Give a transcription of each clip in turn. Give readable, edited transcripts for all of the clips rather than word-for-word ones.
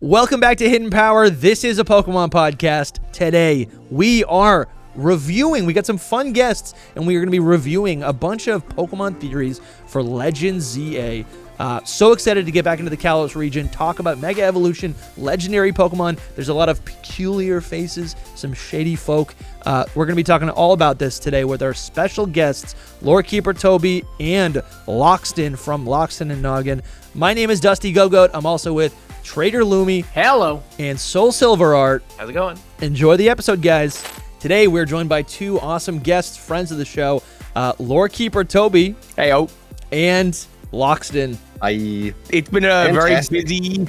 Welcome back to Hidden Power. This is a Pokemon podcast. Today, we are reviewing, we got some fun guests, and we are going to be reviewing a bunch of Pokemon theories for Legend ZA. So excited to get back into the Kalos region, talk about Mega Evolution, legendary Pokemon. There's a lot of peculiar faces, some shady folk. We're going to be talking all about this today with our special guests, Lore Keeper Toby and Loxton from Loxton and Noggin. My name is DustyGogoat. I'm also with TraderLumi. Hello. And SoulSilverArt. How's it going? Enjoy the episode, guys. Today, we're joined by two awesome guests, friends of the show, Lore Keeper Toby. Heyo. And Loxton. It's been a fantastic, very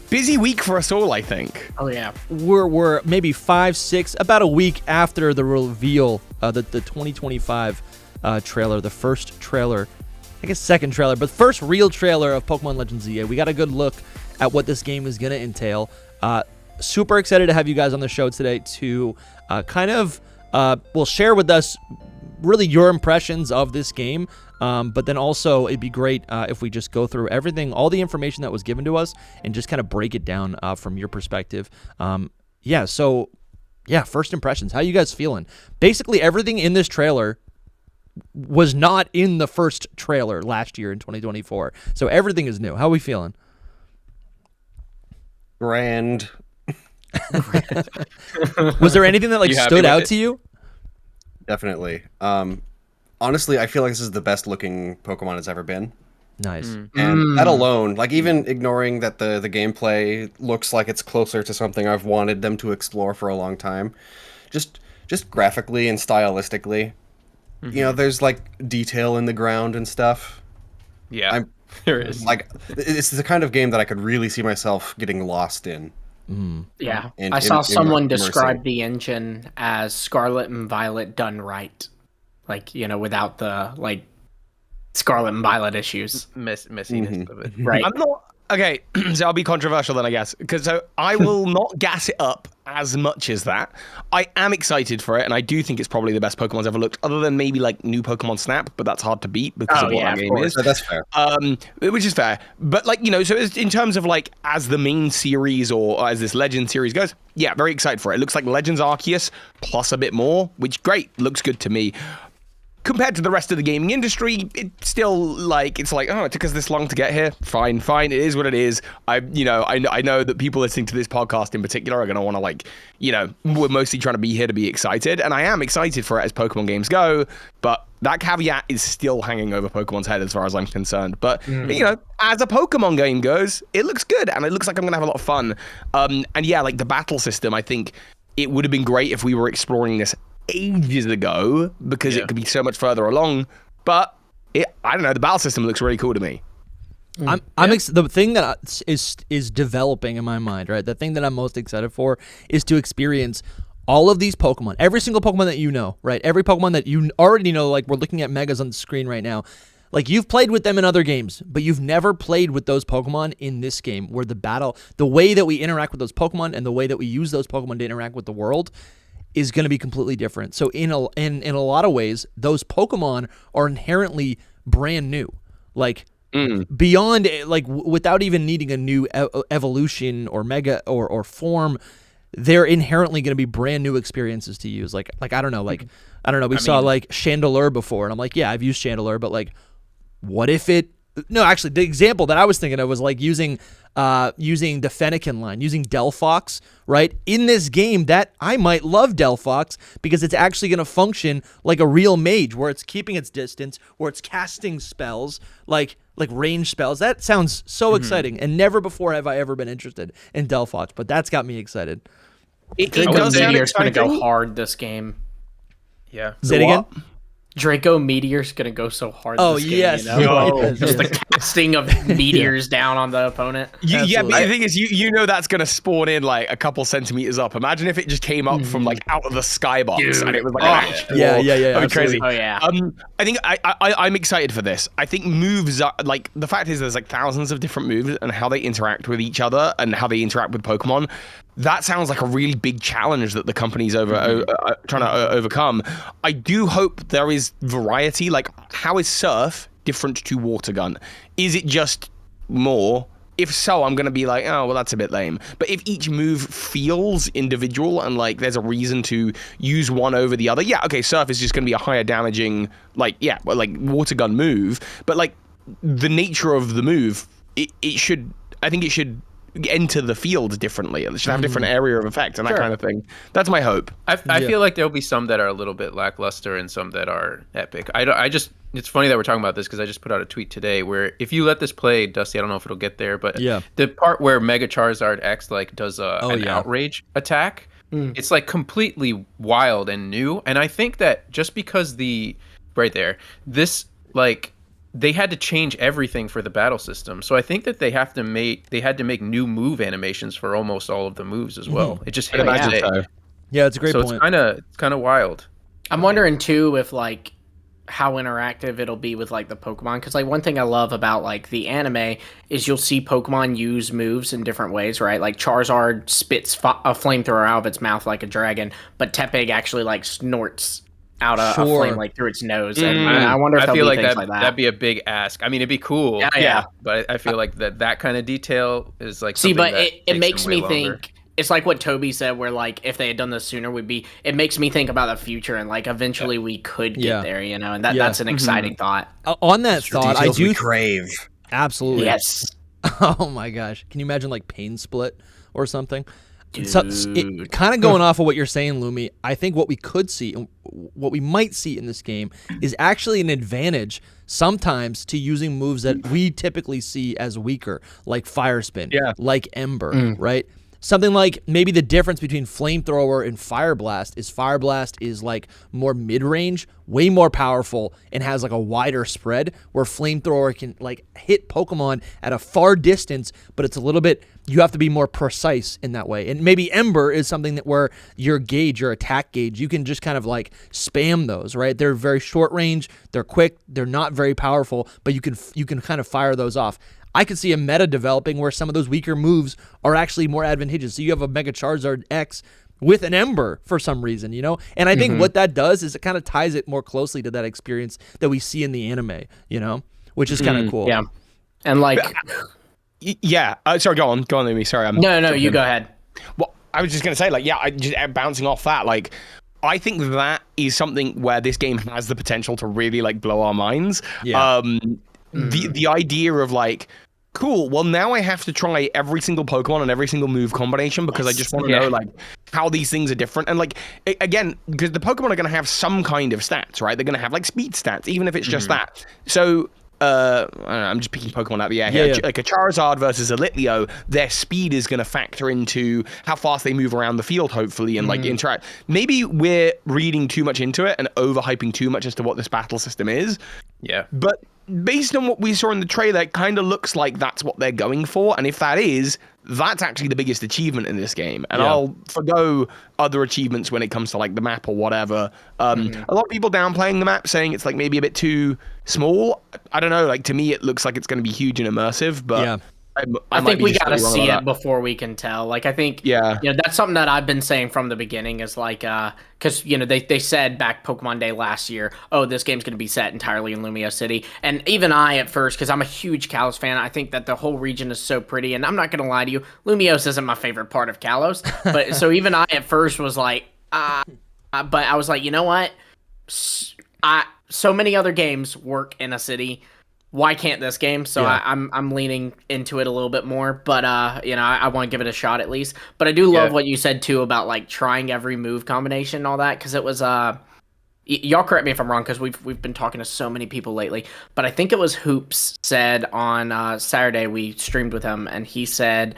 busy week for us all, I think. Oh, yeah. We're maybe 5, 6, about a week after the reveal, the 2025 trailer, the first trailer, I guess second trailer, but first real trailer of Pokemon Legends ZA. We got a good look at what this game is going to entail. Super excited to have you guys on the show today to share with us really your impressions of this game. But then also it'd be great if we just go through everything, all the information that was given to us and just kind of break it down from your perspective. First impressions. How you guys feeling? Basically everything in this trailer was not in the first trailer last year in 2024. So everything is new. How are we feeling? Grand. Was there anything that stood out to you? Definitely. Honestly, I feel like this is the best looking Pokemon it's ever been. Nice. And that alone, even ignoring that the gameplay looks like it's closer to something I've wanted them to explore for a long time, just graphically and stylistically, there's detail in the ground and stuff. Yeah, there is. It's the kind of game that I could really see myself getting lost in. Yeah, I saw someone describe the engine as Scarlet and Violet done right. Without the Scarlet and Violet issues, messiness of it. Right. I'm not okay. So I'll be controversial then, I guess, because I will not gas it up as much as that. I am excited for it, and I do think it's probably the best Pokemon's ever looked, other than maybe new Pokemon Snap, but that's hard to beat because of what that game is. So that's fair. Which is fair, but so in terms of as the main series or as this Legend series goes, yeah, very excited for it. It looks like Legends Arceus plus a bit more, which great, looks good to me. Compared to the rest of the gaming industry, it's still it took us this long to get here. Fine, it is what it is. I know that people listening to this podcast in particular are going to want to we're mostly trying to be here to be excited, and I am excited for it as Pokemon games go, but that caveat is still hanging over Pokemon's head as far as I'm concerned. But, as a Pokemon game goes, it looks good, and it looks like I'm going to have a lot of fun. The battle system, I think it would have been great if we were exploring this ages ago, because it could be so much further along, but I don't know, the battle system looks really cool to me. The thing that is developing in my mind, right? The thing that I'm most excited for is to experience all of these Pokemon, every single Pokemon that you know, right? Every Pokemon that you already know, we're looking at Megas on the screen right now. You've played with them in other games, but you've never played with those Pokemon in this game, where the way that we interact with those Pokemon and the way that we use those Pokemon to interact with the world is going to be completely different. So in a lot of ways, those Pokemon are inherently brand new. Beyond, without even needing a new evolution or mega or form, they're inherently going to be brand new experiences to use. I don't know, we saw Chandelure before, and I'm yeah, I've used Chandelure, but what if it... No, actually, the example that I was thinking of was using the Fennekin line, using Delphox, right? In this game, that I might love Delphox because it's actually going to function like a real mage, where it's keeping its distance, where it's casting spells, like range spells. That sounds so exciting, and never before have I ever been interested in Delphox, but that's got me excited. Draco Meteor's going to go hard this game. Yeah. Say it again? Draco Meteor's gonna go so hard. This game, yes, just the casting of meteors down on the opponent. But the thing is, that's gonna spawn in a couple centimeters up. Imagine if it just came up from out of the skybox and it was yeah, crazy. Oh yeah. I think I'm excited for this. I think moves are the fact is there's thousands of different moves, and how they interact with each other and how they interact with Pokemon. That sounds like a really big challenge that the company's trying to overcome. I do hope there is variety. How is Surf different to Water Gun? Is it just more? if so, I'm going to be like, oh, well, that's a bit lame. But if each move feels individual and like there's a reason to use one over the other, yeah, okay, Surf is just going to be a higher damaging, like, yeah, well, like water gun move. But like the nature of the move, it should enter the field differently. It should have different area of effect and that kind of thing. That's my hope. I feel like there'll be some that are a little bit lackluster and some that are epic. It's funny that we're talking about this because I just put out a tweet today where if you let this play, Dusty, I don't know if it'll get there, but the part where Mega Charizard X like does an outrage attack, it's like completely wild and new. And I think that just because this like they had to change everything for the battle system. So I think that they had to make new move animations for almost all of the moves as well. It just hit today. Yeah, it's a great point. So it's kind of wild. I'm wondering too if like how interactive it'll be with like the Pokemon, because like one thing I love about like the anime is you'll see Pokemon use moves in different ways, right? Like Charizard spits a flamethrower out of its mouth like a dragon, but Tepig actually like snorts out a flame like through its nose, and I wonder if there'll be things like that. That'd be a big ask. I mean, it'd be cool, but I feel like that kind of detail is like it makes me think. It's like what Toby said, where like if they had done this sooner, it makes me think about the future and like eventually we could get there, you know, and that's an exciting thought. On that thought, I do crave. Absolutely. Yes. Oh my gosh. Can you imagine like Pain Split or something? It kind of going off of what you're saying, Lumi, I think what we could see, what we might see in this game is actually an advantage sometimes to using moves that we typically see as weaker, like Fire Spin, like Ember, right? Something like maybe the difference between Flamethrower and Fire Blast is like more mid-range, way more powerful, and has like a wider spread, where Flamethrower can like hit Pokemon at a far distance, but it's a little bit, you have to be more precise in that way. And maybe Ember is something that where your attack gauge, you can just kind of like spam those, right? They're very short range, they're quick, they're not very powerful, but you can kind of fire those off. I could see a meta developing where some of those weaker moves are actually more advantageous. So you have a Mega Charizard X with an Ember for some reason, you know? And I think what that does is it kind of ties it more closely to that experience that we see in the anime, you know? Which is kind of cool. Yeah. And like... sorry, go on, Lumi. Sorry. No, you go ahead. Well, I was just going to say, like, just bouncing off that, like... I think that is something where this game has the potential to really, like, blow our minds. Yeah. The idea of like, cool, well now I have to try every single Pokemon and every single move combination because I just want to know like how these things are different. And like, again, because the Pokemon are going to have some kind of stats, right? They're going to have like speed stats, even if it's just that. So I don't know, I'm just picking Pokemon out of the air here. Like a Charizard versus a Litleo, their speed is going to factor into how fast they move around the field, hopefully, and like interact. Maybe we're reading too much into it and overhyping too much as to what this battle system is. Yeah. But based on what we saw in the trailer, it kind of looks like that's what they're going for. And if that is, that's actually the biggest achievement in this game. And I'll forgo other achievements when it comes to like the map or whatever. A lot of people downplaying the map, saying it's like maybe a bit too small. I don't know. Like to me, it looks like it's going to be huge and immersive, but I think we gotta see it before we can tell. Like I think, you know, that's something that I've been saying from the beginning is like, because you know they said back Pokemon Day last year, oh, this game's gonna be set entirely in Lumio City, and even I at first, because I'm a huge Kalos fan, I think that the whole region is so pretty, and I'm not gonna lie to you, Lumios isn't my favorite part of Kalos, but so even I at first was like, but I was like, you know what, so many other games work in a city. Why can't this game? So I'm leaning into it a little bit more, but you know, I want to give it a shot at least. But I do love what you said too about like trying every move combination and all that, because it was y'all correct me if I'm wrong, because we've been talking to so many people lately, but I think it was Hoops said on Saturday, we streamed with him, and he said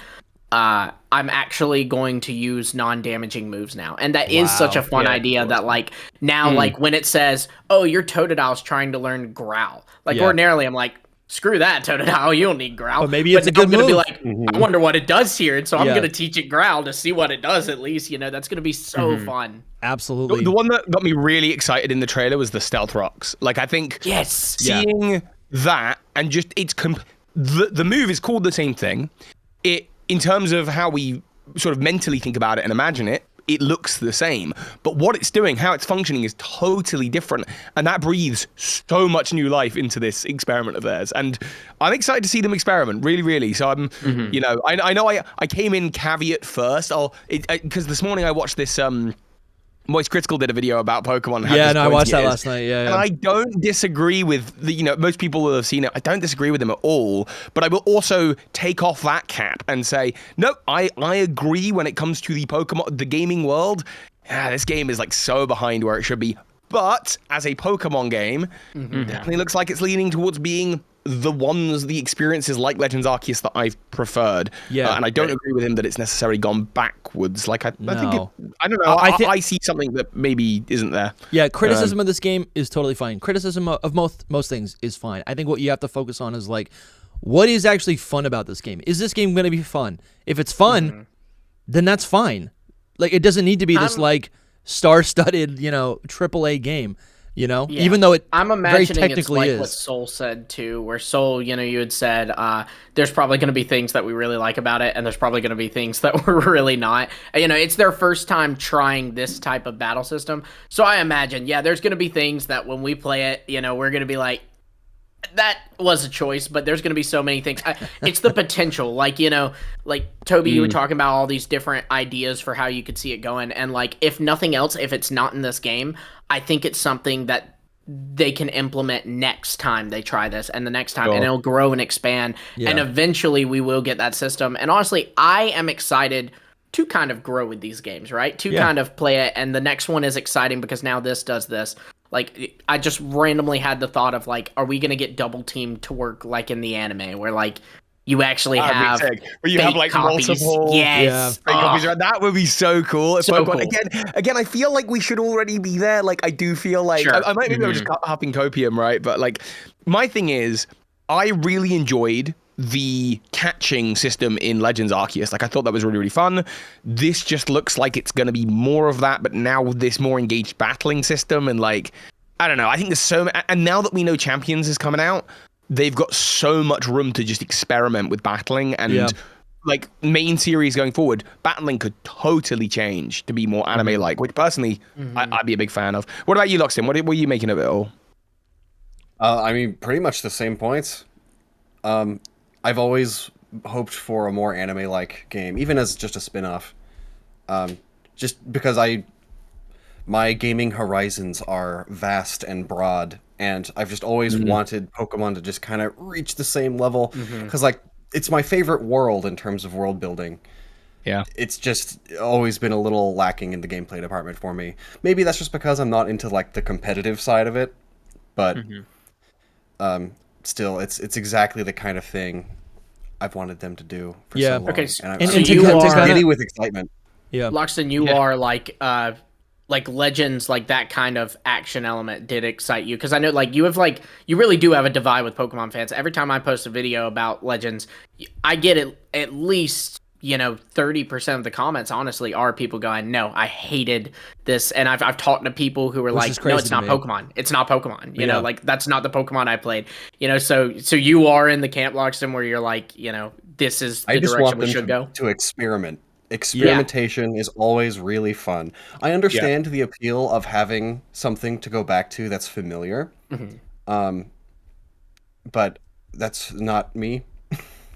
I'm actually going to use non-damaging moves now. And that is such a fun idea that like now like when it says, oh, your Totodile's trying to learn Growl. Like ordinarily I'm like, screw that, Totodile, you don't need Growl. But maybe it's a good move. I'm going to be like, I wonder what it does here. And so I'm going to teach it Growl to see what it does at least. You know, that's going to be so fun. Absolutely. The one that got me really excited in the trailer was the Stealth Rocks. Like I think seeing that and just the move is called the same thing. In terms of how we sort of mentally think about it and imagine it, it looks the same. But what it's doing, how it's functioning is totally different. And that breathes so much new life into this experiment of theirs. And I'm excited to see them experiment, really, really. So I'm, you know, I know I came in KedzieT first. Because this morning I watched this, Moist Critical did a video about Pokemon. Yeah, no, I watched that last night. Yeah, and I don't disagree with the, you know, most people will have seen it. I don't disagree with them at all. But I will also take off that cap and say, no, I agree when it comes to the Pokemon, the gaming world. Yeah, this game is like so behind where it should be. But as a Pokemon game, it definitely looks like it's leaning towards being the experiences like Legends Arceus that I've preferred. Yeah, and I don't agree with him that it's necessarily gone backwards. Like I think I don't know. I see something that maybe isn't there. Yeah, criticism of this game is totally fine. Criticism of most things is fine. I think what you have to focus on is like, what is actually fun about this game? Is this game going to be fun? If it's fun, then that's fine. Like it doesn't need to be this like star-studded, you know, AAA game. You know, even though I'm imagining very technically it's like what Soul said too, where Soul, you know, you had said there's probably going to be things that we really like about it, and there's probably going to be things that we're really not. You know, it's their first time trying this type of battle system, so I imagine, there's going to be things that when we play it, you know, we're going to be like, that was a choice, but there's going to be so many things. It's the potential, like, you know, like Toby, you were talking about all these different ideas for how you could see it going. And like, if nothing else, if it's not in this game, I think it's something that they can implement next time they try this and the next time, and it'll grow and expand. And eventually we will get that system. And honestly, I am excited to kind of grow with these games, right? To kind of play it. And the next one is exciting because now this does this. Like, I just randomly had the thought of, like, are we going to get double teamed to work like in the anime where, like, you actually have where you have, like, copies. multiple copies. That would be so cool. If so cool. Again, I feel like we should already be there. Like, I do feel like... Sure. I might be just hopping copium, right? But, like, my thing is, I really enjoyed the catching system in Legends Arceus. Like, I thought that was really, really fun. This just looks like it's going to be more of that, but now with this more engaged battling system and, like, I don't know. I think there's so... And now that we know Champions is coming out, they've got so much room to just experiment with battling and, like, main series going forward, battling could totally change to be more anime-like, which personally, I'd be a big fan of. What about you, Loxton? What were you making of it all? I mean, pretty much the same points. I've always hoped for a more anime-like game, even as just a spin-off. Just because my gaming horizons are vast and broad, and I've just always wanted Pokemon to just kind of reach the same level. Because, like, it's my favorite world in terms of world building. Yeah. It's just always been a little lacking in the gameplay department for me. Maybe that's just because I'm not into, like, the competitive side of it, but... still, it's exactly the kind of thing I've wanted them to do for so long. Okay, and so you are giddy with excitement. Yeah, Loxton, you are like Legends, like that kind of action element did excite you, because I know like you really do have a divide with Pokemon fans. Every time I post a video about Legends, I get it at least, you know, 30% of the comments, honestly, are people going, no, I hated this. And I've talked to people who were like, no, it's not Pokemon. It's not Pokemon. You know, like, that's not the Pokemon I played. You know, so you are in the camp, Loxton, where you're like, you know, this is the direction we should go. To experiment. Experimentation is always really fun. I understand the appeal of having something to go back to that's familiar. But that's not me.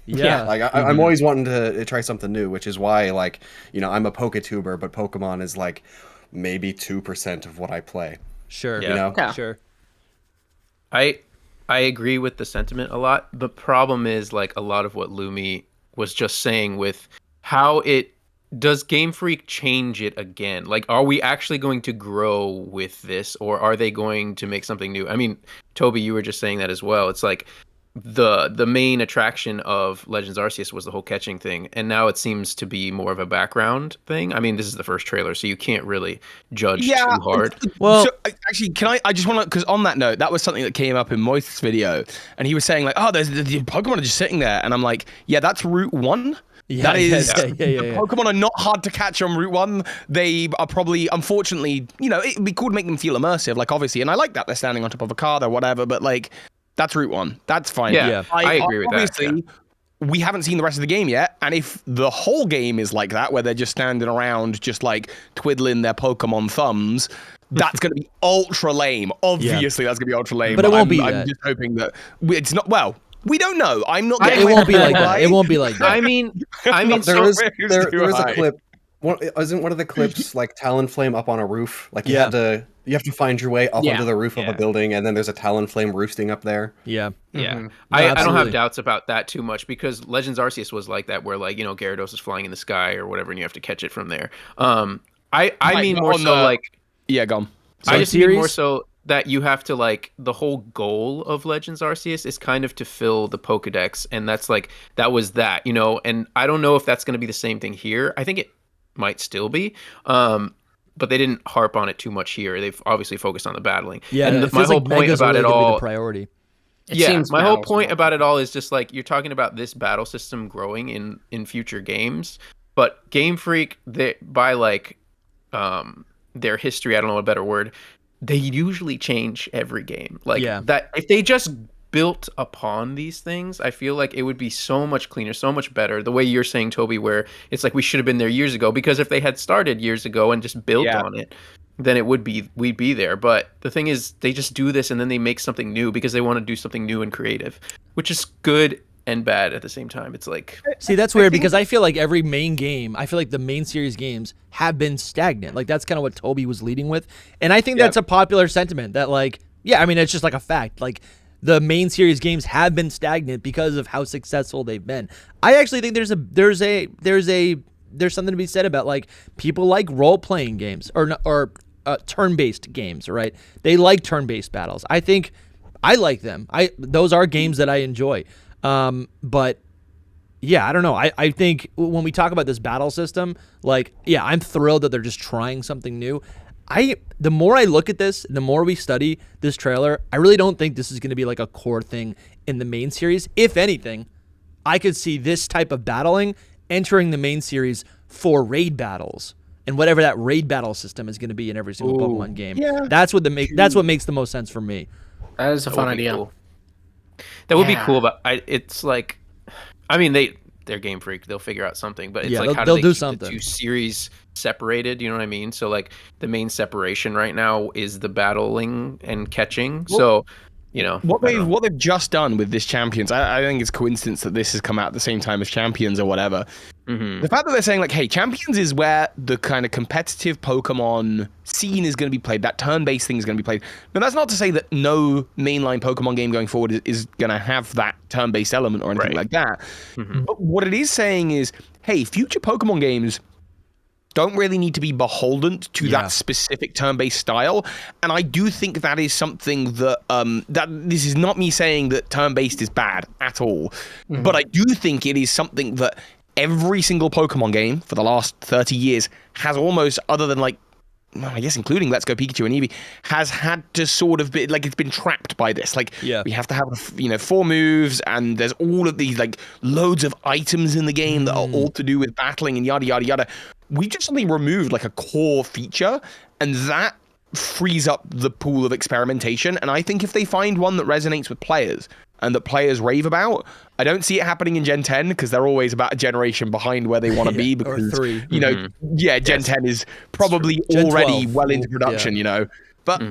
Like I'm always wanting to try something new, which is why, like, you know, I'm a Poketuber, but Pokemon is like maybe 2% of what I play. Sure. You know? Sure. I agree with the sentiment a lot. The problem is, like, a lot of what Lumi was just saying with how it does Game Freak change it again? Like, are we actually going to grow with this, or are they going to make something new? I mean, Toby, you were just saying that as well. It's like the main attraction of Legends Arceus was the whole catching thing, and now it seems to be more of a background thing. I mean, this is the first trailer, so you can't really judge too hard. Well, so, actually, I just want to, because on that note, that was something that came up in Moist's video, and he was saying, like, oh, there's the Pokemon are just sitting there, and I'm like, yeah, that's Route 1. That is, Pokemon are not hard to catch on Route 1. They are probably, unfortunately, you know, it'd be cool to make them feel immersive, like, obviously, and I like that they're standing on top of a car or whatever, but, like, that's Route 1. That's fine. Yeah. I agree with that. Obviously, we haven't seen the rest of the game yet. And if the whole game is like that, where they're just standing around, just like twiddling their Pokemon thumbs, that's going to be ultra lame. Obviously, that's going to be ultra lame. But it won't be I'm that. just hoping that it's not. Well, we don't know. I'm not. It won't be like that. It won't be like that. I mean, there is a clip. Isn't one of the clips like Talonflame up on a roof? Like you have to find your way up onto the roof of a building, and then there's a Talonflame roosting up there. Yeah. Mm-hmm. I don't have doubts about that too much, because Legends Arceus was like that, where like, you know, Gyarados is flying in the sky or whatever, and you have to catch it from there. I mean more so like gone. I just mean more so that you have to like, the whole goal of Legends Arceus is kind of to fill the Pokedex, and that's like, that was that, you know, and I don't know if that's going to be the same thing here. I think it might still be, but they didn't harp on it too much here. They've obviously focused on the battling. Yeah, and my whole point about it all, priority. My whole point about it all is just like, you're talking about this battle system growing in future games, but Game Freak, by like their history, I don't know a better word, they usually change every game. Like that, if they just built upon these things, I feel like it would be so much cleaner, so much better. The way you're saying, Toby, where it's like we should have been there years ago, because if they had started years ago and just built on it, then we'd be there. But the thing is, they just do this and then they make something new because they want to do something new and creative, which is good and bad at the same time. It's like, see, that's weird, because I feel like every main game, I feel like the main series games have been stagnant. Like that's kind of what Toby was leading with, and I think that's a popular sentiment. That like, I mean, it's just like a fact. Like the main series games have been stagnant because of how successful they've been. I actually think there's something to be said about like people like role playing games or turn-based games, right? They like turn-based battles. I think I like them. Those are games that I enjoy. But yeah, I don't know. I think when we talk about this battle system, like, I'm thrilled that they're just trying something new. The more I look at this, the more we study this trailer, I really don't think this is going to be like a core thing in the main series. If anything, I could see this type of battling entering the main series for raid battles and whatever that raid battle system is going to be in every single Pokemon game. Yeah. That's what makes the most sense for me. That is a fun idea. Cool. That would be cool, but it's like, I mean, they're Game Freak. They'll figure out something, but it's like, how do they keep the two series separated? You know what I mean? So like the main separation right now is the battling and catching. So, you know, what they've just done with this Champions, I think it's coincidence that this has come out at the same time as Champions or whatever. Mm-hmm. The fact that they're saying like, hey, Champions is where the kind of competitive Pokemon scene is going to be played, that turn-based thing is going to be played. But that's not to say that no mainline Pokemon game going forward is going to have that turn-based element or anything like that. Mm-hmm. But what it is saying is, hey, future Pokemon games don't really need to be beholden to that specific turn-based style. And I do think that is something that, that this is not me saying that turn-based is bad at all. Mm-hmm. But I do think it is something that every single Pokemon game for the last 30 years has almost, other than like, I guess including Let's Go Pikachu and Eevee, has had to sort of be, like, it's been trapped by this. Like, we have to have, 4 moves, and there's all of these, like, loads of items in the game that are all to do with battling and yada, yada, yada. We just suddenly removed, like, a core feature, and that frees up the pool of experimentation. And I think if they find one that resonates with players and that players rave about, I don't see it happening in Gen 10 because they're always about a generation behind where they want to be. Because, or 3. Gen 10 is probably already well into production, But,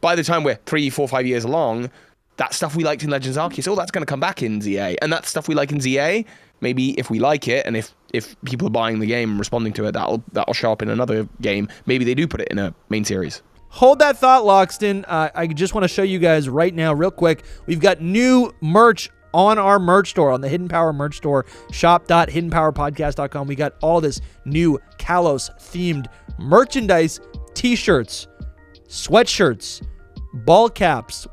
by the time we're 3, 4, 5 years along, that stuff we liked in Legends Arceus, that's going to come back in ZA. And that stuff we like in ZA, maybe if we like it and if people are buying the game and responding to it, that'll show up in another game. Maybe they do put it in a main series. Hold that thought, Loxton. I just want to show you guys right now, real quick. We've got new merch on our merch store, on the Hidden Power merch store, shop.hiddenpowerpodcast.com. We got all this new Kalos-themed merchandise, t-shirts, sweatshirts, ball caps.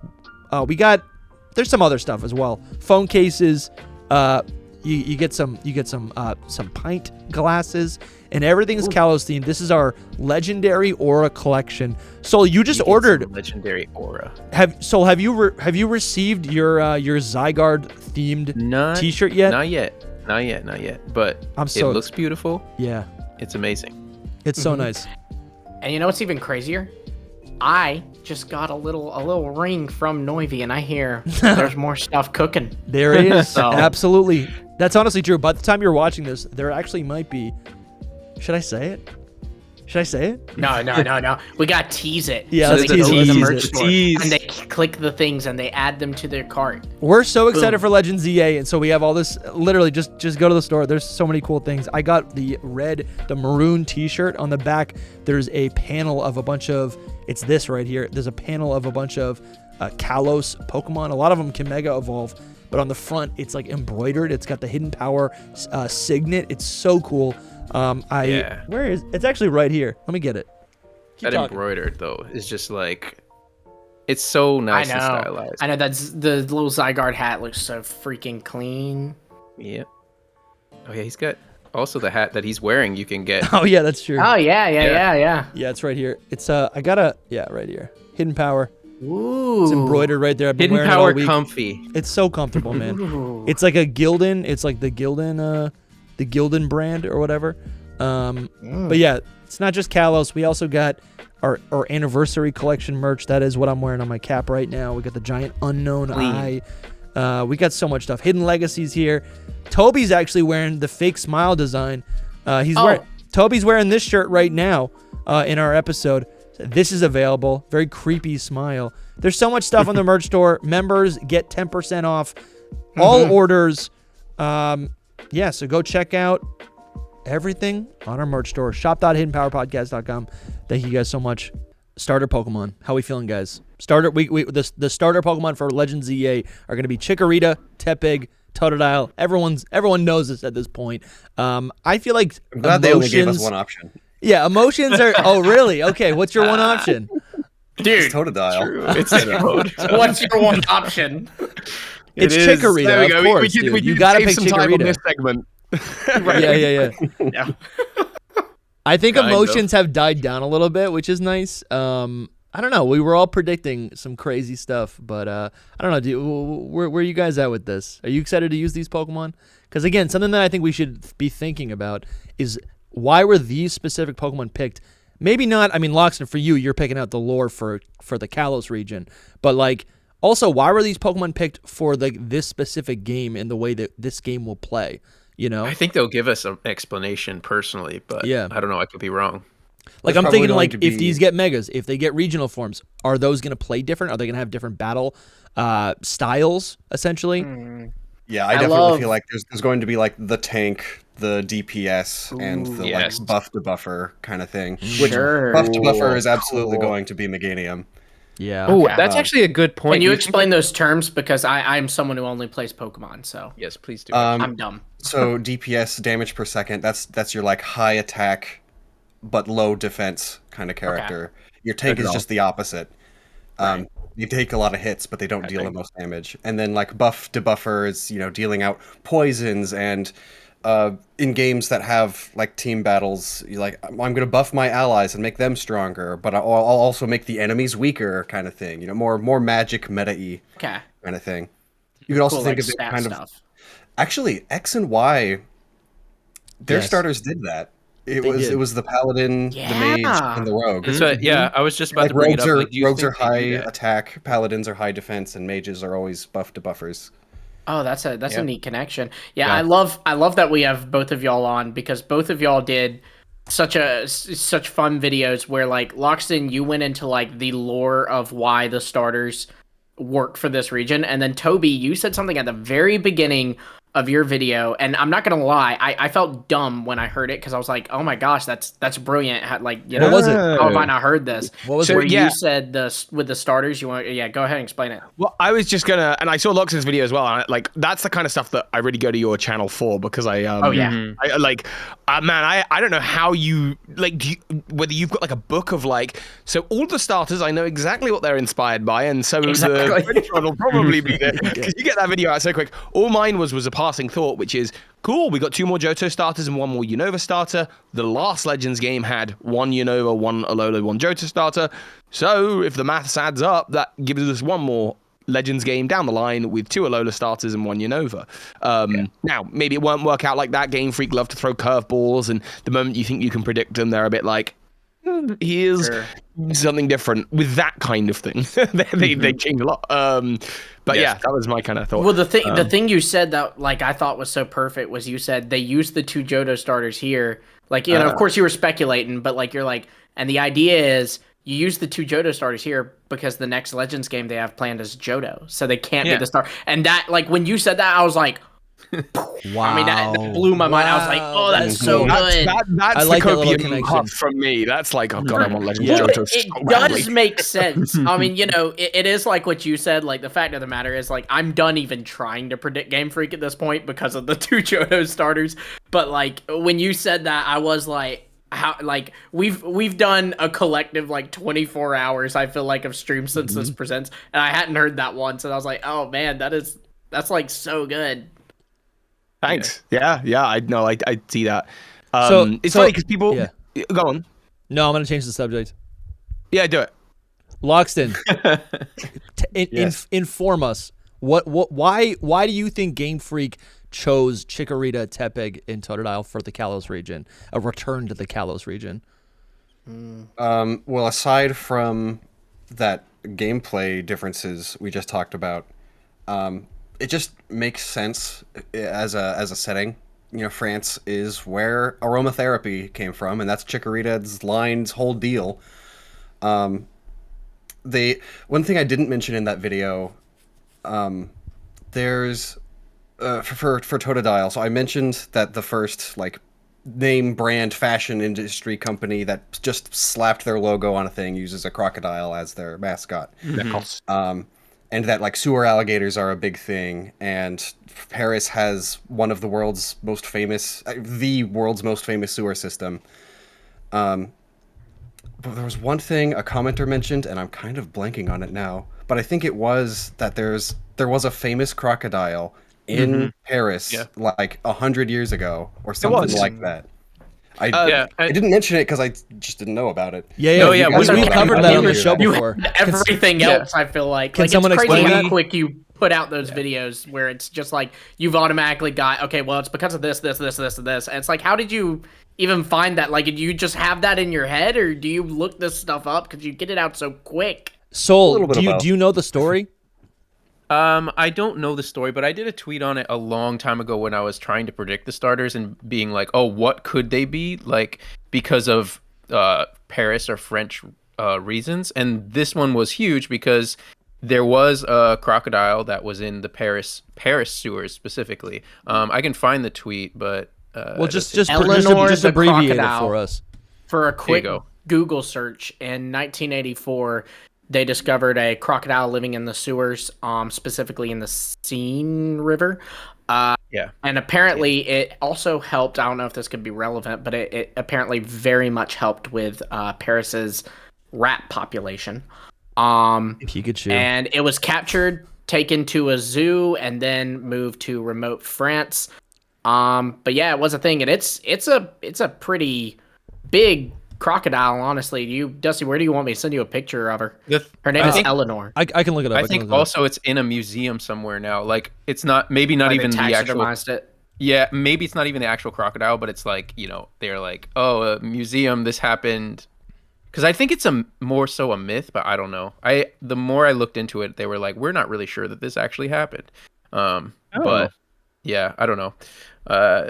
There's some other stuff as well. Phone cases. You get some pint glasses, and everything's Kalos themed. This is our legendary aura collection. Soul, you just ordered legendary aura. Have you received your Zygarde themed t-shirt yet? Not yet. But it looks beautiful. Yeah, it's amazing. It's so nice. And you know what's even crazier? I just got a little ring from Noivy, and I hear there's more stuff cooking. There is. So. Absolutely. That's honestly true. By the time you're watching this, there actually might be. Should I say it? Should I say it? No. We got to tease it. Yeah, so let's they go to the tease merch it. store and they click the things and they add them to their cart. We're so excited for Legends EA, and so we have all this. Literally, just go to the store. There's so many cool things. I got the maroon T-shirt. On the back, there's a panel of a bunch of. It's this right here. There's a panel of a bunch of Kalos Pokemon. A lot of them can Mega Evolve, but on the front, it's like embroidered. It's got the Hidden Power signet. It's so cool. Where is it's actually right here. Let me get it. That embroidered though is just like it's so nice and stylized. I know that's the little Zygarde hat looks so freaking clean. Yep. Oh yeah, he's got also the hat that he's wearing you can get. Oh yeah, that's true. Oh yeah. Yeah, it's right here. It's right here. Hidden Power. Ooh. It's embroidered right there. I've been Hidden wearing Power it all week. comfy. It's so comfortable, man. It's like a Gildan. It's like the Gildan brand or whatever. But yeah, it's not just Kalos. We also got our anniversary collection merch. That is what I'm wearing on my cap right now. We got the giant unknown eye. We got so much stuff. Hidden Legacies here. Toby's actually wearing the fake smile design. Toby's wearing this shirt right now in our episode. This is available. Very creepy smile. There's so much stuff on the merch store. Members get 10% off all orders. So go check out everything on our merch store. Shop.hiddenpowerpodcast.com. Thank you guys so much. Starter Pokemon. How we feeling, guys? The starter Pokemon for Legends EA are going to be Chikorita, Tepig, Totodile. Everyone knows this at this point. I feel like I'm glad they only gave us one option. Yeah, emotions are. Oh, really? Okay, what's your one option? Dude, it's Totodile. It's Totodile. What's your one option? It's Chikorita, of course, dude. You gotta pick Chikorita. This segment. Yeah. I think emotions have died down a little bit, which is nice. I don't know. We were all predicting some crazy stuff, but I don't know. Where are you guys at with this? Are you excited to use these Pokemon? Because again, something that I think we should be thinking about is why were these specific Pokemon picked? Maybe not. I mean, Loxton, for you, you're picking out the lore for the Kalos region, but like. Also, why were these Pokemon picked for this specific game and the way that this game will play? You know, I think they'll give us an explanation personally, but I don't know. I could be wrong. Like I'm thinking, like if these get Megas, if they get regional forms, are those going to play different? Are they going to have different battle styles essentially? Yeah, I definitely feel like there's going to be like the tank, the DPS, and the like buff to buffer kind of thing. Which buff to buffer is absolutely going to be Meganium. Yeah. Oh, that's actually a good point. Can you explain those terms? Because I'm someone who only plays Pokemon, so. Yes, please do. I'm dumb. So DPS, damage per second, that's your like high attack but low defense kind of character. Okay. Your tank is just the opposite. Right. You take a lot of hits, but they don't deal the most damage. And then like buff to buffer is, dealing out poisons and in games that have like team battles, you're like, I'm going to buff my allies and make them stronger, but I'll also make the enemies weaker, kind of thing. More magic meta-y kind of thing. You could also think of it kind of. Actually, X and Y, their starters did that. It was the paladin, the mage, and the rogue. So, I was just about to bring it up. Rogues are high attack, paladins are high defense, and mages are always buff to buffers. Oh, that's a neat connection. Yeah, I love that we have both of y'all on because both of y'all did such fun videos where like Loxton, you went into like the lore of why the starters work for this region, and then Toby, you said something at the very beginning of your video, and I'm not gonna lie, I felt dumb when I heard it because I was like, oh my gosh, that's brilliant. What was it? How have I not heard this? What was it? Where you said with the starters, you want go ahead and explain it. Well, I was just gonna, and I saw Lox's video as well, and that's the kind of stuff that I really go to your channel for because I don't know how you whether you've got like a book of like, so all the starters I know exactly what they're inspired by, and so the credit card will probably be there because you get that video out so quick. All mine was a passing thought, which is cool. We got 2 more Johto starters and 1 more Unova starter. The last Legends game had 1 Unova, 1 Alola, 1 Johto starter. So if the maths adds up, that gives us 1 more Legends game down the line with 2 Alola starters and 1 Unova. Now, maybe it won't work out like that. Game Freak love to throw curveballs, and the moment you think you can predict them, they're a bit like, here's something different with that kind of thing. They change a lot. But yeah, that was my kind of thought. Well, the thing you said that like I thought was so perfect was you said they used the 2 Johto starters here. Like, you know, of course you were speculating, but like you're like, and the idea is you use the 2 Johto starters here because the next Legends game they have planned is Johto, so they can't be the star. And that, like, when you said that, I was like, wow. I mean, that blew my mind. I was like, oh, that's so good. That's I like the that little copium connection from me. That's like, oh god, I want Legends Yeah. Johto. It does make sense. I mean, you know, it is like what you said. Like, the fact of the matter is, like, I'm done even trying to predict Game Freak at this point because of the 2 Johto starters. But like, when you said that, I was like, how, like, we've done a collective like 24 hours, I feel like, of stream since this presents, and I hadn't heard that once, and I was like, oh man, that's like so good. Thanks. Yeah. I know. I see that. It's funny because people go on. No, I'm gonna change the subject. Yeah, do it. Loxton, inform us. Why do you think Game Freak chose Chikorita, Tepig, and Totodile for the Kalos region? A return to the Kalos region. Well, aside from that gameplay differences we just talked about, it just makes sense as a setting. You know, France is where aromatherapy came from, and that's Chikorita's line's whole deal. One thing I didn't mention in that video, there's for Totodile. So I mentioned that the first like name brand fashion industry company that just slapped their logo on a thing uses a crocodile as their mascot. And that like sewer alligators are a big thing, and Paris has one of the world's most famous, the world's most famous sewer system. But there was one thing a commenter mentioned, and I'm kind of blanking on it now. But I think it was that there was a famous crocodile in Paris like 100 years ago or something like that. I didn't mention it because I just didn't know about it. We've covered that on the show before. Everything else, I feel like. Can someone it's crazy explain how quick you put out those videos where it's just like you've automatically got, okay, well, it's because of this, and this. And it's like, how did you even find that? Like, do you just have that in your head, or do you look this stuff up because you get it out so quick? Soul, do you know the story? I don't know the story, but I did a tweet on it a long time ago when I was trying to predict the starters and being like, oh, what could they be? Like, because of Paris or French reasons. And this one was huge because there was a crocodile that was in the Paris sewers specifically. I can find the tweet, but... just abbreviate it for us. For a quick Google search, in 1984... they discovered a crocodile living in the sewers, specifically in the Seine River. And apparently it also helped, I don't know if this could be relevant, but it apparently very much helped with Paris's rat population. Pikachu. And it was captured, taken to a zoo, and then moved to remote France. But yeah, it was a thing, and it's a pretty big crocodile, honestly. Dusty, where do you want me to send you a picture of her? Her name is Eleanor. I can look it up. I think also it's in a museum somewhere now. Like, it's not, maybe not even the actual. Yeah, maybe it's not even the actual crocodile, but it's like, you know, they're like, oh, a museum, this happened. Because I think it's more so a myth, but I don't know. The more I looked into it, they were like, we're not really sure that this actually happened. But yeah, I don't know.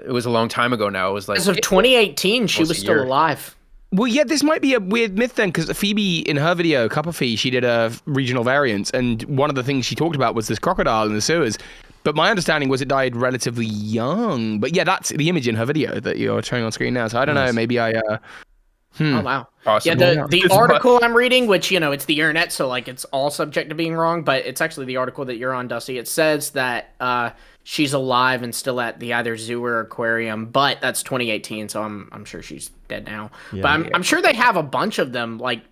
It was a long time ago now. It was like, as of 2018, she was still alive. Well, yeah, this might be a weird myth then, because Phoebe, in her video, Cupperfee, she did a regional variant, and one of the things she talked about was this crocodile in the sewers. But my understanding was it died relatively young. But yeah, that's the image in her video that you're showing on screen now. So I don't know, maybe I... Oh, wow. Awesome. Yeah, the article I'm reading, which, you know, it's the internet, so, like, it's all subject to being wrong, but it's actually the article that you're on, Dusty. It says that she's alive and still at the either zoo or aquarium, but that's 2018, so I'm sure she's dead now. Yeah, but I'm sure they have a bunch of them. Like,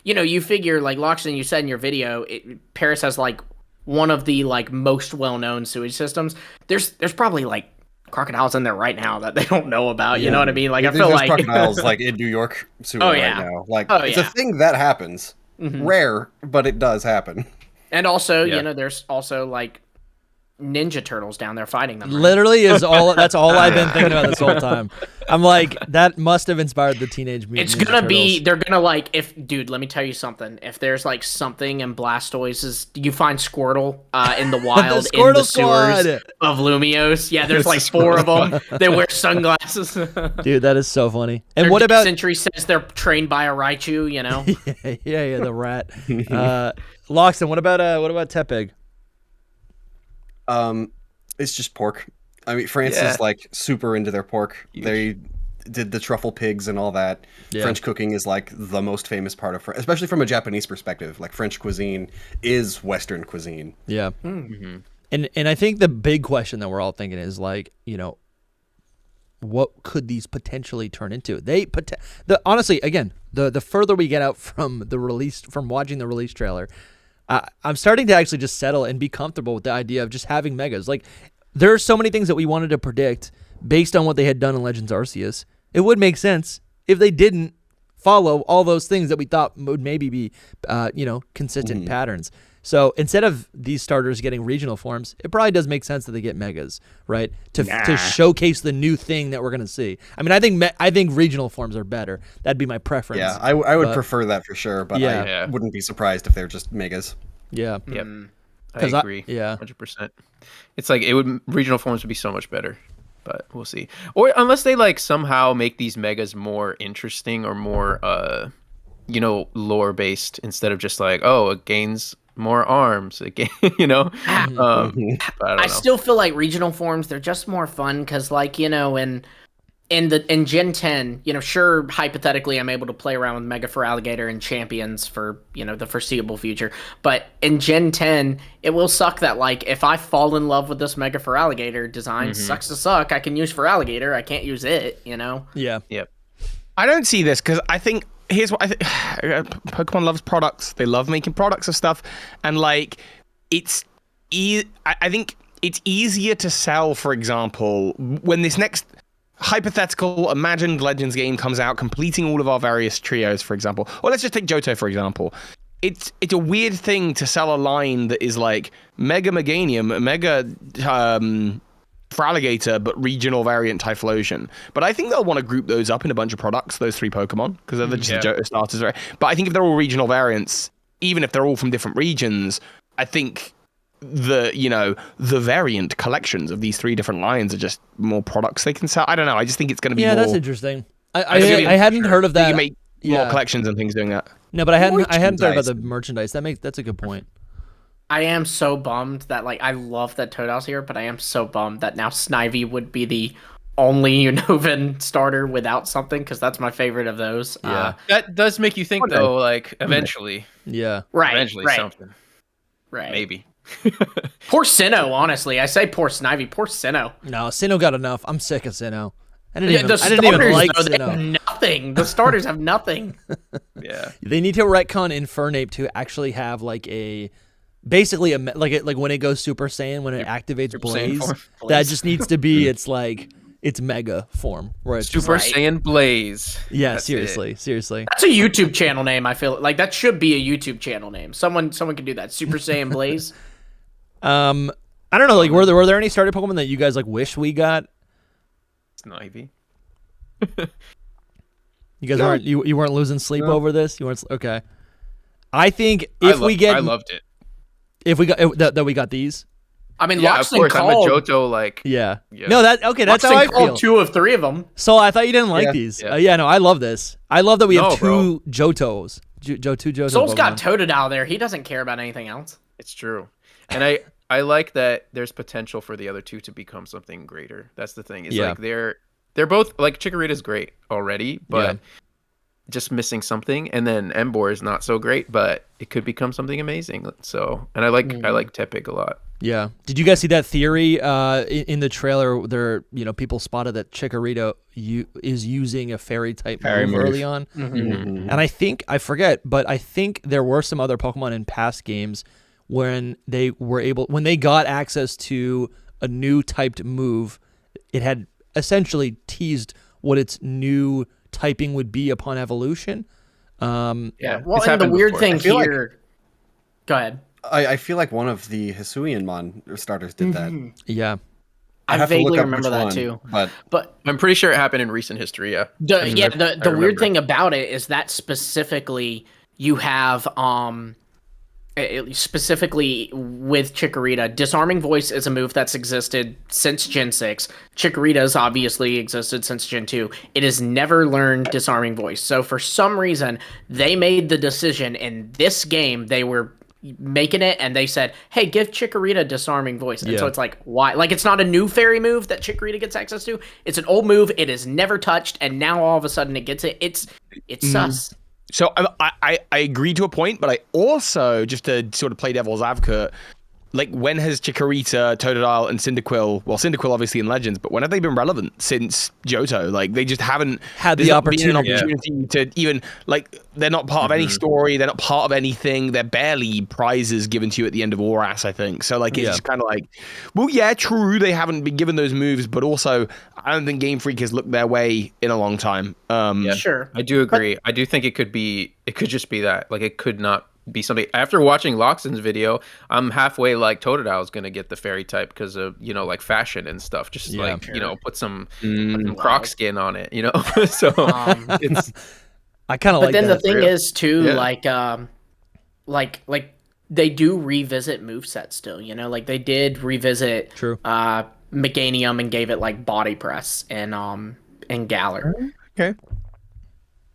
you know, you figure, like, Loxton, you said in your video, Paris has, like, one of the, like, most well-known sewage systems. There's probably, like, crocodiles in there right now that they don't know about. You know what I mean? Like, I feel like crocodiles like in New York sewer right now. Like, it's a thing that happens. Rare, but it does happen. And also, you know, there's also like Ninja Turtles down there fighting them. Right? Literally is all. That's all I've been thinking about this whole time. I'm like, that must have inspired the Teenage Mutant Ninja Turtles. They're gonna like, dude, let me tell you something. If there's like something in Blastoise's, you find Squirtle in the wild the in the squad. sewers of Lumiose. Yeah, there's like 4 of them. They wear sunglasses. Dude, that is so funny. And Their what about Century says they're trained by a Raichu, you know? yeah, the rat. Loxton, what about Tepig? It's just pork. I mean, France is like super into their pork. Huge. They did the truffle pigs and all that. Yeah. French cooking is like the most famous part of France, especially from a Japanese perspective. Like French cuisine is Western cuisine. Yeah. Mm-hmm. And I think the big question that we're all thinking is like, you know, what could these potentially turn into? Honestly, again, the further we get out from watching the release trailer, I'm starting to actually just settle and be comfortable with the idea of just having megas. Like, there are so many things that we wanted to predict based on what they had done in Legends Arceus. It would make sense if they didn't follow all those things that we thought would maybe be, consistent patterns. So instead of these starters getting regional forms, it probably does make sense that they get megas, right? To showcase the new thing that we're gonna see. I mean, I think regional forms are better. That'd be my preference. Yeah, I would prefer that for sure, but I wouldn't be surprised if they're just megas. Yeah. Yep. I agree. 100%. It's like regional forms would be so much better, but we'll see. Or unless they like somehow make these megas more interesting or more lore based instead of just like, oh, it gains more arms again, you know. I still feel like regional forms, they're just more fun because, like, you know, in Gen 10, you know, sure, hypothetically, I'm able to play around with Mega Feraligatr and Champions for, you know, the foreseeable future. But in Gen 10, it will suck that, like, if I fall in love with this Mega Feraligatr design, sucks to suck. I can use Feraligatr, I can't use it, you know. Yeah. Yep. I don't see this because I think. Here's what I think. Pokemon loves products. They love making products of stuff. And, like, I think it's easier to sell, for example, when this next hypothetical imagined Legends game comes out, completing all of our various trios, for example. Or let's just take Johto, for example. It's a weird thing to sell a line that is, like, Mega Meganium, Mega... Feraligatr, but regional variant Typhlosion. But I think they'll want to group those up in a bunch of products, those 3 Pokemon, because they're just Johto starters, right? But I think if they're all regional variants, even if they're all from different regions, I think the variant collections of these 3 different lines are just more products they can sell. I don't know. I just think it's going to be more... that's interesting. I hadn't heard of that. You make more collections and things doing that. No, but I hadn't thought about the merchandise. That's a good point. I am so bummed that, like, I love that Totodle's here, but I am so bummed that now Snivy would be the only Unova starter without something, because that's my favorite of those. Yeah. That does make you think, though, like, eventually. Yeah. Right. Eventually something. Right. Maybe. Poor Sinnoh, honestly. I say poor Snivy. Poor Sinnoh. No, Sinnoh got enough. I'm sick of Sinnoh. I didn't even like Sinnoh. They have nothing. The starters have nothing. Yeah. They need to retcon Infernape to actually have, like, basically like when it goes Super Saiyan, when it activates Blaze, that just needs to be its Mega form, where it's Super Saiyan Blaze. Yeah, seriously. That's a YouTube channel name. I feel like that should be a YouTube channel name. Someone can do that. Super Saiyan Blaze. I don't know. Like, were there any starter Pokemon that you guys like wish we got? Snivy. You guys weren't losing sleep over this. You weren't okay. I think I loved it. If we got that we got these. I mean, yeah, of course. I'm a Johto, like. Yeah. No, that's Loxton how I feel. 2 of 3 of them. So I thought you didn't like these. Yeah. No, I love this. I love that we have 2 Johtos. Two Johto. Soul's got Totodile there. He doesn't care about anything else. It's true, and I like that there's potential for the other 2 to become something greater. That's the thing. It's like they're both like Chikorita's great already, but. Just missing something, and then Emboar is not so great, but it could become something amazing. So, and I like Tepig a lot. Yeah. Did you guys see that theory in the trailer? There, people spotted that Chikorita is using a fairy type move early on, and I think there were some other Pokemon in past games when they got access to a new typed move, it had essentially teased what its new typing would be upon evolution. Well, and the weird thing here... Go ahead. I feel like one of the Hisuian starters did that. Yeah. I vaguely remember that too. But I'm pretty sure it happened in recent history, yeah. The weird thing about it is that specifically you have specifically with Chikorita, Disarming Voice is a move that's existed since Gen 6. Chikorita's obviously existed since Gen 2. It has never learned Disarming Voice. So for some reason, they made the decision in this game, they were making it and they said, hey, give Chikorita Disarming Voice. And so it's like, why? Like, it's not a new fairy move that Chikorita gets access to. It's an old move. It is never touched. And now all of a sudden it gets it. It's sus. So I agree to a point, but I also, just to sort of play devil's advocate, like, when has Chikorita, Totodile, and Cyndaquil, well, Cyndaquil obviously in Legends, but when have they been relevant since Johto? Like, they just haven't had the opportunity to even, like, they're not part of any story, they're not part of anything, they're barely prizes given to you at the end of Oras, I think. So, like, it's just kind of like, well, yeah, true, they haven't been given those moves, but also, I don't think Game Freak has looked their way in a long time. Sure. I do agree. I do think it could just be that. Like, it could not be something. After watching Loxton's video, I'm halfway like Totodile's gonna get the fairy type because of, you know, like fashion and stuff. Just you know, put some croc skin on it, you know. So it's I kind of like. But then that. the thing is too, like they do revisit movesets still. You know, like they did revisit Meganium and gave it like body press and Galar. Okay.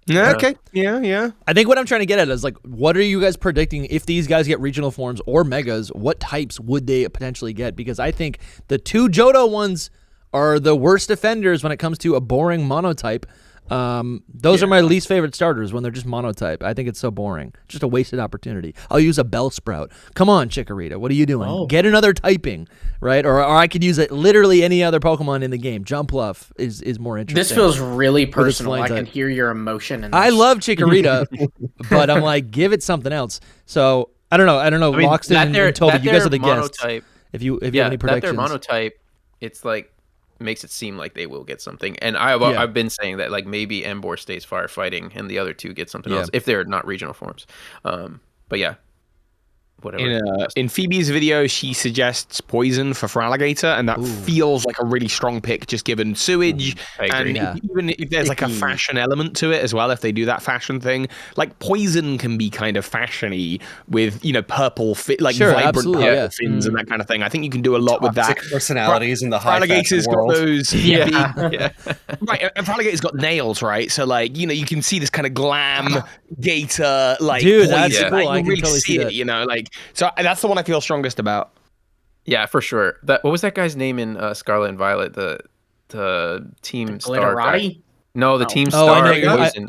Yeah, okay. Yeah. I think what I'm trying to get at is, like, what are you guys predicting if these guys get regional forms or megas? What types would they potentially get? Because I think the two Johto ones are the worst offenders when it comes to a boring monotype. Those are my least favorite starters when they're just monotype. I think it's so boring. Just a wasted opportunity. I'll use a Bellsprout. Come on, Chikorita. What are you doing? Get another typing, right? Or I could use it literally any other Pokemon in the game. Jumpluff is more interesting. This feels really personal. I can hear your emotion in this. I love Chikorita, but I'm like, give it something else. So I don't know. I mean, Loxton and Toby, you guys are the guests. If you have any predictions. That their monotype, it's like, makes it seem like they will get something. And I've been saying that, like, maybe Emboar stays firefighting and the other two get something else if they're not regional forms. But yeah, whatever. In Phoebe's video, she suggests poison for Feraligatr, and that feels like a really strong pick, just given sewage. And even if there's like a fashion element to it as well, if they do that fashion thing, like poison can be kind of fashiony with, you know, purple vibrant purple fins and that kind of thing. I think you can do a lot with that. Personalities in the high fashion world. Got those right, and Feraligator's got nails, right? So, like, you know, you can see this kind of glam gator, like, dude, poison. that's cool. Like, I can really totally see it, that. you know, like. So that's the one I feel strongest about. Yeah, for sure. What was that guy's name in Scarlet and Violet? The team star guy. No, the team star.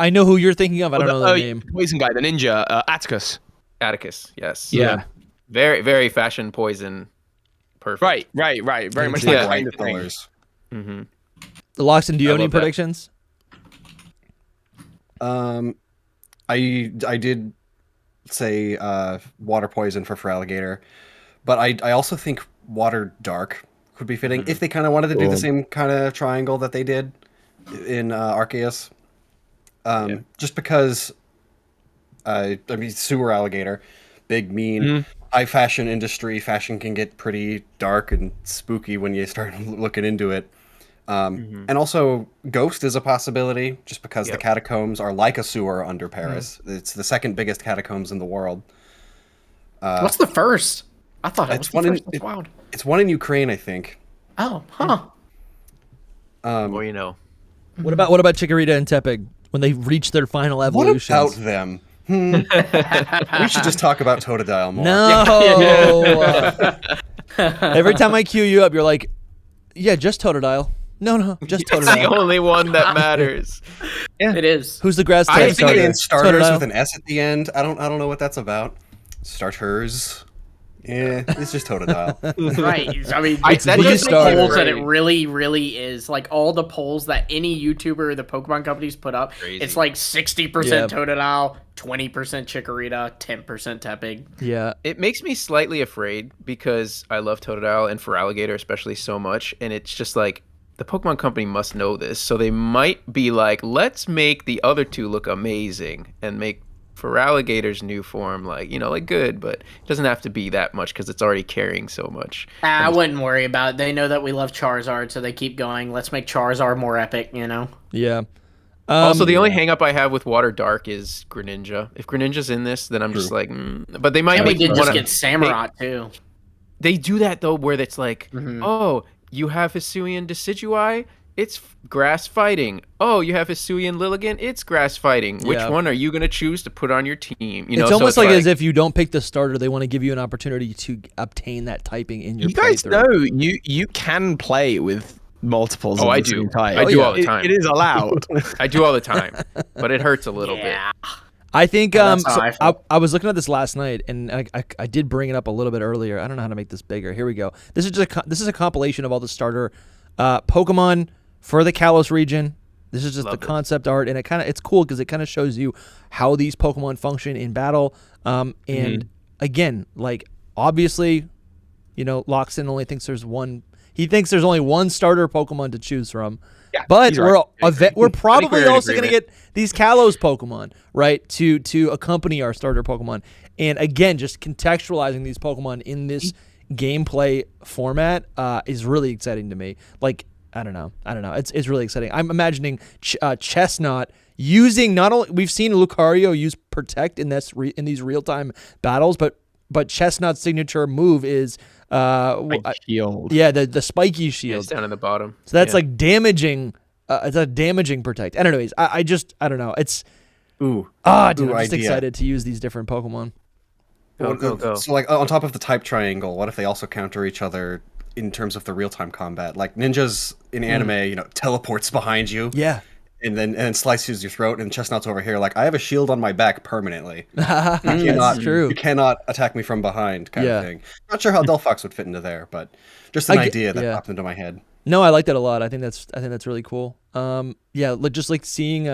I know who you're thinking of. I don't know the name. Poison guy, the ninja, Atticus. Atticus, yes. Yeah. Very, very fashion poison. Perfect. Right. Very much like kind of colors. Mm-hmm. Loxton, do you have any predictions? I did say water poison for Feraligatr, but I also think water dark could be fitting if they kind of wanted to do the same kind of triangle that they did in Arceus. Just because I mean, sewer alligator, big, mean, high fashion industry. Fashion can get pretty dark and spooky when you start looking into it. And also, Ghost is a possibility, just because the catacombs are like a sewer under Paris. It's the second biggest catacombs in the world. What's the first? I thought it was the first. That's wild. It's one in Ukraine, I think. Oh, huh. Well, you know. What about Chikorita and Tepig when they reach their final evolutions? What about them? We should just talk about Totodile more. No. Every time I cue you up, you're like, yeah, just Totodile. No, just Totodile. It's the only one that matters. Yeah, it is. Who's the grass type I think starter? Starters Totodile. with an S at the end. I don't know what that's about. Starters. Yeah, it's just Totodile. Right. I mean, it's that the just starter. polls that it really, really is. Like, all the polls that any YouTuber or the Pokemon companies put up, it's like 60% Totodile, 20% Chikorita, 10% Tepig. Yeah. It makes me slightly afraid because I love Totodile and Feraligatr especially so much, and it's just like, the Pokemon Company must know this, so they might be like, let's make the other two look amazing and make Feraligator's new form, like, like good, but it doesn't have to be that much because it's already carrying so much. I wouldn't worry about it. They know that we love Charizard, so they keep going. Let's make Charizard more epic, Yeah. Also, the only hang up I have with Water Dark is Greninja. If Greninja's in this, then I'm just like, but they might. And we did just get Samurott too. They do that though, where it's like, oh, you have Hisuian Decidueye, it's grass fighting. Oh, you have Hisuian Lilligant, it's grass fighting. Which one are you going to choose to put on your team? It's almost like as if you don't pick the starter, they want to give you an opportunity to obtain that typing in your. You guys know you can play with multiples. Oh, I do. I do all the time. It is allowed. I do all the time, but it hurts a little bit. I think I was looking at this last night, and I did bring it up a little bit earlier. I don't know how to make this bigger. Here we go. This is a compilation of all the starter Pokemon for the Kalos region. This is just the concept art, and it's cool because it kind of shows you how these Pokemon function in battle. And again, like obviously, Loxton only thinks there's one. He thinks there's only one starter Pokemon to choose from. Yeah, but we're probably also going to get these Kalos Pokemon, right, to accompany our starter Pokemon. And again, just contextualizing these Pokemon in this gameplay format is really exciting to me. Like, I don't know. It's really exciting. I'm imagining Chestnut using not only we've seen Lucario use Protect in these real-time battles, but Chestnut's signature move is shield. Yeah, the spiky shield. It's down at the bottom. So that's like damaging. It's a damaging Protect. And anyways, I don't know. It's I'm just excited to use these different Pokemon. Go. So like on top of the type triangle, what if they also counter each other in terms of the real-time combat? Like ninjas in anime, teleports behind you. Yeah. And then slices your throat, and Chestnut's over here like, I have a shield on my back permanently. That's true. You cannot attack me from behind, kind of thing. Not sure how Delphox would fit into there, but just an idea that popped into my head. No, I like that a lot. I think that's really cool. Just like seeing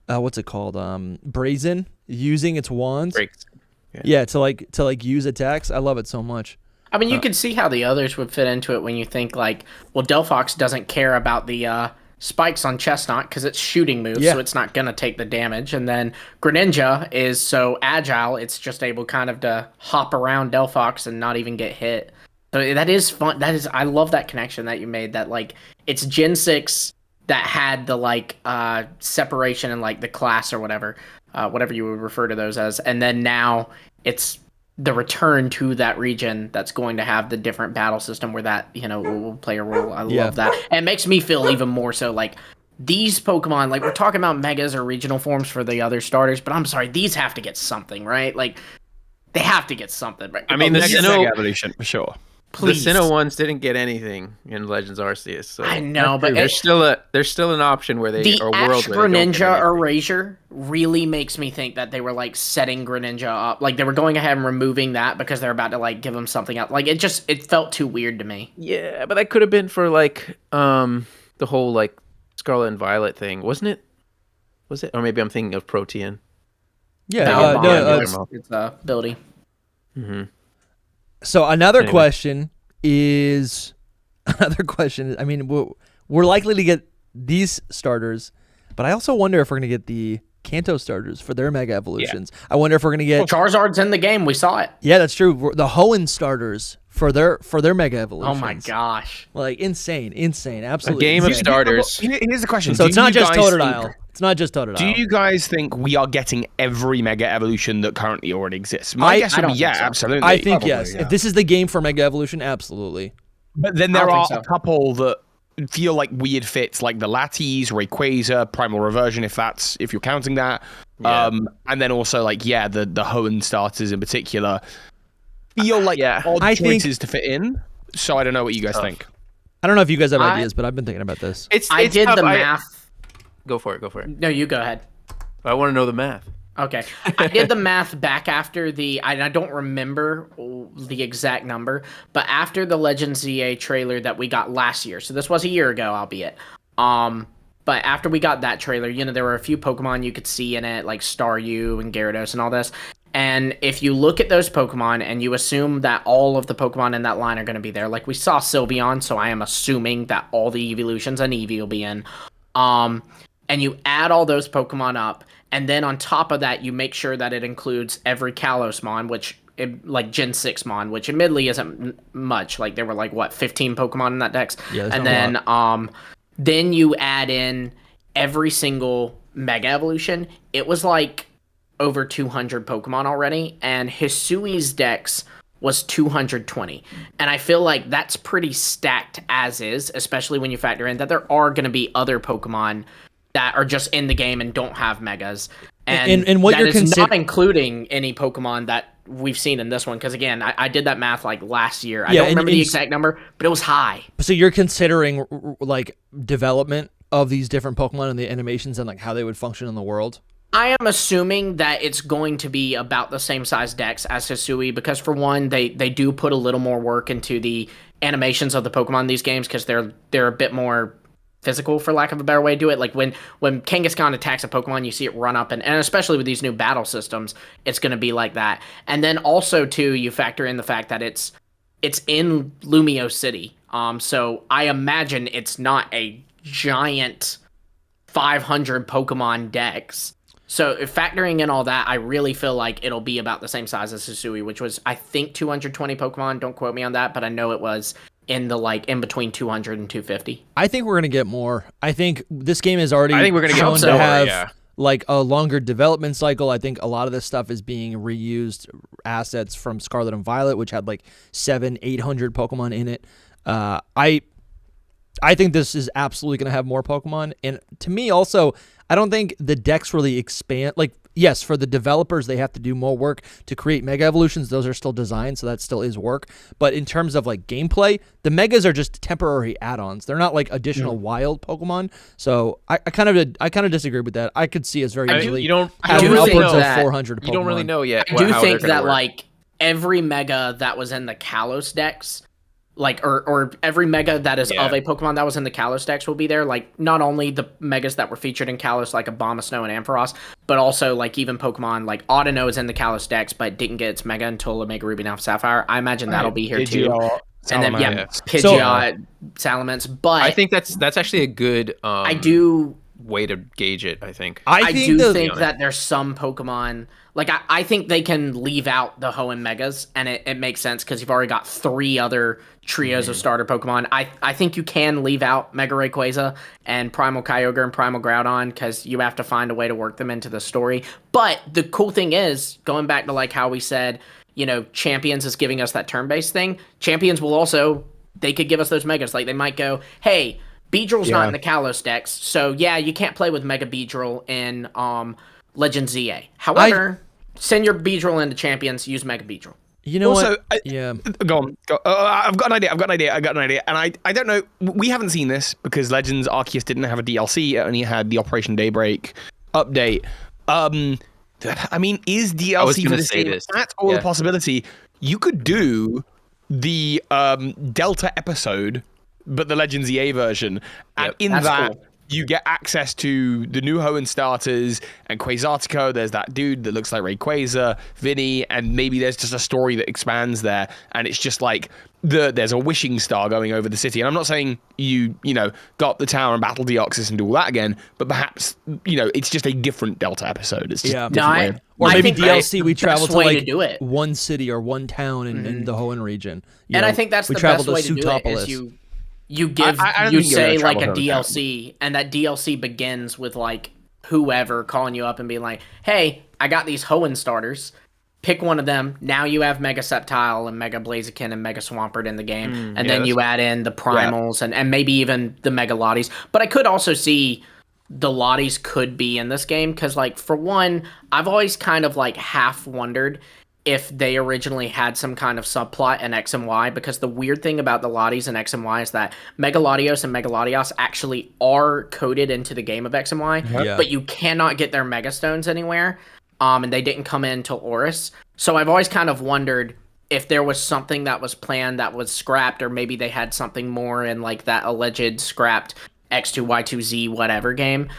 what's it called? Brazen using its wands. To use attacks. I love it so much. I mean, you could see how the others would fit into it when you think like, well, Delphox doesn't care about the spikes on Chestnut because it's shooting moves, so it's not gonna take the damage. And then Greninja is so agile, it's just able kind of to hop around Delphox and not even get hit. So that is fun. I love that connection that you made. That like it's Gen 6 that had the like separation in like the class or whatever you would refer to those as, and then now it's the return to that region that's going to have the different battle system where that will play a role. I love that. And it makes me feel even more so like these Pokemon, like we're talking about megas or regional forms for the other starters, but I'm sorry, these have to get something, right? Like they have to get still right? I mean, the Sinnoh evolution for sure. Please. The Sinnoh ones didn't get anything in Legends Arceus, so I know, but there's still an option where they or world where Greninja erasure really makes me think that they were like setting Greninja up, like they were going ahead and removing that because they're about to like give him something else. Like it felt too weird to me. Yeah, but that could have been for like the whole like Scarlet and Violet thing, wasn't it? Was it? Or maybe I'm thinking of Protean. Yeah, it's ability. Mm-hmm. So another question is, I mean, we're likely to get these starters, but I also wonder if we're going to get the Kanto starters for their Mega Evolutions. I wonder if we're going to get... Well, Charizard's in the game. We saw it. Yeah, that's true. The Hoenn starters for their Mega Evolutions. Oh my gosh. Like, insane. Absolutely. A game of starters. Here's the question. So it's not just Totodile. It's not just Totodile. Do you guys think we are getting every Mega Evolution that currently already exists? My guess would be so. Absolutely. I think yes. Yeah. If this is the game for Mega Evolution, absolutely. But then there are a couple that feel like weird fits, like the Latis, Rayquaza, Primal Reversion, if you're counting that. Yeah. And then also like the Hoenn starters in particular feel like odd choices to fit in. So I don't know what you guys think. I don't know if you guys have ideas, but I've been thinking about this. I did the math. Go for it. No, you go ahead. I want to know the math. Okay. I did the math back after I don't remember the exact number, but after the Legends ZA trailer that we got last year. So this was a year ago, albeit. But after we got that trailer, there were a few Pokemon you could see in it, like Staryu and Gyarados and all this. And if you look at those Pokemon and you assume that all of the Pokemon in that line are going to be there, like we saw Sylveon, so I am assuming that all the evolutions and Eevee will be in. and you add all those Pokemon up, and then on top of that, you make sure that it includes every Kalos mon, which like Gen 6 mon, which admittedly isn't much. Like there were like 15 Pokemon in that dex. Yeah, and then you add in every single Mega Evolution. It was like over 200 Pokemon already, and Hisui's dex was 220. And I feel like that's pretty stacked as is, especially when you factor in that there are going to be other Pokemon that are just in the game and don't have megas. And what you're not including any Pokemon that we've seen in this one, because again, I did that math like last year. I don't remember the exact number, but it was high. So you're considering like development of these different Pokemon and the animations and like how they would function in the world? I am assuming that it's going to be about the same size dex as Hisui, because for one, they do put a little more work into the animations of the Pokemon in these games, because they're a bit more physical, for lack of a better way to do it. Like when Kangaskhan attacks a Pokemon, you see it run up, and especially with these new battle systems, it's going to be like that. And then also too, you factor in the fact that it's in Lumio City. So I imagine it's not a giant 500 Pokemon dex. So if factoring in all that, I really feel like it'll be about the same size as Hisui, which was, I think, 220 Pokemon. Don't quote me on that, but I know it was in the in between 200 and 250. I think we're gonna get more. I think this game is already shown to have like a longer development cycle. I think a lot of this stuff is being reused assets from Scarlet and Violet, which had like 700-800 Pokemon in it. I think this is absolutely going to have more Pokemon. And to me also, I don't think the decks really expand. Like, yes, for the developers, they have to do more work to create Mega Evolutions. Those are still designed, so that still is work. But in terms of like gameplay, the Megas are just temporary add-ons. They're not like additional wild Pokemon. So I kind of disagree with that. I could see us very easily having upwards of 400 Pokemon. You don't really know yet. I do think that like every Mega that was in the Kalos decks, like or every Mega that is of a Pokemon that was in the Kalos decks will be there. Like not only the Megas that were featured in Kalos, like Abomasnow and Ampharos, but also like even Pokemon like Audino is in the Kalos decks, but didn't get its Mega until Omega Ruby and Alpha Sapphire. I imagine that'll be here too. And then Pidgeot, Salamence. But I think that's actually a good way to gauge it. I think I do think that there's some Pokemon. Like, I think they can leave out the Hoenn Megas, and it makes sense because you've already got 3 other trios of starter Pokemon. I think you can leave out Mega Rayquaza and Primal Kyogre and Primal Groudon because you have to find a way to work them into the story. But the cool thing is, going back to like how we said, you know, Champions is giving us that turn-based thing. Champions will also, they could give us those Megas. Like, they might go, hey, Beedrill's not in the Kalos decks, so yeah, you can't play with Mega Beedrill in Legend ZA. However, send your Beedrill into Champions, use Mega Beedrill. You know also, what? Go on. I've got an idea. And I don't know. We haven't seen this because Legends Arceus didn't have a DLC. It only had the Operation Daybreak update. I mean, is DLC for this game? That's all a possibility. You could do the Delta episode, but the Legends EA version. And in that, cool. You get access to the new Hoenn starters and Quasartico. There's that dude that looks like Rayquaza, Vinny, and maybe there's just a story that expands there. And it's just like there's a wishing star going over the city. And I'm not saying you go up the tower and battle Deoxys and do all that again, but perhaps it's just a different Delta episode. It's just or maybe DLC we travel to like do it. one city or one town in the Hoenn region. I think that's the best way to do it is you give you say like a DLC, and that DLC begins with like whoever calling you up and being like, "Hey, I got these Hoenn starters. Pick one of them." Now you have Mega Sceptile and Mega Blaziken and Mega Swampert in the game, and then you add in the Primals and maybe even the Mega Lotties. But I could also see the Lotties could be in this game because, like, for one, I've always kind of like half wondered if they originally had some kind of subplot in X and Y, because the weird thing about the Lotties in X and Y is that Mega Latios and Mega Latios actually are coded into the game of X and Y, but you cannot get their Mega Stones anywhere, and they didn't come in until Oris. So I've always kind of wondered if there was something that was planned that was scrapped, or maybe they had something more in like that alleged scrapped X2, Y2Z, whatever game.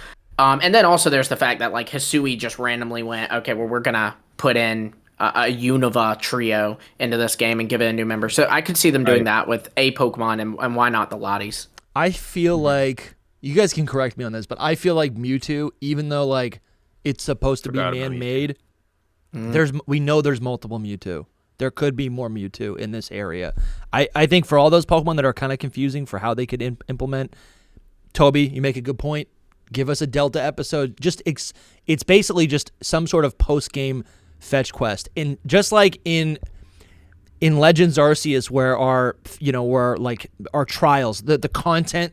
And then also there's the fact that like Hisui just randomly went, okay, well, we're going to put in a Unova trio into this game and give it a new member. So I could see them doing that with a Pokemon, and why not the Lotties? I feel like you guys can correct me on this, but I feel like Mewtwo, even though like it's supposed to be man-made, we know there's multiple Mewtwo. There could be more Mewtwo in this area. I think for all those Pokemon that are kind of confusing for how they could implement, Toby, you make a good point. Give us a Delta episode. It's basically just some sort of post-game fetch quest. And just like in Legends Arceus, where our trials, the content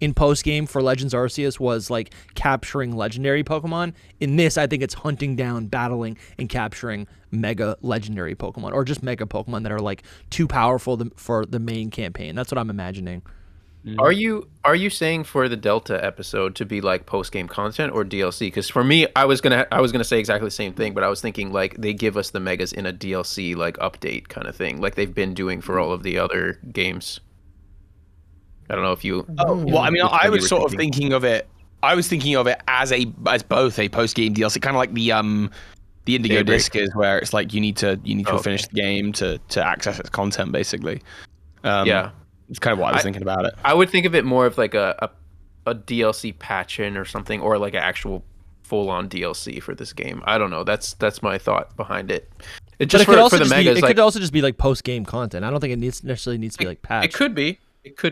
in post-game for Legends Arceus was like capturing legendary Pokemon. In this, I think it's hunting down, battling, and capturing mega legendary Pokemon, or just mega Pokemon that are like too powerful for the main campaign. That's what I'm imagining. Are you saying for the Delta episode to be like post-game content or DLC? Because for me, I was gonna say exactly the same thing, but I was thinking like they give us the megas in a DLC like update kind of thing, like they've been doing for all of the other games. I don't know if you. Oh, well, I mean, I was sort of thinking of it. I was thinking of it as both a post-game DLC, kind of like the Indigo Disc is, where it's like you need to finish the game to access its content, basically. Yeah. It's kind of what I was thinking about it. I would think of it more of like a DLC patch-in or something, or like an actual full-on DLC for this game. I don't know. That's my thought behind it. It could also just be like post-game content. I don't think it necessarily needs to be like patched. It could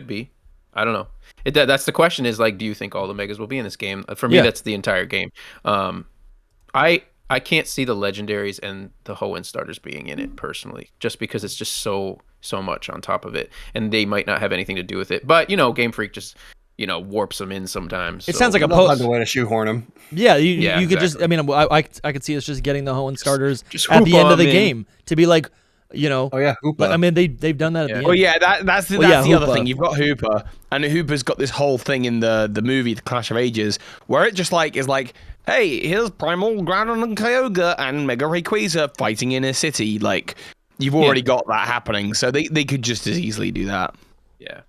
be. I don't know. That's the question is like, do you think all the megas will be in this game? For me, that's the entire game. I can't see the legendaries and the Hoenn starters being in it personally, just because it's just so much on top of it, and they might not have anything to do with it. But Game Freak just warps them in sometimes. It sounds like a post. The way to shoehorn them. Yeah, you could just. I mean, I could see us just getting the Hoenn starters at the end of the game to be like. Oh yeah, Hoopa. I mean, they've done that at the end. Well, yeah, that's the other thing. You've got Hoopa, and Hoopa's got this whole thing in the movie, The Clash of Ages, where it just like is like, hey, here's Primal Groudon and Kyogre and Mega Rayquaza fighting in a city. Like, you've already got that happening, so they could just as easily do that. Yeah,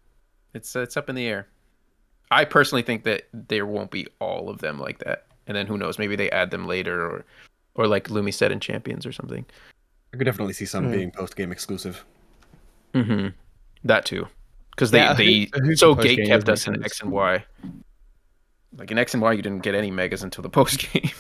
it's up in the air. I personally think that there won't be all of them like that, and then who knows? Maybe they add them later, or like Lumi said in Champions or something. I could definitely see some being post-game exclusive. Mm-hmm. That too. Because they gate kept us in X and Y. Like in X and Y, you didn't get any megas until the post-game.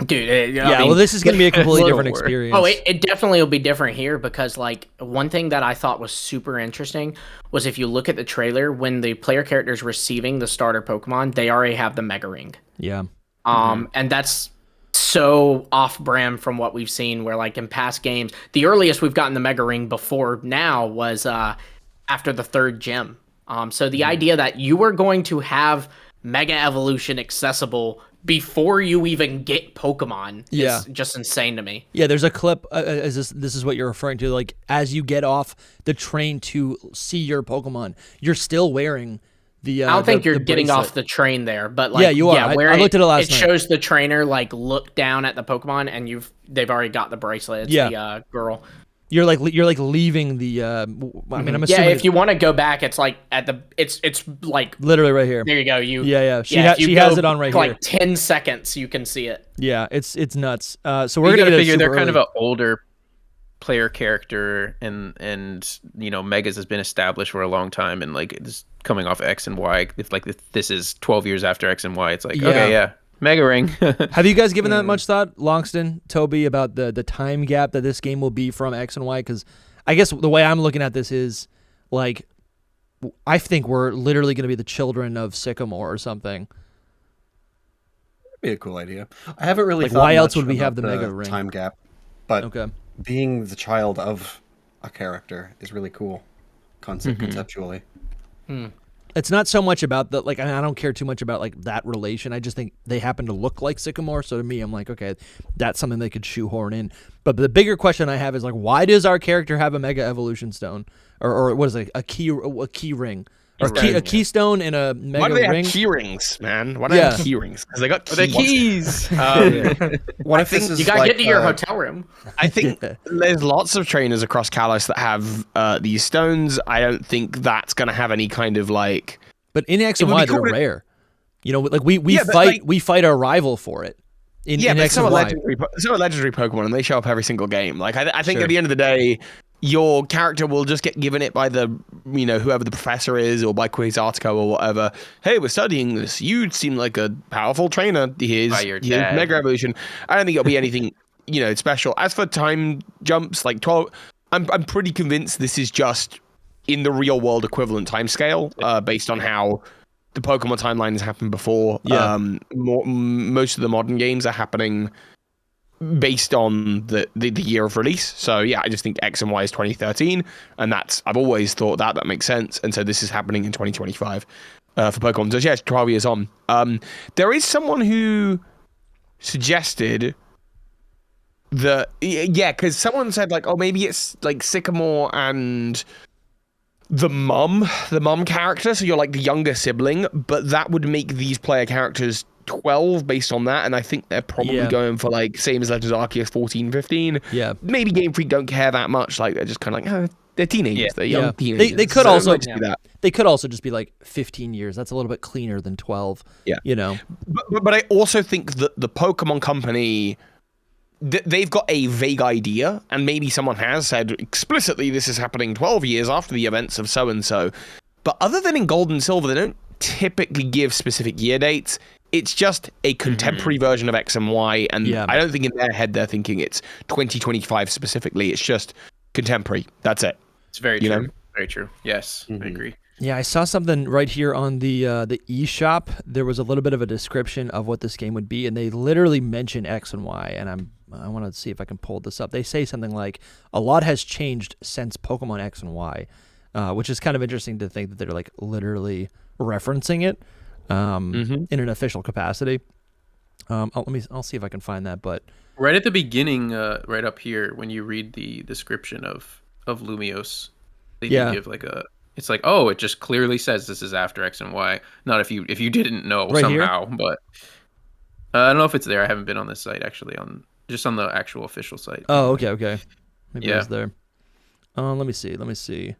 Dude, well, this is going to be a completely different experience. Oh, it definitely will be different here, because like one thing that I thought was super interesting was if you look at the trailer, when the player character is receiving the starter Pokemon, they already have the Mega Ring. Yeah. And that's so off-brand from what we've seen, where like in past games, the earliest we've gotten the Mega Ring before now was after the third gym. So the idea that you were going to have Mega Evolution accessible before you even get Pokemon is just insane to me. Yeah, there's a clip, this is what you're referring to, like as you get off the train to see your Pokemon, you're still wearing the, I don't think you're getting off the train there, but like, yeah, you are. I looked at it last night. It shows the trainer like look down at the Pokemon, and they've already got the bracelet. It's the girl. You're like leaving the. I mean, I'm assuming. Yeah, if you want to go back, it's like at the. It's like literally right here. There you go. She has it on right here. Like 10 seconds, you can see it. Yeah, it's nuts. So we're gonna figure they're kind of an older player character, and Megas has been established for a long time, and like this coming off X and Y. If this is 12 years after X and Y, it's like Mega Ring. Have you guys given that much thought, Longston, Toby, about the time gap that this game will be from X and Y? Because I guess the way I'm looking at this is like I think we're literally going to be the children of Sycamore or something. That'd be a cool idea. I haven't really thought why else much would we have about the Mega Ring time gap, but being the child of a character is really cool conceptually. It's not so much about the I don't care too much about like that relation. I just think they happen to look like Sycamore, so to me I'm like, okay, that's something they could shoehorn in. But the bigger question I have is like, why does our character have a Mega Evolution Stone, or what is it, a key ring, or a keystone and a Mega Ring? Why do they have key rings, man? Why do they have key rings? Because they got keys. What if this is you gotta get to your hotel room? I think there's lots of trainers across Kalos that have these stones. I don't think that's gonna have any kind of like. But in X and Y, they're rare. Like we fight our rival for it. In but X some and are Y. legendary Pokemon, and they show up every single game. Like I think at the end of the day, your character will just get given it by the, whoever the professor is, or by Quasartico or whatever. Hey, we're studying this. You seem like a powerful trainer. Here's Mega Evolution. I don't think it'll be anything, special. As for time jumps, like 12, I'm pretty convinced this is just in the real world equivalent timescale, based on how the Pokemon timeline has happened before. Yeah. Most of the modern games are happening based on the year of release. So yeah, I just think X and Y is 2013, and I've always thought that makes sense. And so this is happening in 2025 for Pokemon. So yeah, it's 12 years on. There is someone who suggested that, because someone said like, oh, maybe it's like Sycamore and the mom character, so you're like the younger sibling, but that would make these player characters 12 based on that, and I think they're probably going for like same as Legends Arceus 14, 15. Yeah. Maybe Game Freak don't care that much. Like they're just kind of like, they're teenagers. They're young teenagers. They could also just be that. They could also just be like 15 years. That's a little bit cleaner than 12. Yeah. But I also think that the Pokemon Company, they've got a vague idea, and maybe someone has said explicitly this is happening 12 years after the events of so and so. But other than in Gold and Silver, they don't typically give specific year dates. It's just a contemporary version of X and Y, and I don't think in their head they're thinking it's 2025 specifically. It's just contemporary. That's it. It's very true. Very true. Yes, I agree. Yeah, I saw something right here on the eShop. There was a little bit of a description of what this game would be, and they literally mention X and Y, and I want to see if I can pull this up. They say something like, a lot has changed since Pokemon X and Y, which is kind of interesting to think that they're like literally referencing it. In an official capacity. I'll see if I can find that, but right at the beginning, right up here, when you read the description of Lumiose, they do give like it's like, oh, it just clearly says this is after X and Y. Not if you didn't know right somehow, here? But I don't know if it's there. I haven't been on this site actually, on the actual official site. Oh, okay. Maybe it was there. Let me see.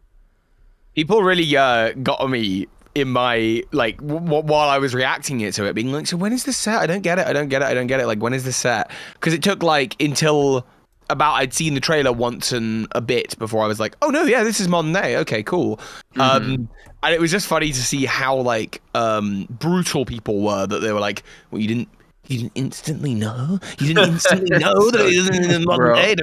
People really got me in my, like, while I was reacting to it, being like, so when is this set? I don't get it. Like, when is this set? Because it took, like, until about I'd seen the trailer once and a bit before I was like, oh, no, yeah, this is modern day. Okay, cool. And it was just funny to see how, like, brutal people were, that they were like, well, you didn't instantly know? You didn't instantly know that it isn't in modern day?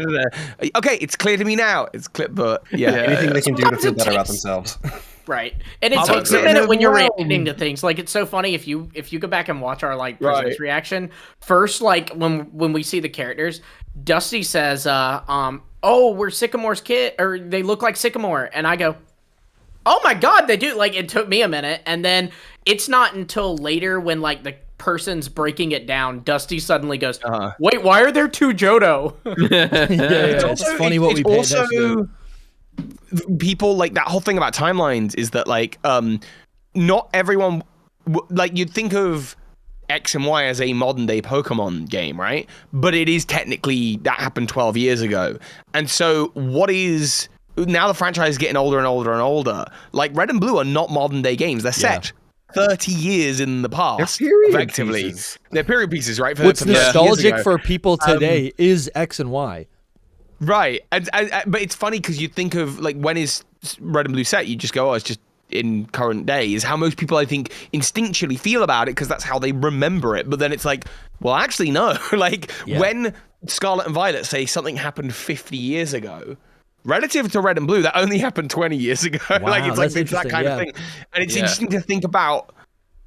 Okay, it's clear to me now. It's clear, but yeah. Anything they can do to feel better about themselves. Right, and it takes a minute when you're reacting to things. Like, it's so funny if you go back and watch our like Prison's reaction first. Like when we see the characters, Dusty says, "Oh, we're Sycamore's kid," or they look like Sycamore, and I go, "Oh my god, they do!" Like, it took me a minute, and then it's not until later when like the person's breaking it down, Dusty suddenly goes, "Wait, why are there two Johto?" It's funny what we pay attention to. People, like, that whole thing about timelines is that, like, not everyone, like, you'd think of X and Y as a modern day Pokemon game, right? But it is technically, that happened 12 years ago. And so now the franchise is getting older and older and older. Like, Red and Blue are not modern day games. They're set 30 years in in the past, effectively. They're period pieces, right? What's nostalgic for people today is X and Y. Right, but it's funny because you think of, like, when is Red and Blue set? You just go, oh, it's just in current day. Is how most people, I think, instinctually feel about it, because that's how they remember it. But then it's like, well, actually, no. Like, when Scarlet and Violet say something happened 50 years ago, relative to Red and Blue, that only happened 20 years ago. Wow, like, it's that kind of thing. And it's interesting to think about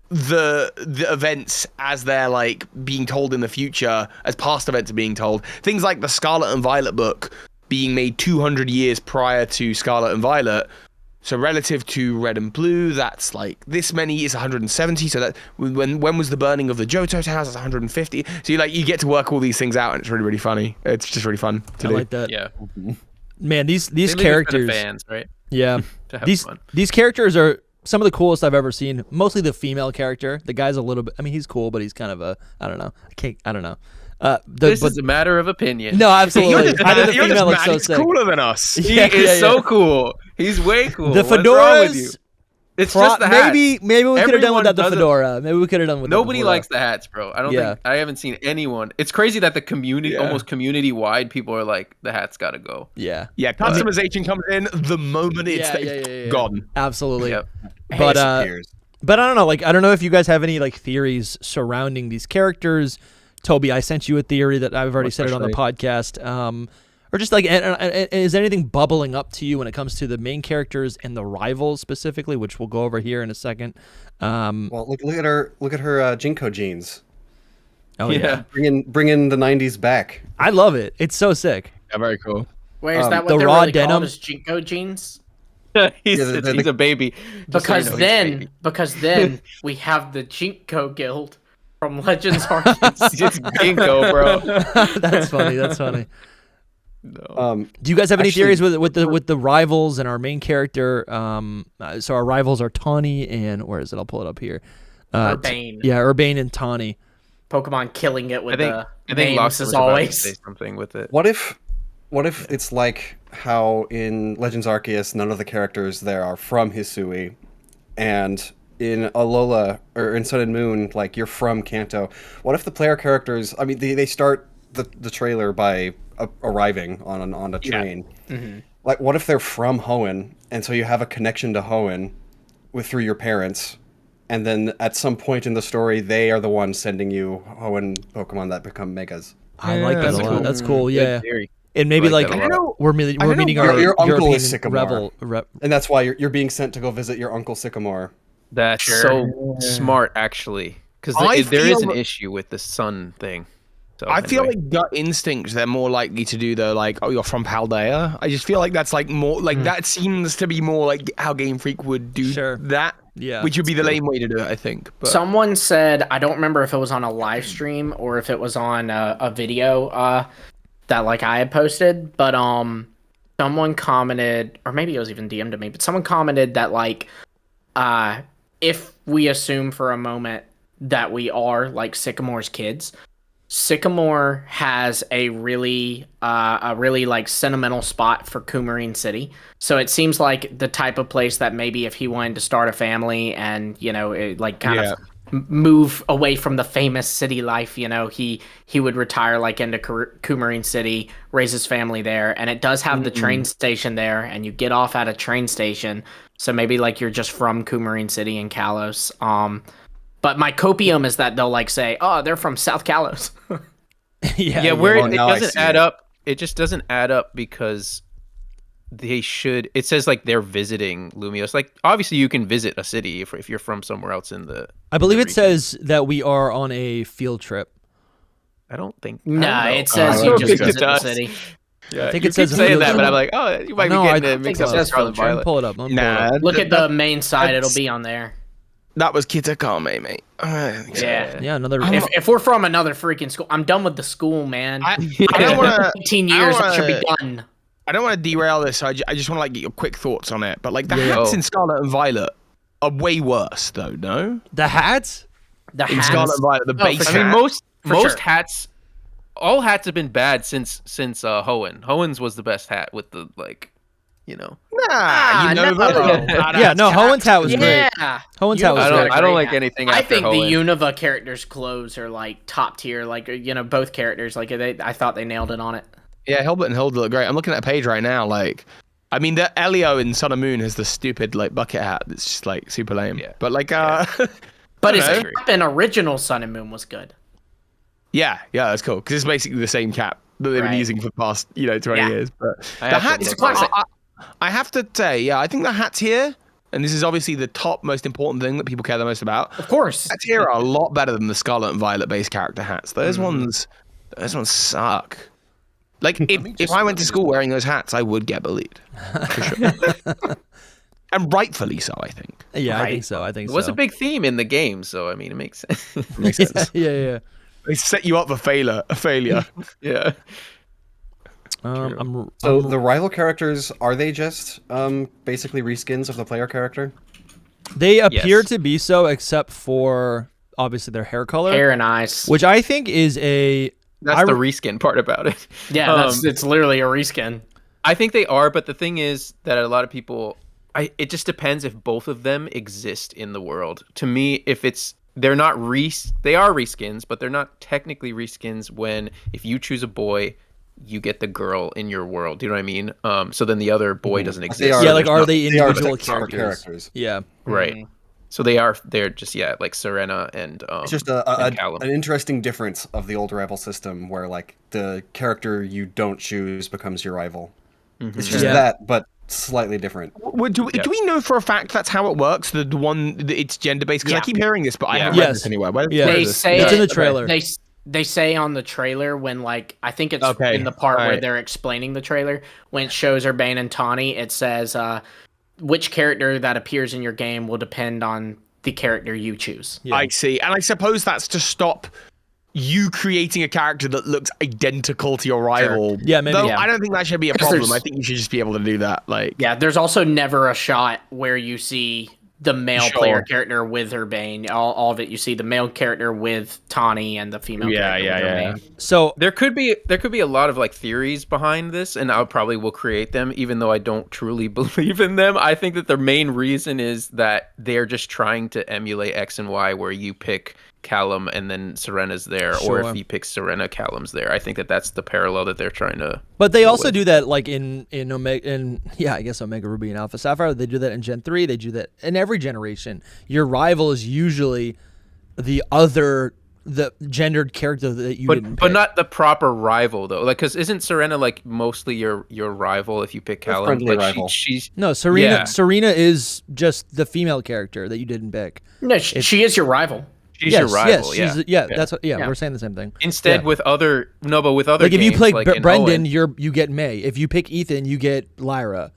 the events as they're, like, being told in the future, as past events are being told. Things like the Scarlet and Violet book being made 200 years prior to Scarlet and Violet. So relative to Red and Blue, that's like this many is 170. So that when was the burning of the Johto Towers? That's 150. So you get to work all these things out, and it's really, really funny. It's just really fun to do. I like that. Yeah. Man, these characters, fans, right? Yeah. These characters are some of the coolest I've ever seen. Mostly the female character. The guy's a little bit, I mean, he's cool, but he's kind of a, I don't know. This is a matter of opinion. No, absolutely. I think the female looks so He's sick. cooler than us. He is so cool. He's way cool. The fedoras It's just the hats. Maybe we could have done without the fedora. Maybe we could have done with Nobody likes the hats, bro. I haven't seen anyone. It's crazy that the community, almost community wide, people are like, the hats gotta go. Yeah. Yeah, customization comes in the moment it's gone. Absolutely. Yep. But I don't know. Like, I don't know if you guys have any like theories surrounding these characters. Toby, I sent you a theory that I've already said it on the podcast. Or just like, is anything bubbling up to you when it comes to the main characters and the rivals specifically, which we'll go over here in a second? Well, look at her Jinko jeans. Oh yeah, bringing the '90s back. I love it. It's so sick. Yeah, very cool. Wait, is that what the they're raw really denim? called as Jinko jeans? he's a baby. Because then we have the Jinko Guild from Legends Arceus. It's Jinko, bro. That's funny. No. Do you guys have any theories with the rivals and our main character? So our rivals are Tawny and where is it? I'll pull it up here. Urbane. Urbane and Tawny. Pokemon killing it with I think names as always. Say something with it. What if it's like how in Legends Arceus none of the characters there are from Hisui, and in Alola or in Sun and Moon, like you're from Kanto. What if the player characters? I mean, they start the trailer by arriving on a train. Yeah. Mm-hmm. Like, what if they're from Hoenn, and so you have a connection to Hoenn through your parents, and then at some point in the story, they are the ones sending you Hoenn Pokemon that become Megas. I like that a lot. Cool. That's cool. Yeah. Theory. And maybe like we're meeting our your uncle European is Sycamore, and that's why you're being sent to go visit your uncle Sycamore. That's so smart, actually, because there is an issue with the sun thing. So, I feel like gut instinct, they're more likely to do the like, oh, you're from Paldea. I just feel like that's like more like that seems to be more like how Game Freak would do that. Yeah, which would be the lame way to do it, I think. But someone said, I don't remember if it was on a live stream or if it was on a video that like I had posted, but someone commented, or maybe it was even DM'd to me, but someone commented that like if we assume for a moment that we are like Sycamore's kids, Sycamore has a really like sentimental spot for Coumarine City. So it seems like the type of place that maybe if he wanted to start a family and, you know, of move away from the famous city life, you know, he would retire like into Coumarine City, raise his family there. And it does have the train station there, and you get off at a train station. So maybe like you're just from Coumarine City in Kalos. But my copium is that they'll like say, "Oh, they're from South Kalos." Where it doesn't add up. It just doesn't add up because they should. It says like they're visiting Lumios. Like obviously you can visit a city if you're from somewhere else in the. I believe it says that we are on a field trip. I don't think. Nah, it says you just visit the city. Yeah, I think it says saying that, but I'm like, oh, you might be getting it mixed up with Scarlet Violet. Pull it up. Look at the main side; it'll be on there. That was Kitakame, mate. Yeah, another. If we're from another freaking school, I'm done with the school, man. I don't want to. 18 years, I should be done. I don't want to derail this. I just want to like get your quick thoughts on it. But like the hats in Scarlet and Violet are way worse, though. No, the hats. In Scarlet and Violet, the base. I mean, most hats. All hats have been bad since Hoenn. Hoenn's was the best hat with the like. You know, Hoenn's hat was great. Hoenn's hat was great. I don't like anything. I think Hoenn. the Unova characters' clothes are like top tier. Like both characters. Like I thought they nailed it on it. Yeah, Hilbert and Hilda look great. I'm looking at a page right now. Like, I mean, the Elio in Sun and Moon has the stupid like bucket hat. That's just like super lame. Yeah. But like, but his cap in original Sun and Moon was good. Yeah, that's cool because it's basically the same cap that they've been using for the past 20 years. But the hats. I have to say, I think the hats here, and this is obviously the top most important thing that people care the most about. Of course. Hats here are a lot better than the Scarlet and Violet based character hats. Those ones suck. Like, if I went to school wearing those hats, I would get bullied. For sure. And rightfully so, I think. Yeah, I think so. It was a big theme in the game, so I mean, it makes sense. It makes sense. Yeah. They set you up for failure. Yeah. So the rival characters, are they just basically reskins of the player character? They appear to be so, except for obviously their hair color, hair and eyes, which I think is that's the reskin part about it. Yeah, it's literally a reskin. I think they are, but the thing is that a lot of people it just depends if both of them exist in the world. To me, if they're not they are reskins, but they're not technically reskins when if you choose a boy, you get the girl in your world. Do you know what I mean? So then the other boy doesn't exist. Are they individual characters? Yeah. Right. So they're just like Serena and it's just an interesting difference of the old rival system where like the character you don't choose becomes your rival. Mm-hmm. It's just that, but slightly different. Do we know for a fact that's how it works? The one it's gender based? Because I keep hearing this, but I haven't read this anywhere. Where they say it's in the trailer. They say on the trailer when like I think it's in the part where they're explaining the trailer when it shows Urbane and Tawny, it says which character that appears in your game will depend on the character you choose. Yeah. I see. And I suppose that's to stop you creating a character that looks identical to your rival. Sure. Yeah, maybe. Though I don't think that should be a problem. I think you should just be able to do that. There's also never a shot where you see the male player character with Urbane. All of it, you see the male character with Tawny and the female character with Urbane. So there could be a lot of like theories behind this, and I probably will create them, even though I don't truly believe in them. I think that the main reason is that they're just trying to emulate X and Y, where you pick Callum and then Serena's there, or if you pick Serena, Callum's there. I think that's the parallel that they're trying to. But they also do that like in Omega, I guess Omega Ruby and Alpha Sapphire. They do that in Gen 3. They do that in every generation. Your rival is usually the gendered character that you didn't pick. But not the proper rival though. Like, because isn't Serena like mostly your rival if you pick Callum? Friendly rival. No, Serena is just the female character that you didn't pick. No, she is your rival. She's your rival. That's what. We're saying the same thing. Instead, with other like games, if you pick like Brendan, you get May. If you pick Ethan, you get Lyra.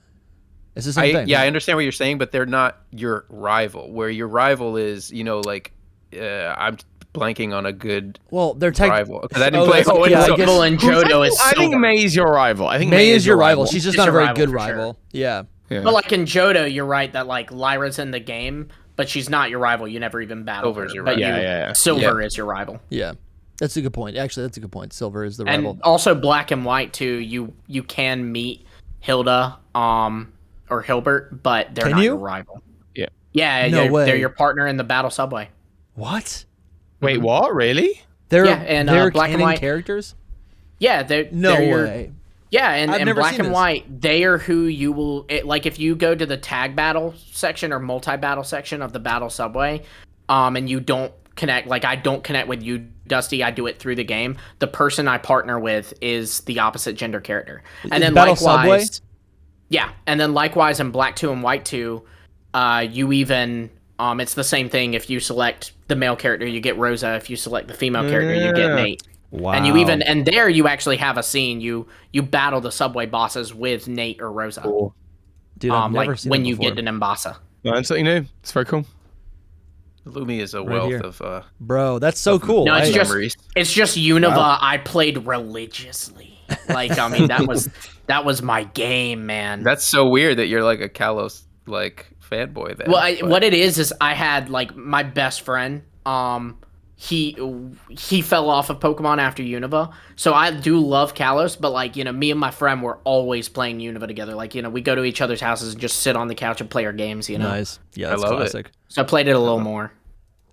It's the same thing. Yeah, I understand what you're saying, but they're not your rival. Where your rival is, like, I'm blanking on a good rival because I didn't play Owen. And Johto is. I think May's your rival. I think May is your rival. She's just not a very good rival. Sure. Yeah. But like in Johto, you're right that like Lyra's in the game. But she's not your rival. You never even battle her. Silver is your rival. Yeah, that's a good point. Actually, that's a good point. Silver is the rival. And also Black and White too. You can meet Hilda or Hilbert, but they're not your rival. Yeah. Yeah. They're your partner in the Battle Subway. What? Wait, what? Really? They're Black and White characters. Yeah. They're way. Yeah, and Black and White, they are who you will... like, if you go to the tag battle section or multi-battle section of the Battle Subway, and you don't connect... Like, I don't connect with you, Dusty. I do it through the game. The person I partner with is the opposite gender character. And then Battle likewise... Subway? Yeah, and then likewise in Black 2 and White 2, you even... it's the same thing. If you select the male character, you get Rosa. If you select the female character, you get Nate. Wow. And there you actually have a scene. You battle the subway bosses with Nate or Rosa. Cool. Dude, I've never seen when that you before. get to Nimbasa. No, that's something new. It's very cool. Lumi is a wealth of bro, that's so cool. No, it's just Unova. Wow. I played religiously. Like, I mean, that was my game, man. That's so weird that you're like a Kalos like fanboy then. Well, what it is I had like my best friend. He fell off of Pokemon after Unova, so I do love Kalos, but like, me and my friend were always playing Unova together. Like, we go to each other's houses and just sit on the couch and play our games. Nice, yeah, that's classic. So I played it a little more.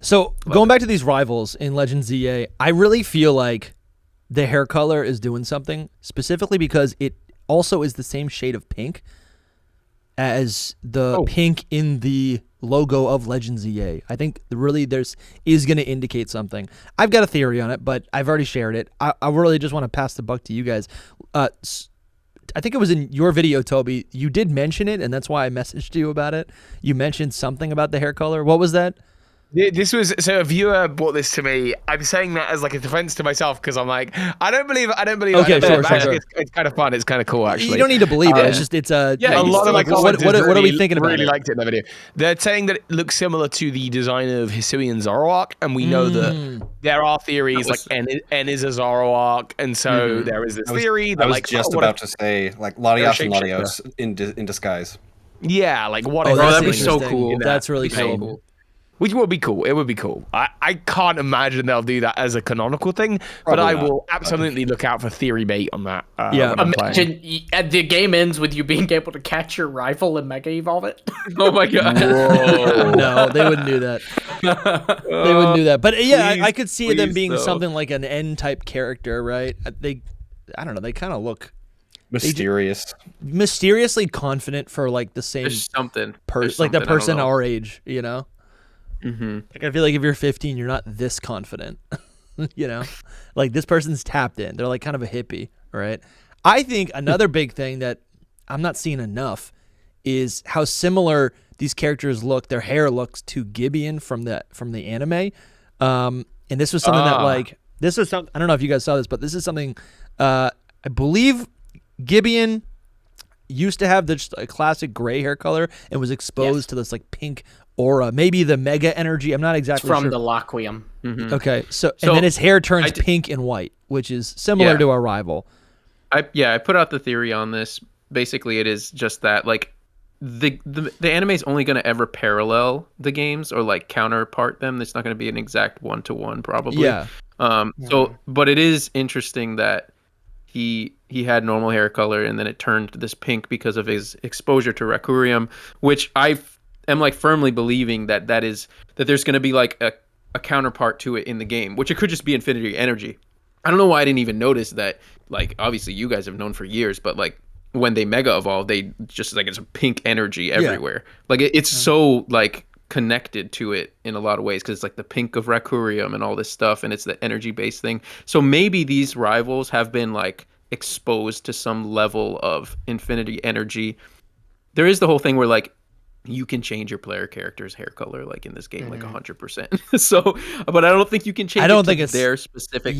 So going back to these rivals in Legends ZA, I really feel like the hair color is doing something, specifically because it also is the same shade of pink as the pink in the logo of Legends ZA. I think really is going to indicate something. I've got a theory on it, but I've already shared it. I really just want to pass the buck to you guys. I think it was in your video, Toby. You did mention it, and that's why I messaged you about it. You mentioned something about the hair color. What was that? This was, so a viewer brought this to me. I'm saying that as like a defense to myself because I'm like, I don't believe it. Okay, sure. It's kind of fun. It's kind of cool, actually. You don't need to believe it. It's just, it's a... Yeah, a lot of my comments what are we thinking about really liked it in the video. They're saying that it looks similar to the design of Hisuian Zoroark, and we know that there are theories like N is a Zoroark, and so there is this theory that I was like... just about to say, like, Latios and Latios in disguise. Yeah, like what? Oh, that'd be so cool. That's really cool. Which would be cool. It would be cool. I can't imagine they'll do that as a canonical thing, but I will absolutely look out for theory bait on that. Imagine the game ends with you being able to catch your rival and Mega Evolve it. Oh my god. No, they wouldn't do that. They wouldn't do that. But yeah, I could see them being something like an N-type character, right? I don't know, they kind of look... mysteriously confident for like the same like the person our age, you know. Like I feel like if you're 15, you're not this confident, you know. Like this person's tapped in. They're like kind of a hippie, right? I think another big thing that I'm not seeing enough is how similar these characters look. Their hair looks to Gibeon from the anime, and this was something that like this was something. I don't know if you guys saw this, but this is something I believe Gibeon used to have just a classic gray hair color and was exposed to this like pink aura, maybe the mega energy. I'm not exactly sure. From the Loquium. Okay, so and then his hair turns pink and white, which is similar to our rival. I put out the theory on this. Basically, it is just that like the anime is only going to ever parallel the games or like counterpart them. It's not going to be an exact 1-to-1 probably. Yeah. So, but it is interesting that he had normal hair color and then it turned this pink because of his exposure to Requiem, which I am like firmly believing that there's going to be like a counterpart to it in the game, which it could just be Infinity Energy. I don't know why I didn't even notice that. Like obviously you guys have known for years, but like when they mega evolve, they just like it's a pink energy everywhere. Like it's so like connected to it in a lot of ways because it's like the pink of Requiem and all this stuff, and it's the energy based thing. So maybe these rivals have been like exposed to some level of Infinity Energy. There is the whole thing where like you can change your player character's hair color like in this game like 100%. So but I don't think you can change it's their specific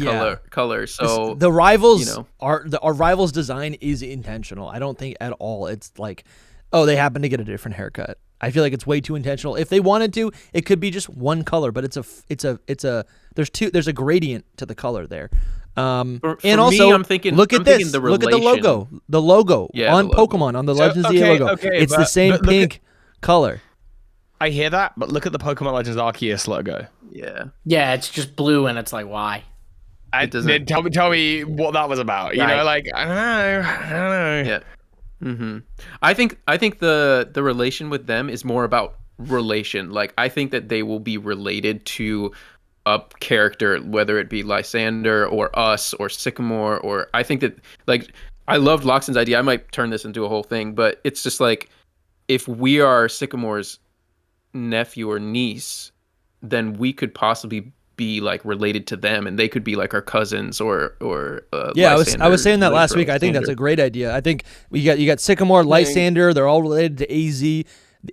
color. So the rivals our rivals design is intentional. I don't think at all it's like, oh, they happen to get a different haircut. I feel like it's way too intentional. If they wanted to, it could be just one color, but there's a gradient to the color there. And also, I'm thinking, look at this. Look at the logo. The logo on Pokemon, on the Legends Z logo. It's the same pink color. I hear that, but look at the Pokemon Legends Arceus logo. Yeah, it's just blue, and it's like, why? Tell me what that was about. You know, like I don't know. Yeah. I think the relation with them is more about relation. Like I think that they will be related to a character, whether it be Lysander or us or Sycamore, or I think that like I loved Loxton's idea. I might turn this into a whole thing, but it's just like if we are Sycamore's nephew or niece, then we could possibly be like related to them, and they could be like our cousins or I was saying that last week. I think that's a great idea. I think you got Sycamore, Lysander, they're all related to AZ,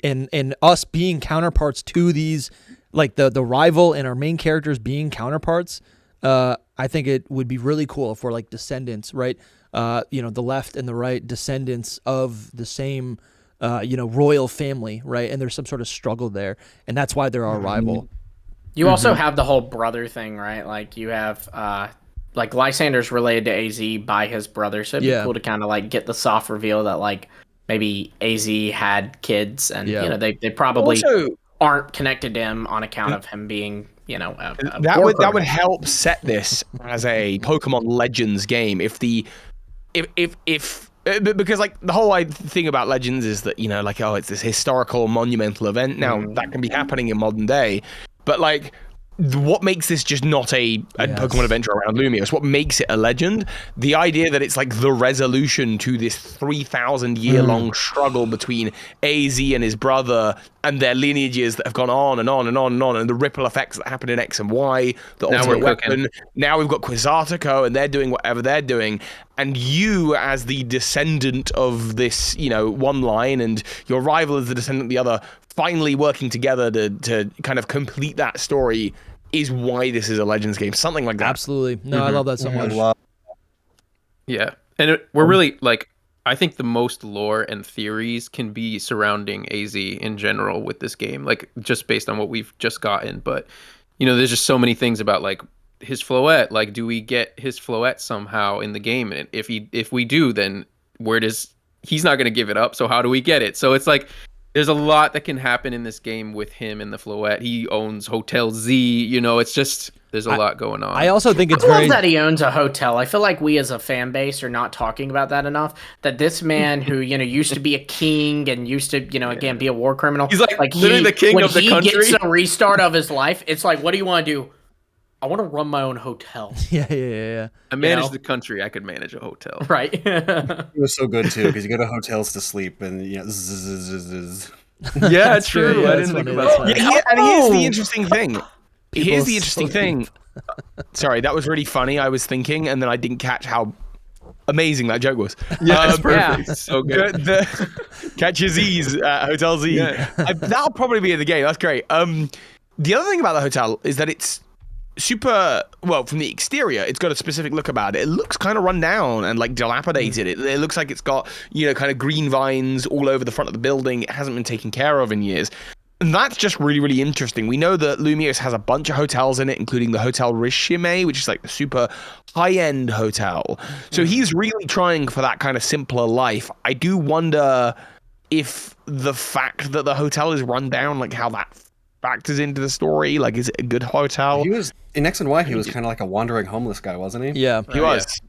and us being counterparts to these, like the rival and our main characters being counterparts. I think it would be really cool if we're like descendants, right? The left and the right descendants of the same royal family, right? And there's some sort of struggle there, and that's why they're our rival. You also have the whole brother thing, right? Like you have like Lysander's related to AZ by his brother, so it'd be cool to kind of like get the soft reveal that like maybe AZ had kids, and they probably aren't connected to him on account of him being that would help set this as a Pokemon Legends game if because like the whole thing about Legends is that it's this historical monumental event. Now that can be happening in modern day. But like, what makes this just not a Pokemon adventure around Lumios? What makes it a legend? The idea that it's like the resolution to this 3,000-year-long struggle between AZ and his brother and their lineages that have gone on and on and on and on, and the ripple effects that happen in X and Y, the ultimate weapon. Now we've got Quizartico, and they're doing whatever they're doing. And you, as the descendant of this, one line, and your rival as the descendant of the other, finally working together to kind of complete that story is why this is a Legends game. Something like that. Absolutely. No, I love that so much. Yeah. And we're really, like, I think the most lore and theories can be surrounding AZ in general with this game, like, just based on what we've just gotten. But, there's just so many things about, like, his Floette. Like, do we get his Floette somehow in the game? And if we do, then he's not going to give it up. So how do we get it? So it's like, There's a lot that can happen in this game with him and the Floette. He owns Hotel Z. You know, it's just there's a lot going on. I also think it's I very love that he owns a hotel. I feel like we as a fan base are not talking about that enough. That this man who used to be a king and used to again be a war criminal. He's like literally the king of the country. When he gets a restart of his life, it's like, what do you want to do? I want to run my own hotel. Yeah. I manage the country. I could manage a hotel. Right. It was so good too because you go to hotels to sleep and Yeah, it's true. I didn't think about that. Yeah, and here's the interesting thing. Sorry, that was really funny. I was thinking, and then I didn't catch how amazing that joke was. Yeah, it's perfect. Yeah. So good. Catch your Z's at Hotel Z. Yeah. That'll probably be in the game. That's great. The other thing about the hotel is that it's super from the exterior. It's got a specific look about it. It looks kind of run down and like dilapidated. It looks like it's got kind of green vines all over the front of the building. It hasn't been taken care of in years. And that's just really, really interesting. We know that Lumios has a bunch of hotels in it, including the Hotel Rishime, which is like the super high-end hotel. So he's really trying for that kind of simpler life. I do wonder if the fact that the hotel is run down, like how that factors into the story. Like, is it a good hotel? He was in X and Y. He was kind of like a wandering homeless guy, wasn't he? Yeah, he was.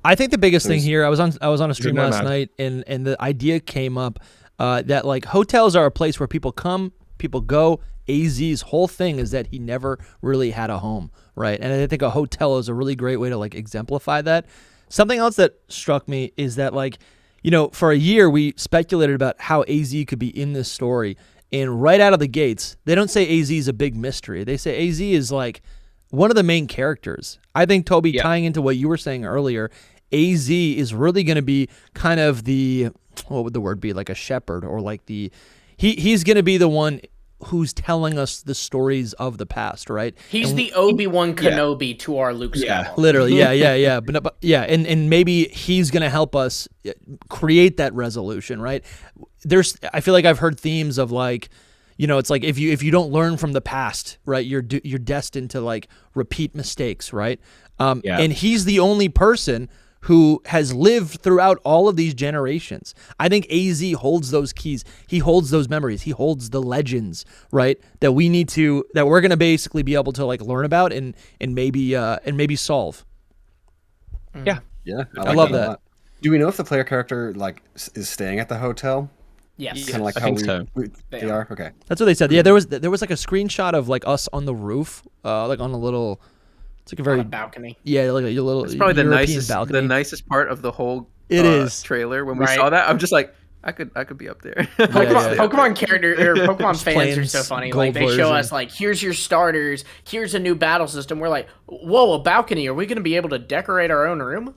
I think the biggest thing here. I was on a stream last night, and the idea came up that like hotels are a place where people come, people go. AZ's whole thing is that he never really had a home, right? And I think a hotel is a really great way to like exemplify that. Something else that struck me is that like, for a year we speculated about how AZ could be in this story. And right out of the gates, they don't say AZ is a big mystery. They say AZ is like one of the main characters. I think, Toby, tying into what you were saying earlier, AZ is really going to be kind of what would the word be? Like a shepherd or like he's going to be the one who's telling us the stories of the past, right? He's the Obi-Wan Kenobi to our Luke Skywalker. Yeah, literally, yeah. But and maybe he's going to help us create that resolution, right? I feel like I've heard themes of like, it's like if you don't learn from the past, right, you're destined to like repeat mistakes, right? And he's the only person who has lived throughout all of these generations. I think AZ holds those keys. He holds those memories. He holds the legends, right? That we're gonna basically be able to like learn about and maybe solve. Yeah. I love that. Do we know if the player character like is staying at the hotel? Yes. Kind of like I how think so. They are. Okay. That's what they said. Yeah, there was like a screenshot of like us on the roof, like on a little. It's like a very balcony. Yeah, like a little. It's probably European balcony. the nicest part of the whole. It is trailer. When we saw that, I'm just like, I could be up there. Pokemon character or Pokemon fans are so funny. Like they show us like, here's your starters, here's a new battle system. We're like, whoa, a balcony. Are we going to be able to decorate our own room?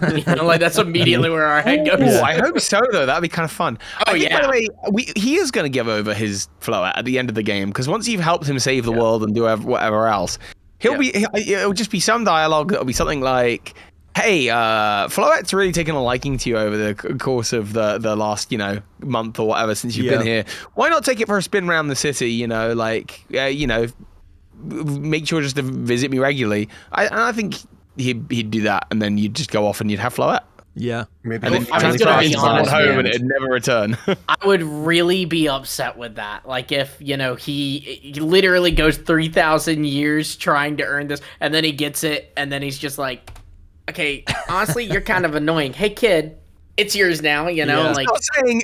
Like that's immediately where our head goes. I hope so, though. That'd be kind of fun. By the way, he is going to give over his Floette at the end of the game because once you've helped him save the world and do whatever else, it'll just be some dialogue that'll be something like, hey, Floette's really taken a liking to you over the course of the last, month or whatever since you've been here. Why not take it for a spin around the city? Make sure just to visit me regularly. I think he'd do that, and then you'd just go off and you'd have Floette. Yeah, maybe. And then transfer someone home and it'd never return. I would really be upset with that. Like if he literally goes 3,000 years trying to earn this, and then he gets it, and then he's just like, okay, honestly, you're kind of annoying. Hey, kid, it's yours now. Like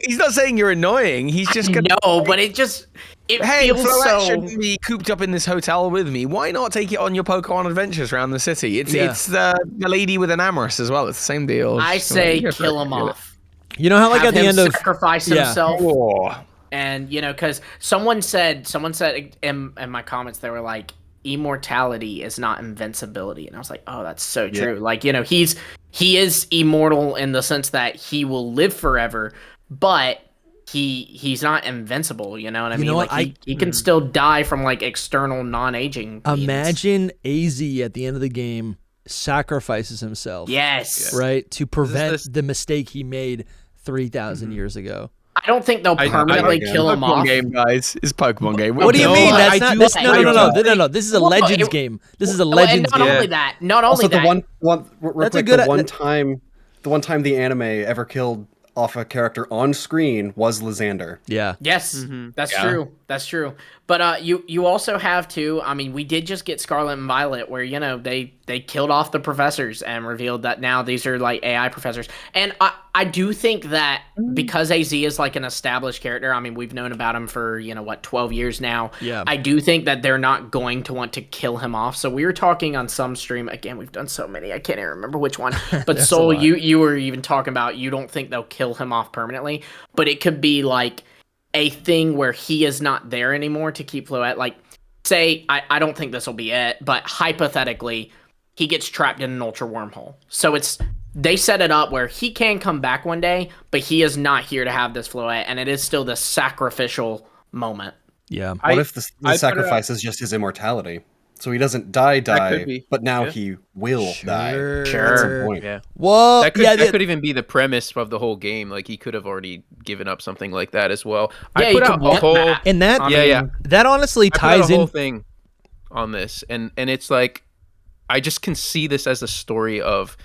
he's not saying you're annoying. He's just gonna. No, but it feels Floette shouldn't be cooped up in this hotel with me. Why not take it on your Pokemon adventures around the city? It's the lady with an Amorous as well. It's the same deal. I say kill him off. You know how like Have at the him end of sacrifice himself. Oh. And because someone said in my comments, they were like, immortality is not invincibility, and I was like, oh, that's so true. Like he is immortal in the sense that he will live forever, but he's not invincible. You know what I mean? Like he can still die from like external non-aging means. Imagine AZ at the end of the game sacrifices himself. Yes. Right, to prevent the mistake he made 3,000 years ago. I don't think they'll permanently kill him off. Game, guys. It's Pokemon game. What do you mean? That's not. No. This is a Legends game. This is a Legends game. Not only that. The one time the anime ever killed off a character on screen was Lysander. Yeah. Yes, that's true. That's true. But you also have to. I mean, we did just get Scarlet and Violet, where they killed off the professors and revealed that now these are like AI professors. And I do think that because AZ is like an established character. I mean, we've known about him for 12 years now. Yeah. I do think that they're not going to want to kill him off. So we were talking on some stream again. We've done so many. I can't even remember which one. But Soul, you were even talking about you don't think they'll kill him off permanently, but it could be like a thing where he is not there anymore to keep Floette. Like, say, I don't think this will be it, but hypothetically, he gets trapped in an ultra wormhole. So they set it up where he can come back one day, but he is not here to have this Floette, and it is still the sacrificial moment. Yeah. What if the sacrifice is just his immortality? So he doesn't die, but now he will die. Sure. At some point. Yeah. Well, that could even be the premise of the whole game. Like, he could have already given up something like that as well. Yeah, I put out a whole that. And that that honestly ties in whole thing on this, and it's like I just can see this as a story of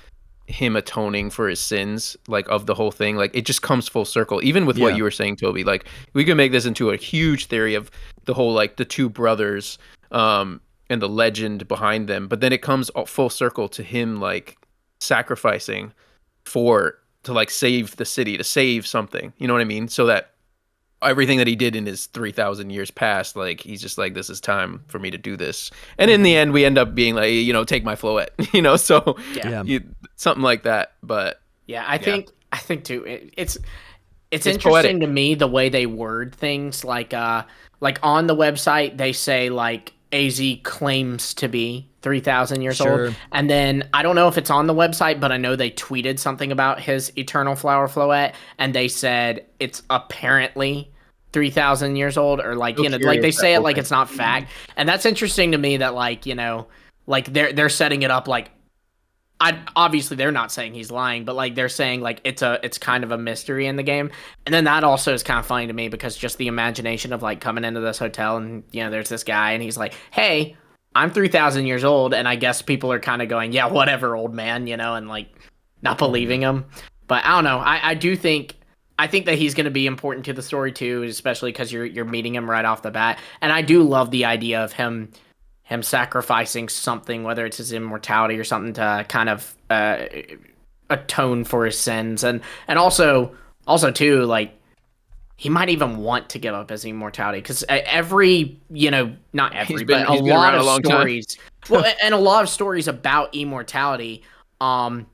him atoning for his sins, like, of the whole thing. Like, it just comes full circle. Even with what you were saying, Toby, like, we could make this into a huge theory of the whole, like, the two brothers, and the legend behind them, but then it comes full circle to him like sacrificing to like save the city, to save something, you know what I mean? So that everything that he did in his 3,000 years past, like, he's just like, this is time for me to do this. And in the end, we end up being like, take my Floette, so something like that. But yeah, I think too, it's interesting poetic to me the way they word things. Like on the website, they say like, AZ claims to be 3,000 years old. And then I don't know if it's on the website, but I know they tweeted something about his Eternal Flower Floette, and they said it's apparently 3,000 years old, or like, like they say it like it's not fact. And that's interesting to me that like, like they're setting it up like, obviously they're not saying he's lying, but like they're saying like it's kind of a mystery in the game. And then that also is kind of funny to me because just the imagination of like coming into this hotel and there's this guy and he's like, hey, I'm 3,000 years old, and I guess people are kind of going, yeah, whatever, old man, and like not believing him. But I don't know. I think that he's going to be important to the story too, especially because you're meeting him right off the bat. And I do love the idea of him sacrificing something, whether it's his immortality or something, to kind of atone for his sins, and also too, like, he might even want to give up his immortality because not every, but a lot of stories, well, and a lot of stories about immortality, kind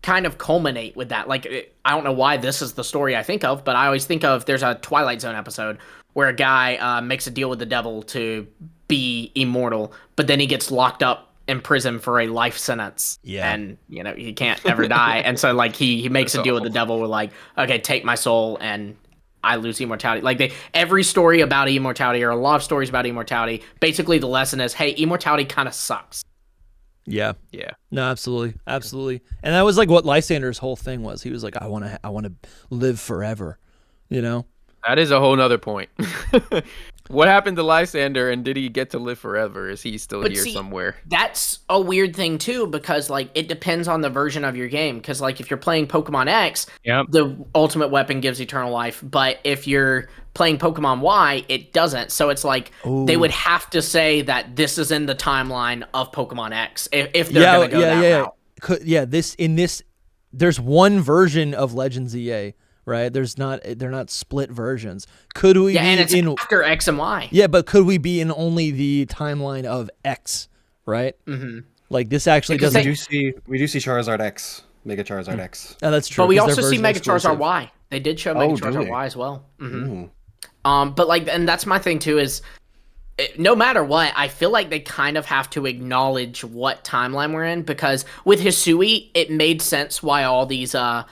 of culminate with that. Like, I don't know why this is the story I think of, but I always think of, there's a Twilight Zone episode where a guy makes a deal with the devil to be immortal, but then he gets locked up in prison for a life sentence. Yeah. And, he can't ever die. And so, like, he makes a deal with the devil with, like, okay, take my soul and I lose immortality. Like, every story about immortality, or a lot of stories about immortality, basically the lesson is, hey, immortality kind of sucks. Yeah. Yeah. No, absolutely. Absolutely. And that was like what Lysander's whole thing was. He was like, I want to live forever, That is a whole nother point. What happened to Lysander, and did he get to live forever? Is he still here somewhere? That's a weird thing too, because like it depends on the version of your game. Because like if you're playing Pokemon X, the ultimate weapon gives eternal life, but if you're playing Pokemon Y, it doesn't. So it's like they would have to say that this is in the timeline of Pokemon X if they're going to go that route. There's one version of Legends EA. Right, they're not split versions. Could we? Yeah, and it's after X and Y. Yeah, but could we be in only the timeline of X? Right. Mm-hmm. Like this actually doesn't. We do see Charizard X, Mega Charizard X. Oh, that's true. But we also see Mega Charizard Y. They did show Mega Charizard Y as well. Mm-hmm. But like, and that's my thing too. Is no matter what, I feel like they kind of have to acknowledge what timeline we're in, because with Hisui, it made sense why all these Sinnoh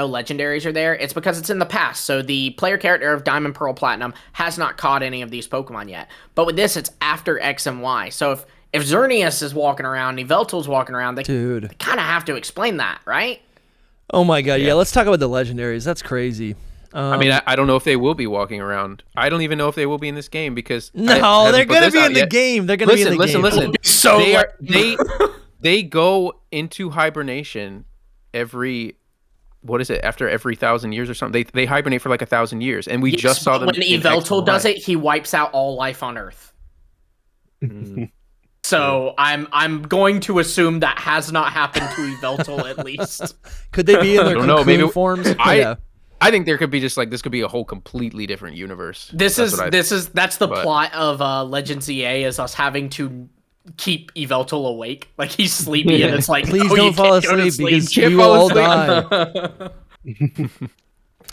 legendaries are there. It's because it's in the past. So the player character of Diamond, Pearl, Platinum has not caught any of these Pokemon yet. But with this, it's after X and Y. So if Xerneas is walking around, Yveltal's walking around, they kind of have to explain that, right? Oh my god, yeah. Let's talk about the legendaries. That's crazy. I mean, I don't know if they will be walking around. I don't even know if they will be in this game because no, they're gonna be in the game. They're gonna be in the game. Listen. So they go into hibernation every what is it, after every 1,000 years or something. They hibernate for like 1,000 years, and we just saw them. When Yveltal does it, he wipes out all life on Earth. So I'm going to assume that has not happened to Yveltal at least. Could they be in their cocoon forms? I think there could be just like this could be a whole completely different universe. That's the plot of Legends EA is us having to keep Yveltal awake. Like he's sleepy and it's like, please don't fall asleep because you will all die.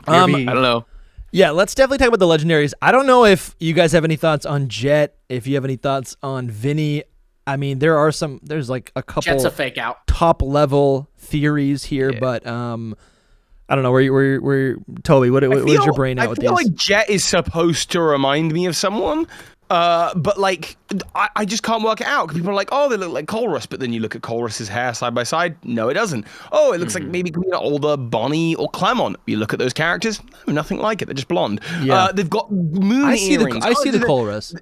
I don't know. Yeah, let's definitely talk about the legendaries. I don't know if you guys have any thoughts on Jet, if you have any thoughts on Vinny. I mean, there's like a couple Jet's a fake out. Top level theories here, but I don't know where Toby, what is your brain out with these? I feel like Jet is supposed to remind me of someone, but like I just can't work it out. People are like, oh, they look like Colrus, but then you look at Colrus's hair side by side. No, it doesn't. Oh, it looks like maybe an older Bonnie or Clemont. You look at those characters, no, nothing like it. They're just blonde. Yeah. They've got moon earrings. I see the Colrus.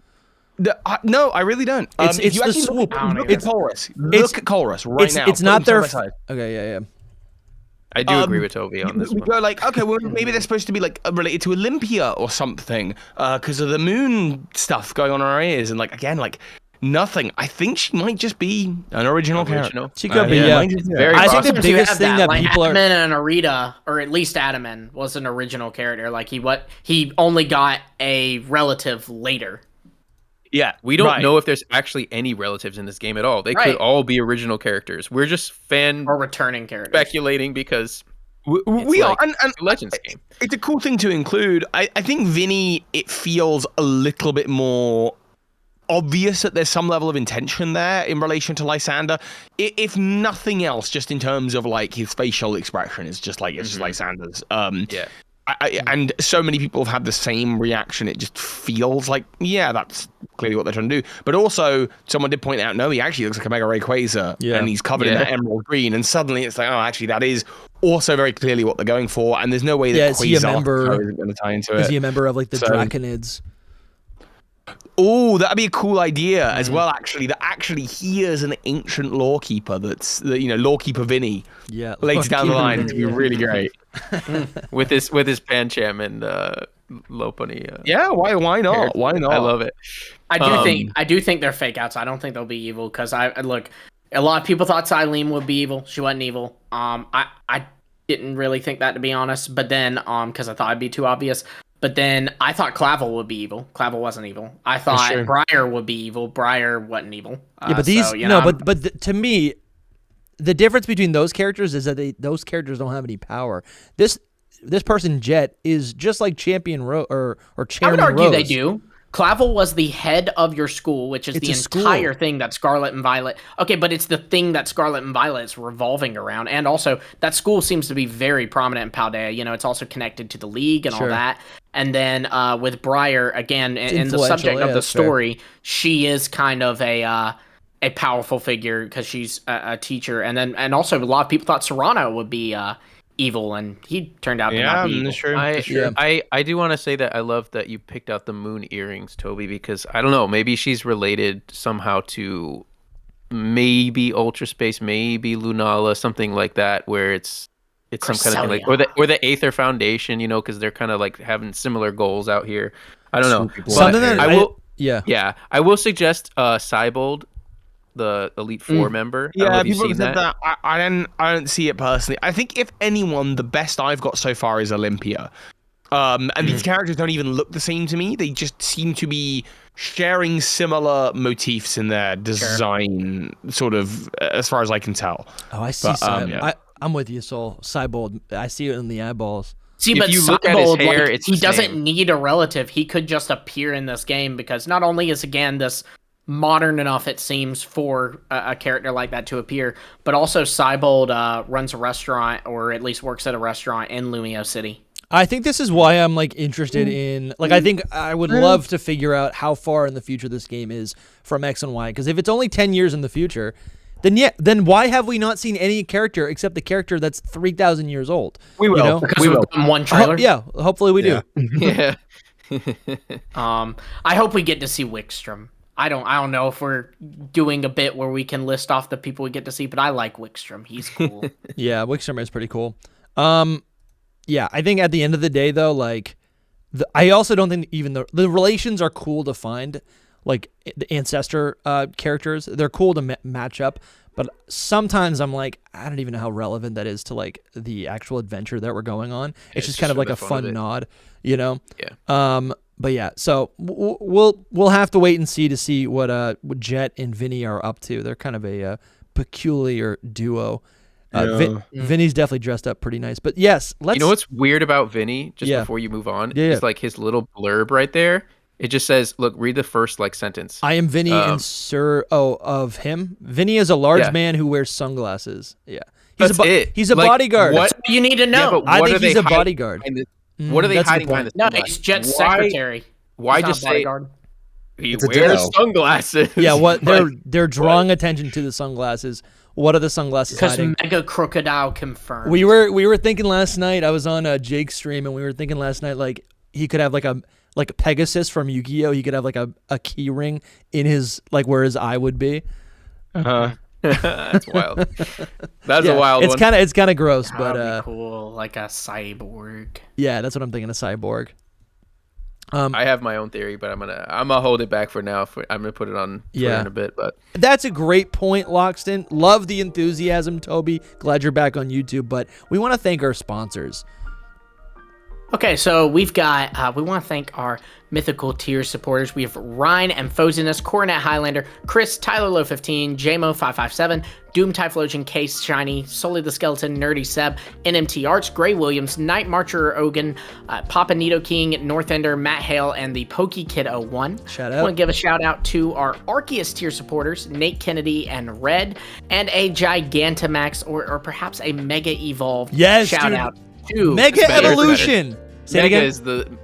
No, I really don't. It's the swoop. Look at Colrus. Look at Colrus right now. It's not their. Okay, yeah. I do agree with Toby on this one. Go like, okay, well, maybe they're supposed to be like related to Olympia or something, because of the moon stuff going on in her ears, and like again, like nothing. I think she might just be an original character. She could be. Yeah. I think the biggest thing that like people Adaman and Arita, or at least Adaman, was an original character. Like he only got a relative later. Yeah, we don't know if there's actually any relatives in this game at all. They could all be original characters. We're just or returning characters speculating because we are. And Legends game. It's a cool thing to include. I think Vinny, it feels a little bit more obvious that there's some level of intention there in relation to Lysander. If nothing else, just in terms of like his facial expression, it's just like just Lysander's. And so many people have had the same reaction. It just feels like, yeah, that's clearly what they're trying to do. But also, someone did point out, no, he actually looks like a Mega Ray Quasar, and he's covered in that emerald green. And suddenly it's like, oh, actually, that is also very clearly what they're going for. And there's no way that Quasar isn't going to tie into it. Is he a member of like the Draconids? Oh, that'd be a cool idea as well, actually. That actually he is an ancient lawkeeper that's, lawkeeper Vinny. Yeah. Later down the line, it'd be really great. with his Pancham and Lopunny. Yeah, why not? Character. Why not? I love it. I do think they're fake outs. I don't think they'll be evil because a lot of people thought Xyleme would be evil. She wasn't evil. I didn't really think that, to be honest. But then because I thought it'd be too obvious. But then I thought Clavel would be evil. Clavel wasn't evil. I thought Briar would be evil. Briar wasn't evil. But these to me, the difference between those characters is that those characters don't have any power. This person Jet is just like Champion or Chairman Rose. I would argue they do. Clavel was the head of your school, which is the entire thing that Scarlet and Violet... Okay, but it's the thing that Scarlet and Violet is revolving around. And also, that school seems to be very prominent in Paldea. It's also connected to the League and all that. And then with Briar, again, in the subject of the story, she is kind of a powerful figure because she's a teacher. And also, a lot of people thought Serrano would be... evil, and he turned out to not be evil. True. I do want to say that I love that you picked out the moon earrings, Toby, because I don't know, maybe she's related somehow to maybe Ultra Space, maybe Lunala, something like that, where it's some kind of thing like, or the Aether Foundation, because they're kind of like having similar goals out here. I don't know. Something that I will suggest Cybold, the Elite Four member. Yeah, people have said that. I don't see it personally. I think if anyone, the best I've got so far is Olympia. And these characters don't even look the same to me. They just seem to be sharing similar motifs in their design, sort of, as far as I can tell. Oh, I see. I'm with you, Soul. Cybold. I see it in the eyeballs. See, but you look at his hair, he doesn't need a relative. He could just appear in this game because not only is, again, this modern enough, it seems, for a character like that to appear, but also Cybold runs a restaurant, or at least works at a restaurant in Lumio City. I think this is why I'm interested in, I think I would love to figure out how far in the future this game is from X and Y, because if it's only 10 years in the future, then why have we not seen any character except the character that's 3,000 years old? We will. Because we will. One trailer. Hopefully we do. Yeah. I hope we get to see Wickstrom. I don't know if we're doing a bit where we can list off the people we get to see, but I like Wickstrom. He's cool. Yeah, Wickstrom is pretty cool. Yeah, I think at the end of the day, though, like, I also don't think even the relations are cool to find, like, the ancestor characters. They're cool to match up, but sometimes I'm like, I don't even know how relevant that is to, like, the actual adventure that we're going on. It's just kind of like a fun nod, you know? Yeah. But yeah, so we'll have to wait and see what Jet and Vinny are up to. They're kind of a peculiar duo. Vinny's definitely dressed up pretty nice. But yes, let's. You know what's weird about Vinny? Just before you move on, is like his little blurb right there. It just says, "Look, read the first like sentence." I am Vinny, and sir. Oh, of him. Vinny is a large man who wears sunglasses. Yeah, he's a like, bodyguard. What you need to know? I think he's a bodyguard. What are they hiding behind this? No, it's Jet's secretary. Why just say he wears sunglasses? Yeah, what they're drawing attention to the sunglasses. What are the sunglasses hiding? Because Mega Crocodile confirmed. We were thinking last night. I was on Jake's stream, and we were thinking last night, like, he could have like a Pegasus from Yu-Gi-Oh. He could have like a key ring in his, like, where his eye would be. That's wild. That's a wild one. It's kind of gross, but that'd be cool, like a cyborg. Yeah, that's what I'm thinking. A cyborg. I have my own theory, but I'm gonna hold it back for now. I'm gonna put it on Twitter in a bit. But that's a great point, Loxton. Love the enthusiasm, Toby. Glad you're back on YouTube. But we want to thank our sponsors. Okay, so we've got, we want to thank our mythical tier supporters. We have Ryan and Fozinus, Coronet Highlander, Chris, Tyler Low 15, JMO557, Doom Typhlosion, Case Shiny, Sully the Skeleton, Nerdy Seb, NMT Arts, Gray Williams, Night Marcher Ogan, Papa Nito King, Northender, Matt Hale, and the Pokey Kid 01. Shout out. I want to give a shout out to our Arceus tier supporters, Nate Kennedy and Red, and a Gigantamax or perhaps a Mega Evolved. Yes, shout out to Mega Evolution. Say Mega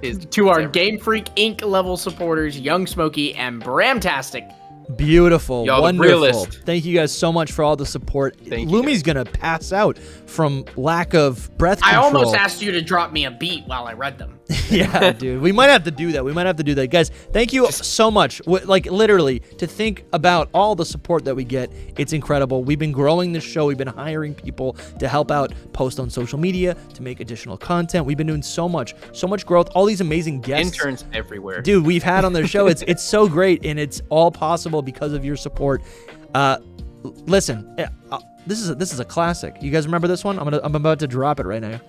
is to our Game Freak Inc. level supporters, Young Smokey and Bramtastic. Beautiful. Y'all wonderful. Thank you guys so much for all the support. Lumi's going to pass out from lack of breath control. I almost asked you to drop me a beat while I read them. Yeah, dude. We might have to do that. Guys, thank you so much. Like, literally, to think about all the support that we get, it's incredible. We've been growing this show. We've been hiring people to help out, post on social media, to make additional content. We've been doing so much growth. All these amazing guests. Interns everywhere. Dude, we've had on the show. It's so great, and it's all possible because of your support. Listen, this is a classic. You guys remember this one? I'm about to drop it right now.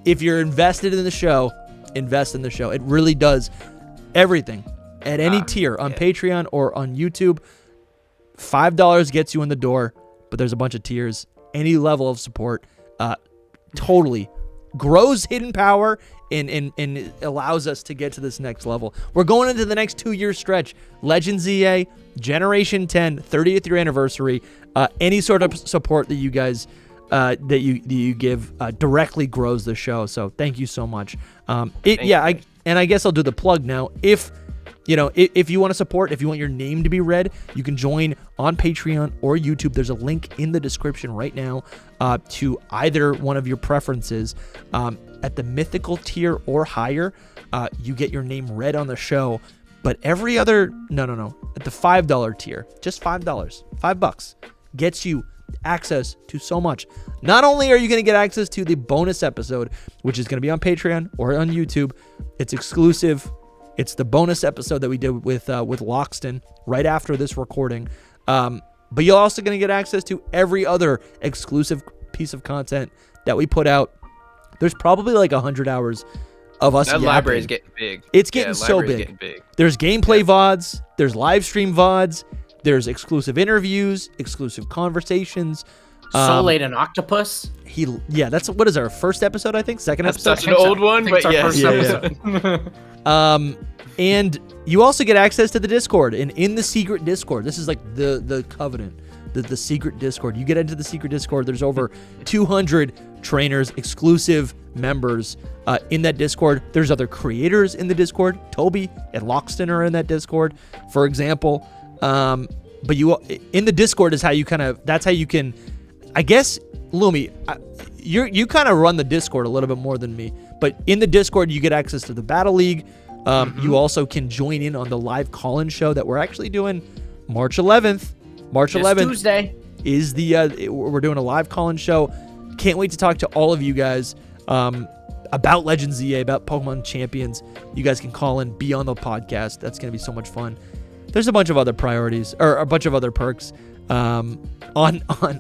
If you're invested in the show, invest in the show. It really does everything at any tier on Patreon or on YouTube. $5 gets you in the door, but there's a bunch of tiers. Any level of support totally grows hidden power and allows us to get to this next level. We're going into the next 2-year stretch. Legends EA, Generation 10, 30th year anniversary. Any sort of support that you guys that you give directly grows the show. So thank you so much. I guess I'll do the plug now. If you want to support, if you want your name to be read, you can join on Patreon or YouTube. There's a link in the description right now to either one of your preferences. At the mythical tier or higher, you get your name read on the show. But every other, no, at the $5 tier, just $5, $5 gets you access to so much. Not only are you going to get access to the bonus episode, which is going to be on Patreon or on YouTube, it's exclusive. It's the bonus episode that we did with Loxton right after this recording. But you're also going to get access to every other exclusive piece of content that we put out. There's probably like 100 hours of us. That library is getting big. It's getting so big. There's gameplay VODs. There's live stream VODs. There's exclusive interviews, exclusive conversations. Soul ate an octopus. That's what is our first episode, I think? Second episode? That's such an old one, but yes. And you also get access to the Discord, and in the secret Discord, this is like the Covenant, the secret Discord. You get into the secret Discord. There's over 200 trainers, exclusive members in that Discord. There's other creators in the Discord. Toby and Loxton are in that Discord, for example. But in the Discord is how you that's how you can, I guess, Lumi, you kind of run the Discord a little bit more than me, but in the Discord you get access to the Battle League. You also can join in on the live call-in show that we're actually doing March 11th. March 11th Tuesday is we're doing a live call-in show. Can't wait to talk to all of you guys about Legends ZA, about Pokemon Champions. You guys can call in, be on the podcast. That's going to be so much fun. There's a bunch of other priorities, or a bunch of other perks on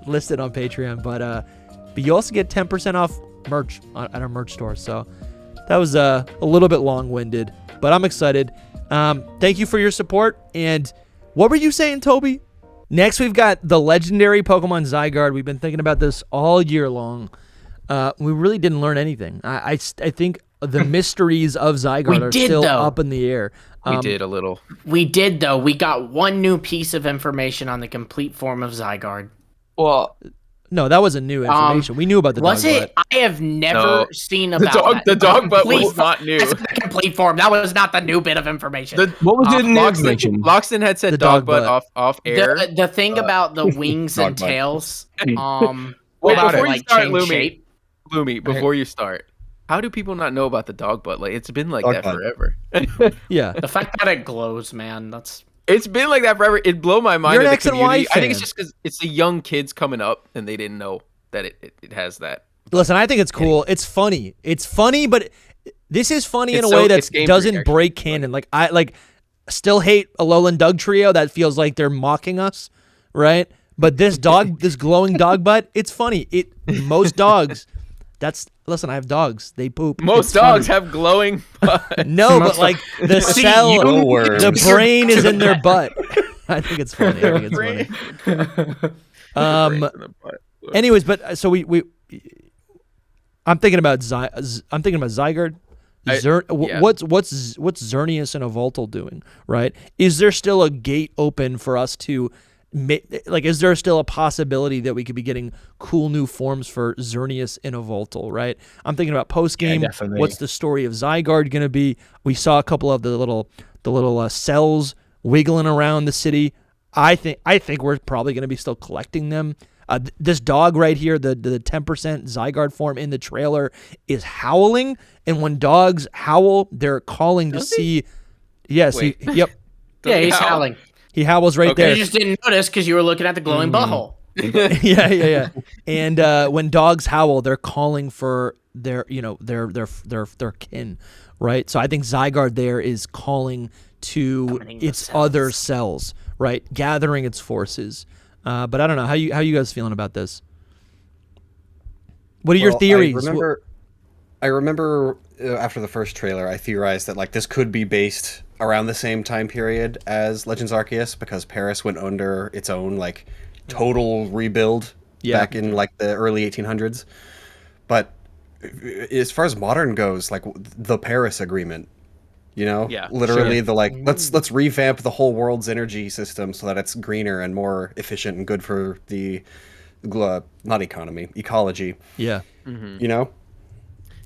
listed on Patreon, but you also get 10% off merch at our merch store. So that was a little bit long-winded, but I'm excited. Thank you for your support. And what were you saying, Toby? Next, we've got the legendary Pokemon Zygarde. We've been thinking about this all year long. We really didn't learn anything. I think the mysteries of Zygarde are still up in the air. We did a little. We did, though. We got one new piece of information on the complete form of Zygarde. Well, no, that wasn't new information. We knew about the dog butt. Was it? I have never seen about the dog butt was not new. That's the complete form. That was not the new bit of information. What was the new information? Loxton had said dog butt off air. The thing about the wings and tails. Wait, before you start, Lumi, before you start, how do people not know about the dog butt? Like, it's been like that forever. Yeah. The fact that it glows, man, it's been like that forever. It blew my mind. You're an X and Y fan. I think it's just because it's the young kids coming up and they didn't know that it has that. Listen, I think it's cool. It's funny. It's funny, but this is funny in a way that doesn't break canon. Like, I still hate Alolan Doug trio. That feels like they're mocking us, right? But this glowing dog butt, it's funny. Most dogs. Listen, I have dogs. They poop. Most dogs have glowing butts. No, but like the cell, the brain is in their butt. I think it's funny. Anyways, but so I'm thinking about Zygarde. What's Xerneas and Yveltal doing? Right? Is there still a gate open for us to? Is there still a possibility that we could be getting cool new forms for Xerneas and Yveltal, right? I'm thinking about post-game. Yeah, what's the story of Zygarde going to be? We saw a couple of the little cells wiggling around the city. I think we're probably going to be still collecting them. This dog right here, the 10% Zygarde form in the trailer, is howling, and when dogs howl, they're calling to see. Yes, yep. Yeah, he's howling. He howls right there. You just didn't notice because you were looking at the glowing butthole. Yeah. And when dogs howl, they're calling for their kin, right? So I think Zygarde there is calling to its other cells, right? Gathering its forces. But I don't know how you guys feeling about this. What are your theories? I remember after the first trailer, I theorized that like this could be based around the same time period as Legends Arceus because Paris went under its own like total rebuild back in like the early 1800s. But as far as modern goes, like the Paris Agreement, literally the like let's revamp the whole world's energy system so that it's greener and more efficient and good for the ecology. Yeah.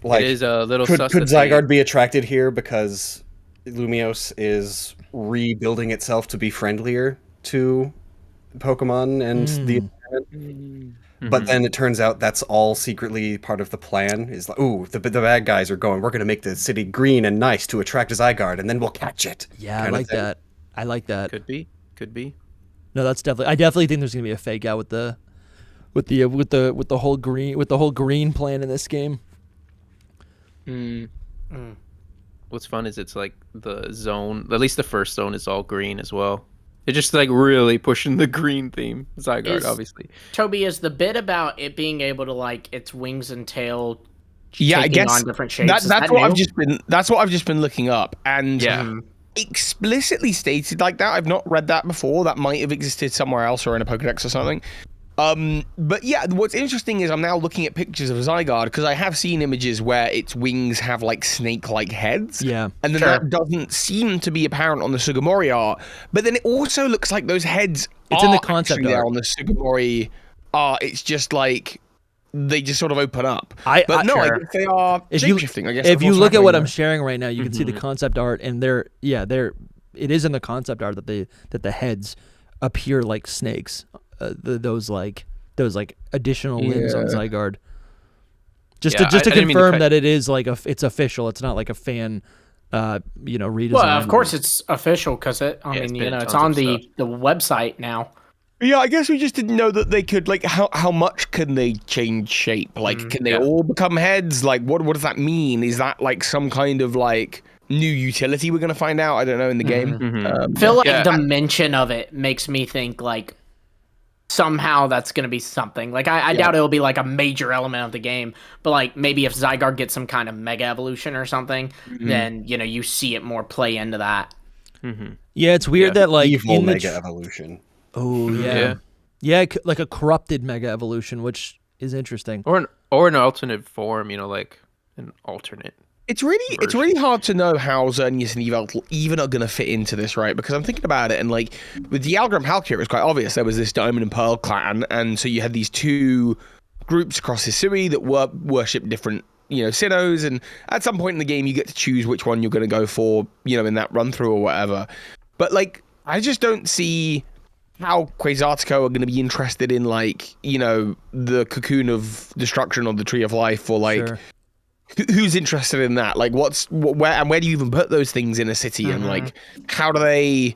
Like, it is a little could Zygarde be attracted here because Lumiose is rebuilding itself to be friendlier to Pokemon and the environment? But then it turns out that's all secretly part of the plan. Is like, the bad guys are going, we're going to make the city green and nice to attract a Zygarde, and then we'll catch it. Yeah, I like that. I like that. Could be. No, that's definitely. I definitely think there's going to be a fake out with the whole green plan in this game. What's fun is it's like the zone, at least the first zone, is all green as well. It's just like really pushing the green theme. Zygarde, obviously. Toby, is the bit about it being able to like its wings and tail I guess on different shapes? That's what I've just been looking up, and explicitly stated like that. I've not read that before. That might have existed somewhere else or in a Pokedex or something. But yeah, what's interesting is I'm now looking at pictures of Zygarde because I have seen images where its wings have like snake-like heads. Yeah. And then that doesn't seem to be apparent on the Sugimori art. But then it also looks like those heads in the concept art. On the Sugimori art. It's just like they just sort of open up. I guess they are shape-shifting. If you look at what I'm sharing right now, you can see the concept art, and it is in the concept art that the heads appear like snakes. Those additional limbs on Zygarde. Just to confirm that it is like it's official. It's not like a fan, redesign. Well, of course it's official because it's on the website now. Yeah, I guess we just didn't know that they could, like, how much can they change shape? Like, can they all become heads? Like, what does that mean? Is that, like, some kind of, like, new utility we're going to find out? I don't know, in the game. I feel like the mention of it makes me think, like, somehow that's going to be something. Like, I doubt it'll be, like, a major element of the game. But, like, maybe if Zygarde gets some kind of mega evolution or something, then, you know, you see it more play into that. Yeah, it's weird that, like, evil mega evolution. Oh yeah, like a corrupted mega evolution, which is interesting. Or an alternate form, you know, like an alternate. It's really hard to know how Xerneas and Yveltal even are going to fit into this, right? Because I'm thinking about it, and like with the Algrim Halkir, it was quite obvious. There was this Diamond and Pearl clan, and so you had these two groups across Hisui that worship different, you know, Sinnohs, and at some point in the game, you get to choose which one you're going to go for, you know, in that run through or whatever. But like, I just don't see how KedzieT are going to be interested in, like, you know, the Cocoon of Destruction or the Tree of Life, or like, who's interested in that? Like, where do you even put those things in a city? And like, how do they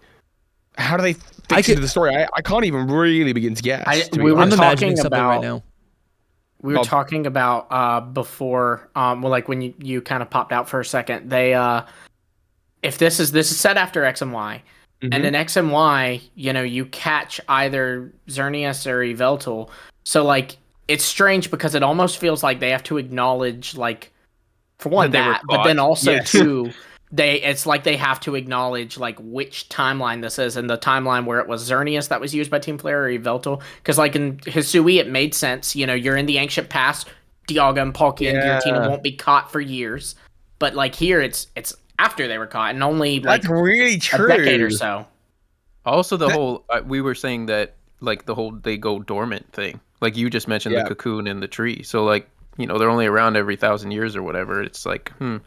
fit into the story? I can't even really begin to guess. I'm imagining something right now. We were talking about before, well, like when you kind of popped out for a second. They if this is set after X and Y. And in X and Y, you know, you catch either Xerneas or Yveltal. So, like, it's strange because it almost feels like they have to acknowledge, like, for one, that, but then also, two, it's like they have to acknowledge, like, which timeline this is, and the timeline where it was Xerneas that was used by Team Flare or Yveltal. Because, like, in Hisui, it made sense. You know, you're in the ancient past, Dialga and Palkia and Giratina won't be caught for years. But, like, here, it's after they were caught, and only like really true. A decade or so. Also, the whole we were saying that, like, the whole they go dormant thing. Like you just mentioned the cocoon in the tree. So, like, you know, they're only around every 1,000 years or whatever. It's like, I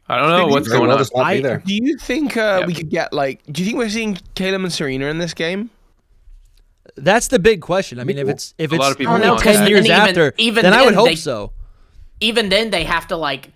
don't know what's going on. Do you think we could get, like? Do you think we're seeing Caleb and Serena in this game? That's the big question. I mean, if it's a lot of people 10 years after, then I would hope so. Even then, they have to, like,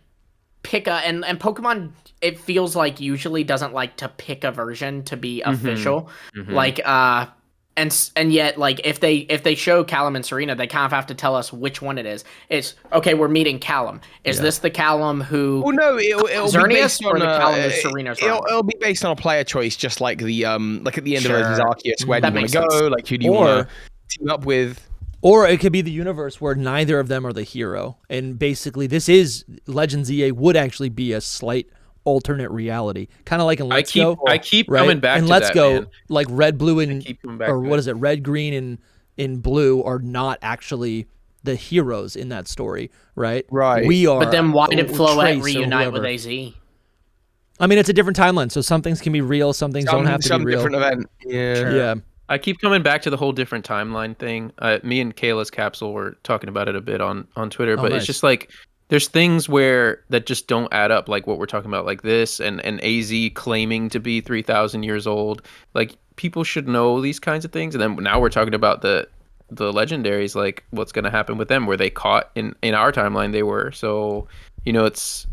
pick a and Pokemon, it feels like, usually doesn't like to pick a version to be official. Like and yet, like, if they show Callum and Serena, they kind of have to tell us which one it is. It's okay, we're meeting Callum. Is this the Callum who? Well, no, it'll be based on the Callum who Serena's it'll be based on a player choice, just like the like at the end of Arceus, where do you want to go? Like, who do you want to team up with? Or it could be the universe where neither of them are the hero. And basically, this is Legends EA would actually be a slight alternate reality. Kind of like in Let's Go. I keep coming back in to Let's that, Go, man. like Red, Blue, and what is it? Red, Green, and in Blue are not actually the heroes in that story, right? Right. We are. But then why did Floette reunite with AZ? I mean, it's a different timeline, so some things can be real, some things don't have to be real. Some different event. Yeah. I keep coming back to the whole different timeline thing. Me and Kayla's Capsule were talking about it a bit on Twitter, but it's just like there's things that just don't add up, like what we're talking about, like this and AZ claiming to be 3,000 years old. Like, people should know these kinds of things. And then now we're talking about the legendaries, like what's going to happen with them. Were they caught in our timeline? They were. So, you know, it's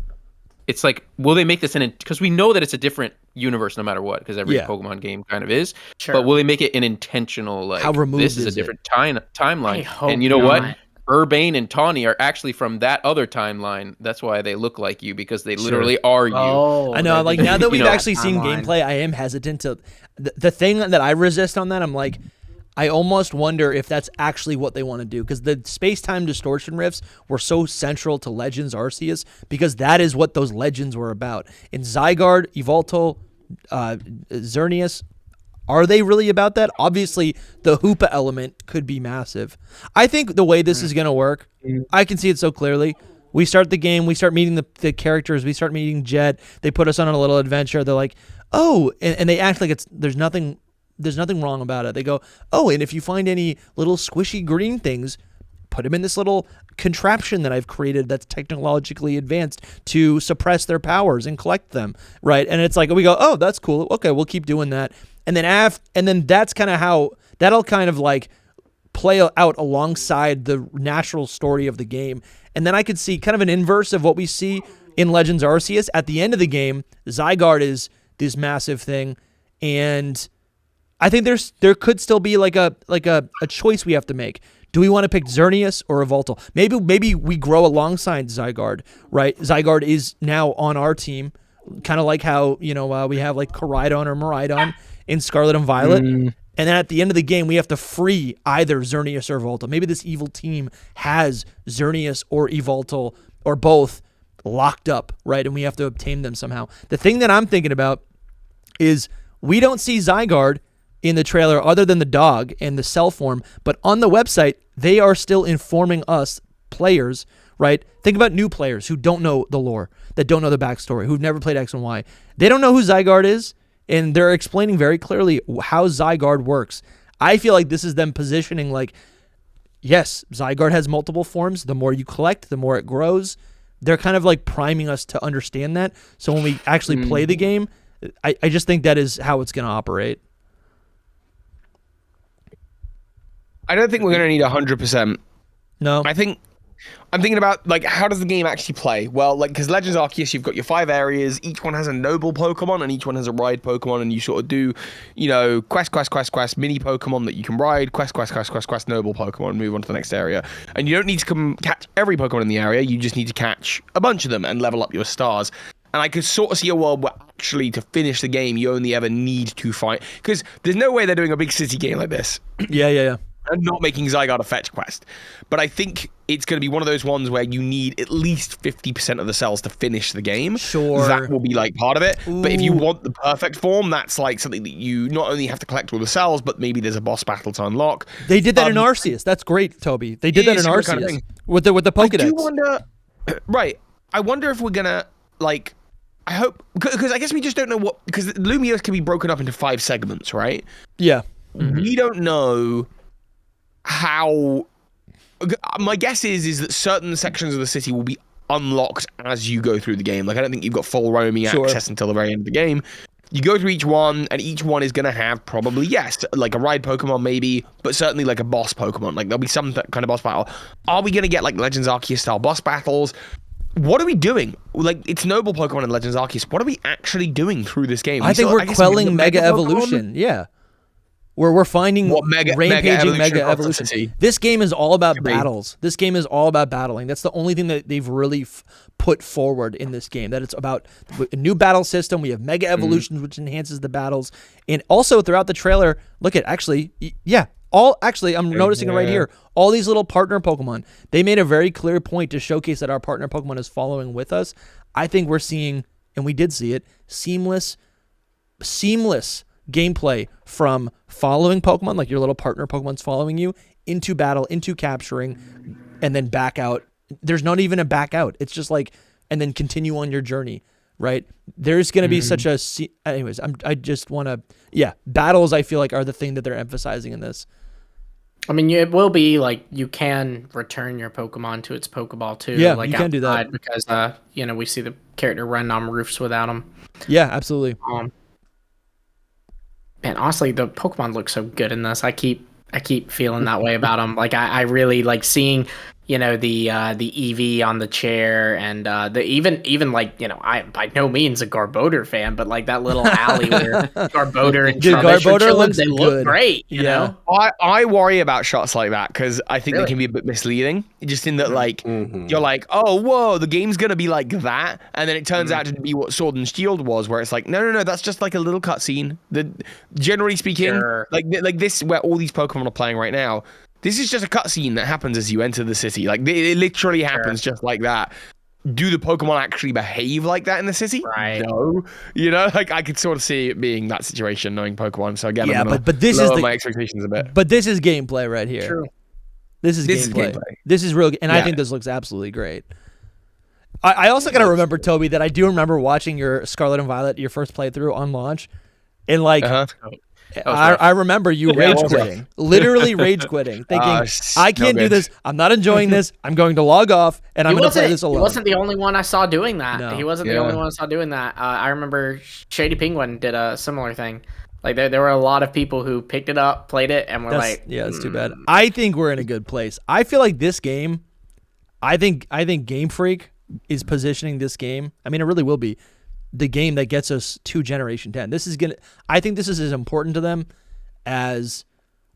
like, will they make this because we know that it's a different universe no matter what, because every Pokemon game kind of is. Sure. But will they make it an intentional, like, how removed this is a different timeline? And you know what? Urbane and Tawny are actually from that other timeline. That's why they look like you, because they literally are you. Oh, I know. Like, now that we've actually seen gameplay, I am hesitant to. The thing that I resist on that, I'm like, I almost wonder if that's actually what they want to do, because the space-time distortion rifts were so central to Legends Arceus, because that is what those legends were about. In Zygarde, Yveltal, Xerneas, are they really about that? Obviously, the Hoopa element could be massive. I think the way this is going to work, I can see it so clearly. We start the game, we start meeting the characters, we start meeting Jet, they put us on a little adventure, they're like, oh, and they act like there's nothing wrong about it. They go, oh, and if you find any little squishy green things, put them in this little contraption that I've created that's technologically advanced to suppress their powers and collect them, right? And it's like, we go, oh, that's cool. Okay, we'll keep doing that. And then that's kind of how that'll kind of like play out alongside the natural story of the game. And then I could see kind of an inverse of what we see in Legends Arceus. At the end of the game, Zygarde is this massive thing, and I think there could still be like a choice we have to make. Do we want to pick Xerneas or Yveltal? Maybe we grow alongside Zygarde, right? Zygarde is now on our team, kind of like how we have like Koraidon or Miraidon in Scarlet and Violet. And then at the end of the game, we have to free either Xerneas or Yveltal. Maybe this evil team has Xerneas or Yveltal or both locked up, right? And we have to obtain them somehow. The thing that I'm thinking about is we don't see Zygarde in the trailer other than the dog and the cell form, but on the website, they are still informing us players, right? Think about new players who don't know the lore, that don't know the backstory, who've never played X and Y. They don't know who Zygarde is, and they're explaining very clearly how Zygarde works. I feel like this is them positioning like, yes, Zygarde has multiple forms. The more you collect, the more it grows. They're kind of like priming us to understand that. So when we actually play the game, I just think that is how it's going to operate. I don't think we're going to need 100%. No. I'm thinking about, like, how does the game actually play? Well, like, because Legends Arceus, you've got your 5 areas. Each one has a noble Pokemon, and each one has a ride Pokemon, and you sort of do, quest, mini Pokemon that you can ride, quest, noble Pokemon, move on to the next area. And you don't need to catch every Pokemon in the area. You just need to catch a bunch of them and level up your stars. And I could sort of see a world where actually to finish the game, you only ever need to fight. Because there's no way they're doing a big city game like this. Yeah. And not making Zygarde a fetch quest. But I think it's going to be one of those ones where you need at least 50% of the cells to finish the game. Sure. That will be like part of it. Ooh. But if you want the perfect form, that's like something that you not only have to collect all the cells, but maybe there's a boss battle to unlock. They did that in Arceus. That's great, Toby. They did that in Arceus. Kind of with the Pokedex. I do wonder, right. I wonder if we're going to, like, I hope, because I guess we just don't know what, because Lumiose can be broken up into 5 segments, right? Yeah. We don't know how. My guess is that certain sections of the city will be unlocked as you go through the game. Like, I don't think you've got full roaming access until the very end of the game. You go through each one, and each one is going to have probably, yes, like a ride Pokemon maybe, but certainly like a boss Pokemon. Like, there'll be some kind of boss battle. Are we going to get like Legends Arceus style boss battles? What are we doing? Like, it's noble Pokemon in Legends Arceus. What are we actually doing through this game? I think we're quelling Mega Evolution. Yeah. We're finding rampaging Mega Evolution. This game is all about battles. This game is all about battling. That's the only thing that they've really put forward in this game, that it's about a new battle system. We have Mega Evolutions, which enhances the battles. And also throughout the trailer, look at, I'm noticing it right here. All these little partner Pokemon, they made a very clear point to showcase that our partner Pokemon is following with us. I think we're seeing, and we did see it, seamless gameplay from following Pokemon, like your little partner Pokemon's following you, into battle, into capturing, and then back out. There's not even a back out. It's just like, and then continue on your journey, right? There's going to be such a... Anyways, I just want to... battles, I feel like, are the thing that they're emphasizing in this. I mean, it will be like you can return your Pokemon to its Pokeball too. Yeah, like you can do that because we see the character run on roofs without them. Yeah, absolutely. Man, honestly, the Pokemon look so good in this. I keep feeling that way about them. Like I really like seeing, the Eevee on the chair, and the even like, I by no means a Garbodor fan, but like that little alley where Garbodor and Trubbish are chilling, they look great. You know, I worry about shots like that because I think they can be a bit misleading. Just in that, like, you're like, oh, whoa, the game's gonna be like that, and then it turns out to be what Sword and Shield was, where it's like, no, that's just like a little cutscene. Generally speaking, like this, where all these Pokemon are playing right now. This is just a cutscene that happens as you enter the city. Like, it literally happens just like that. Do the Pokemon actually behave like that in the city? Right. No. Like, I could sort of see it being that situation, knowing Pokemon. So again, but this is my expectations a bit. But this is gameplay right here. True. This is gameplay. This is real, and I think this looks absolutely great. I also got to remember, Toby, that I do remember watching your Scarlet and Violet, your first playthrough on launch, and like... I remember you rage quitting, literally rage quitting, thinking, I can't do this. I'm not enjoying this. I'm going to log off, and I'm going to play this alone. He wasn't the only one I saw doing that. No. He wasn't the only one I saw doing that. I remember Shady Penguin did a similar thing. Like there were a lot of people who picked it up, played it, and were like, yeah, it's too bad. I think we're in a good place. I feel like this game, I think Game Freak is positioning this game. I mean, it really will be the game that gets us to Generation 10. I think this is as important to them as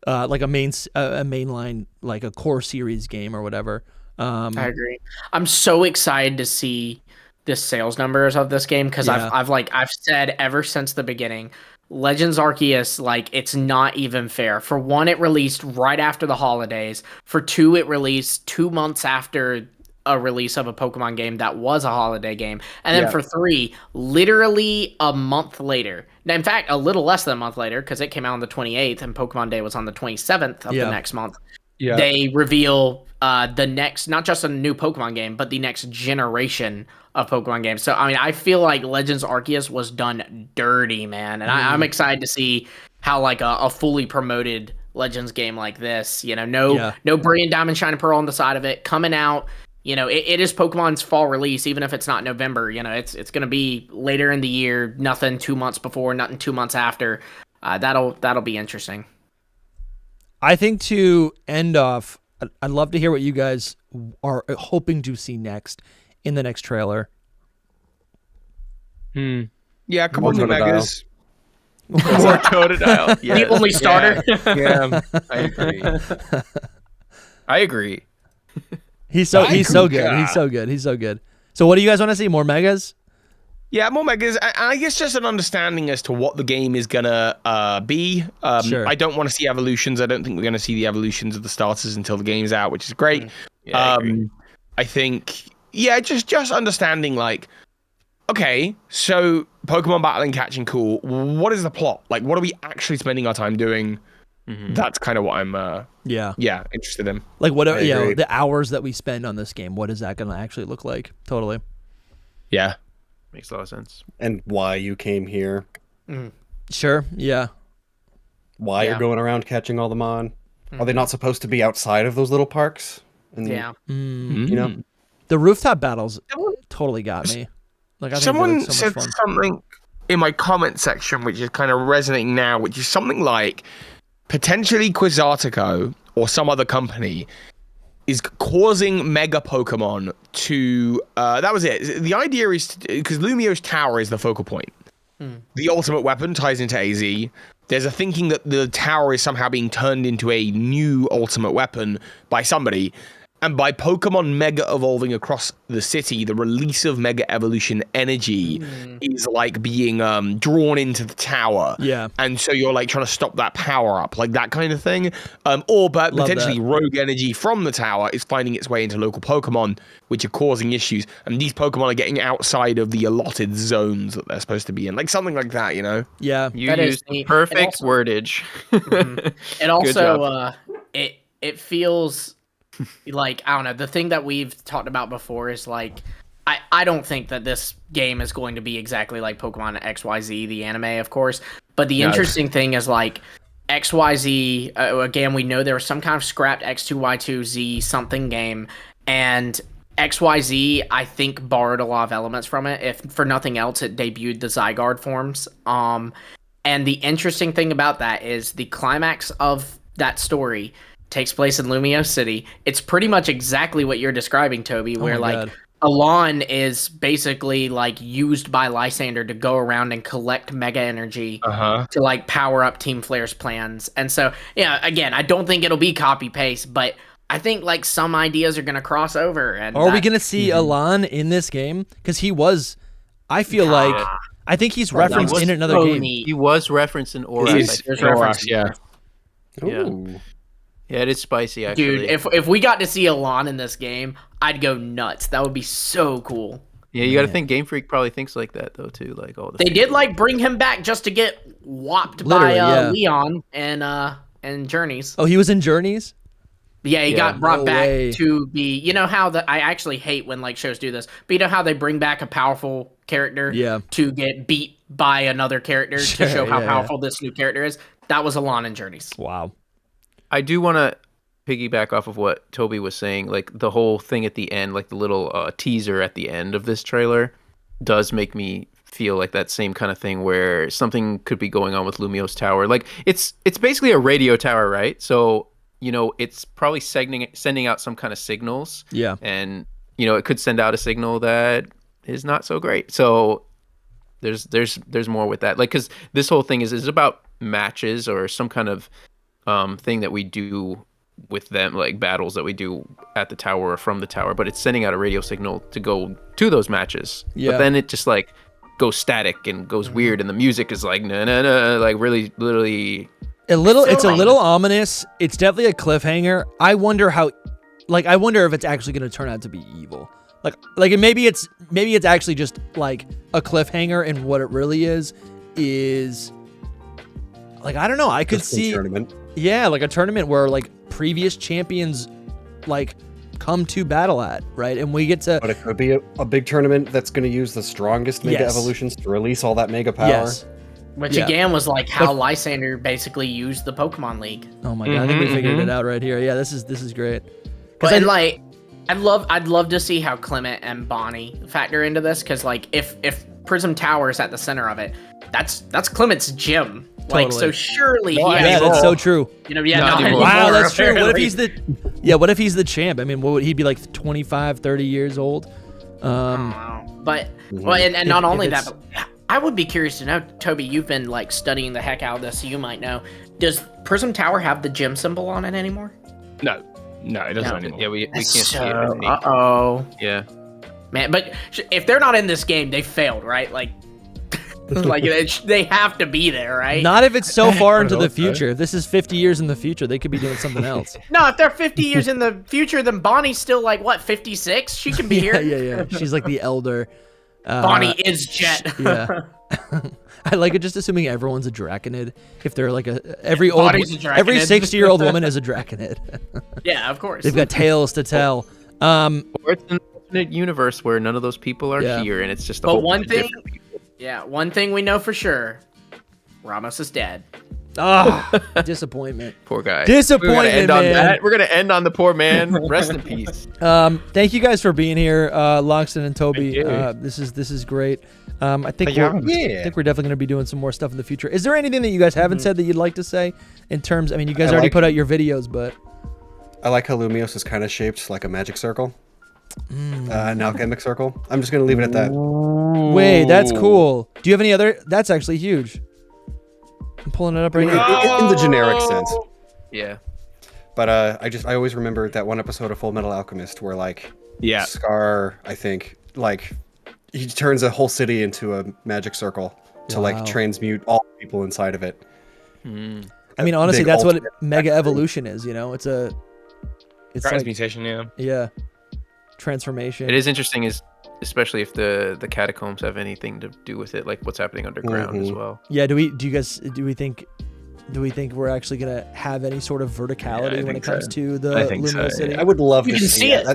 like a mainline, like a core series game or whatever. I agree. I'm so excited to see the sales numbers of this game because I've said ever since the beginning, Legends Arceus, like, it's not even fair. For one, it released right after the holidays. For two, it released 2 months after a release of a Pokemon game that was a holiday game. And then for three, literally a month later. Now, in fact, a little less than a month later, because it came out on the 28th and Pokemon Day was on the 27th of the next month. Yeah. They reveal the next, not just a new Pokemon game, but the next generation of Pokemon games. So, I mean, I feel like Legends Arceus was done dirty, man. And I'm excited to see how, like, a fully promoted Legends game like this, you know, no Brilliant Diamond, Shining Pearl on the side of it, coming out. You know, it is Pokemon's fall release, even if it's not November. You know, it's going to be later in the year, nothing 2 months before, nothing 2 months after. That'll be interesting. I think to end off, I'd love to hear what you guys are hoping to see next in the next trailer. Yeah, a couple more Megas. More Totodile. Yes. The only starter. Yeah, I agree. I agree. He's so good. So what do you guys want to see? More Megas? Yeah, more Megas. I guess just an understanding as to what the game is gonna be. Sure. I don't want to see evolutions. I don't think we're gonna see the evolutions of the starters until the game's out, which is great. Yeah, I think, just understanding, like, okay, so Pokemon battling, catching, cool. What is the plot? Like, what are we actually spending our time doing? That's kind of what I'm interested in. Like, what are the hours that we spend on this game? What is that going to actually look like? Totally. Yeah, makes a lot of sense. And why you came here? Sure. Yeah. Why you're going around catching all the Mon? Are they not supposed to be outside of those little parks? And, you know, the rooftop battles totally got me. Like, I someone think so much fun. something in my comment section, which is kind of resonating now, which is something like, potentially Quizartico or some other company is causing Mega Pokemon to... that was it. The idea is... Because Lumio's tower is the focal point. The ultimate weapon ties into AZ. There's a thinking that the tower is somehow being turned into a new ultimate weapon by somebody. And by Pokemon Mega evolving across the city, the release of Mega Evolution energy is like being drawn into the tower. Yeah. And so you're like trying to stop that power up, like that kind of thing. Or potentially rogue energy from the tower is finding its way into local Pokemon, which are causing issues. And these Pokemon are getting outside of the allotted zones that they're supposed to be in. Like something like that, you know? Yeah. You used perfect wordage. It also, it feels... like, I don't know, the thing that we've talked about before is, like, I don't think that this game is going to be exactly like Pokemon XYZ, the anime, of course, but the interesting thing is, like, XYZ, again, we know there was some kind of scrapped X2Y2Z something game, and XYZ, I think, borrowed a lot of elements from it. If for nothing else, it debuted the Zygarde forms, and the interesting thing about that is the climax of that story takes place in Lumio City. It's pretty much exactly what you're describing, Toby, where Alon is basically like used by Lysander to go around and collect Mega Energy to like power up Team Flare's plans. And so, again, I don't think it'll be copy paste, but I think like some ideas are going to cross over. And are we going to see Alon in this game? Because he was, I feel like, I think he's referenced in another game. He was referenced in Oras. Yeah. Ooh. Yeah, it is spicy, actually. Dude, if we got to see Alon in this game, I'd go nuts. That would be so cool. Yeah, you got to think Game Freak probably thinks like that, though, too. Like they did like bring him back just to get whopped by Leon and Journeys. Oh, he was in Journeys? Yeah, he got brought back to be... You know how I actually hate when like shows do this, but you know how they bring back a powerful character to get beat by another character to show how powerful this new character is? That was Alon in Journeys. Wow. I do want to piggyback off of what Toby was saying. Like the whole thing at the end, like the little teaser at the end of this trailer does make me feel like that same kind of thing where something could be going on with Lumio's tower. Like it's basically a radio tower, right? So, it's probably sending out some kind of signals. Yeah. And, it could send out a signal that is not so great. So there's more with that. Like, because this whole thing is about matches or some kind of thing that we do with them, like battles that we do at the tower or from the tower, but it's sending out a radio signal to go to those matches. Yeah. But then it just like goes static and goes weird, and the music is like like really literally it's a little ominous. It's definitely a cliffhanger. I wonder if it's actually going to turn out to be evil. Like maybe it's actually just like a cliffhanger, and what it really is like, I don't know. I could see tournament. Yeah, like a tournament where like previous champions like come to battle at, right? And we get to. But it could be a big tournament that's going to use the strongest Mega Evolutions to release all that Mega power. Yes. Which again was like how Lysander basically used the Pokemon League. Oh my god, I think we figured it out right here. Yeah, this is great. But like, I'd love to see how Clement and Bonnie factor into this, because like if Prism Tower is at the center of it, that's Clement's gym. Like, so surely that's so true. You know, not anymore. Wow, that's true. What if he's the champ? I mean, what would he be, like 25, 30 years old? But and not only that, but I would be curious to know, Toby, you've been like studying the heck out of this, so you might know. Does Prism Tower have the gym symbol on it anymore? No, it doesn't anymore. Yeah, we can't see it. Yeah. Man, but if they're not in this game, they failed, right? Like they have to be there, right? Not if it's so far into the future. If this is 50 years in the future, they could be doing something else. No, if they're 50 years in the future, then Bonnie's still like, what, 56? She can be here. Yeah. She's like the elder. Bonnie is Jet. Yeah. I like it, just assuming everyone's a Draconid. If they're like every 60-year-old woman is a Draconid. Yeah, of course. They've got tales to tell. Or it's an alternate universe where none of those people are here, and it's just a whole bunch of different people. Yeah, one thing we know for sure, Ramos is dead. Disappointment. Poor guy. Disappointment, man. We're gonna end on the poor man. Rest in peace. Thank you guys for being here, Longston and Toby. This is great. I think we're definitely gonna be doing some more stuff in the future. Is there anything that you guys haven't said that you'd like to say in terms? I mean, you guys already put out your videos, but I like how Lumios is kind of shaped like a magic circle. An alchemic circle. I'm just gonna leave it at that. Wait, that's cool. Do you have any other? That's actually huge. I'm pulling it up right now. In the generic sense. Yeah. But I always remember that one episode of Full Metal Alchemist where like Scar, I think, like he turns a whole city into a magic circle to like transmute all the people inside of it. I mean, honestly, that's what Mega Evolution is. You know, it's transmutation. Like, yeah. Transformation. It is interesting, especially if the catacombs have anything to do with it, like what's happening underground as well. Yeah. Do we think we're actually gonna have any sort of verticality when it comes to the Luminous City? I would love to see it.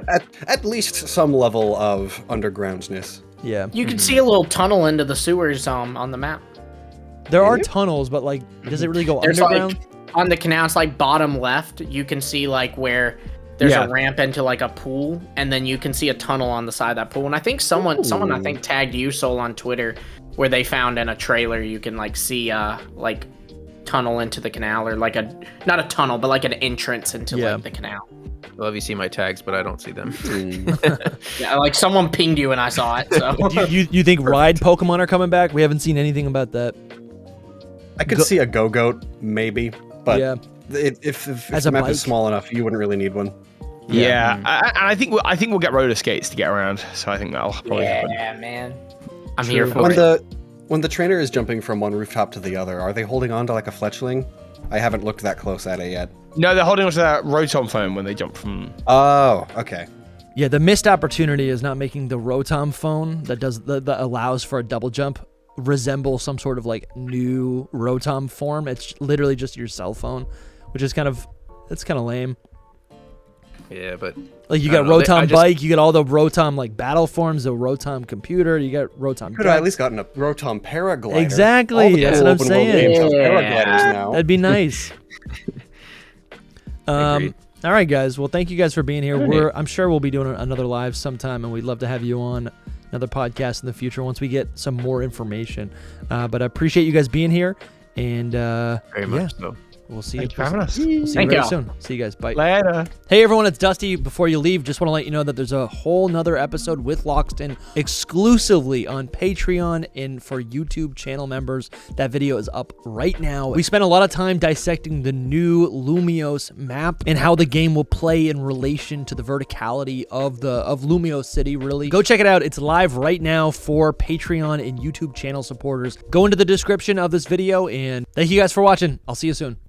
At least some level of undergroundness. Yeah. You can see a little tunnel into the sewers on the map. There are tunnels, but like, does it really go underground? Like, on the canal, it's like bottom left. You can see like where there's a ramp into like a pool, and then you can see a tunnel on the side of that pool. And I think someone I think tagged you, Soul, on Twitter, where they found in a trailer you can like see like tunnel into the canal, or like not a tunnel, but like an entrance into like the canal. I love you see my tags, but I don't see them. Yeah, like someone pinged you and I saw it. So you think ride Pokemon are coming back? We haven't seen anything about that. I could see a Gogoat maybe, but if the map is small enough, you wouldn't really need one. Yeah, and I think we'll get roller skates to get around, so I think that'll probably happen. Yeah, man, I'm here for it. When the trainer is jumping from one rooftop to the other, are they holding on to like a Fletchling? I haven't looked that close at it yet. No, they're holding on to that Rotom phone when they jump from. Oh, okay. Yeah, the missed opportunity is not making the Rotom phone that allows for a double jump resemble some sort of like new Rotom form. It's literally just your cell phone, which is kind of lame. Yeah, but like you got Rotom bike, you got all the Rotom like battle forms, the Rotom computer, you got Rotom. Could have at least gotten a Rotom paraglider. Exactly, that's what I'm saying. Now. That'd be nice. All right, guys. Well, thank you guys for being here. I'm sure we'll be doing another live sometime, and we'd love to have you on another podcast in the future once we get some more information. But I appreciate you guys being here, and very much so. We'll see Thank you for having us. We'll see you very soon. See you guys. Bye. Later. Hey everyone, it's Dusty. Before you leave, just want to let you know that there's a whole nother episode with Loxton exclusively on Patreon and for YouTube channel members. That video is up right now. We spent a lot of time dissecting the new Lumios map and how the game will play in relation to the verticality of Lumios City, really. Go check it out. It's live right now for Patreon and YouTube channel supporters. Go into the description of this video, and thank you guys for watching. I'll see you soon.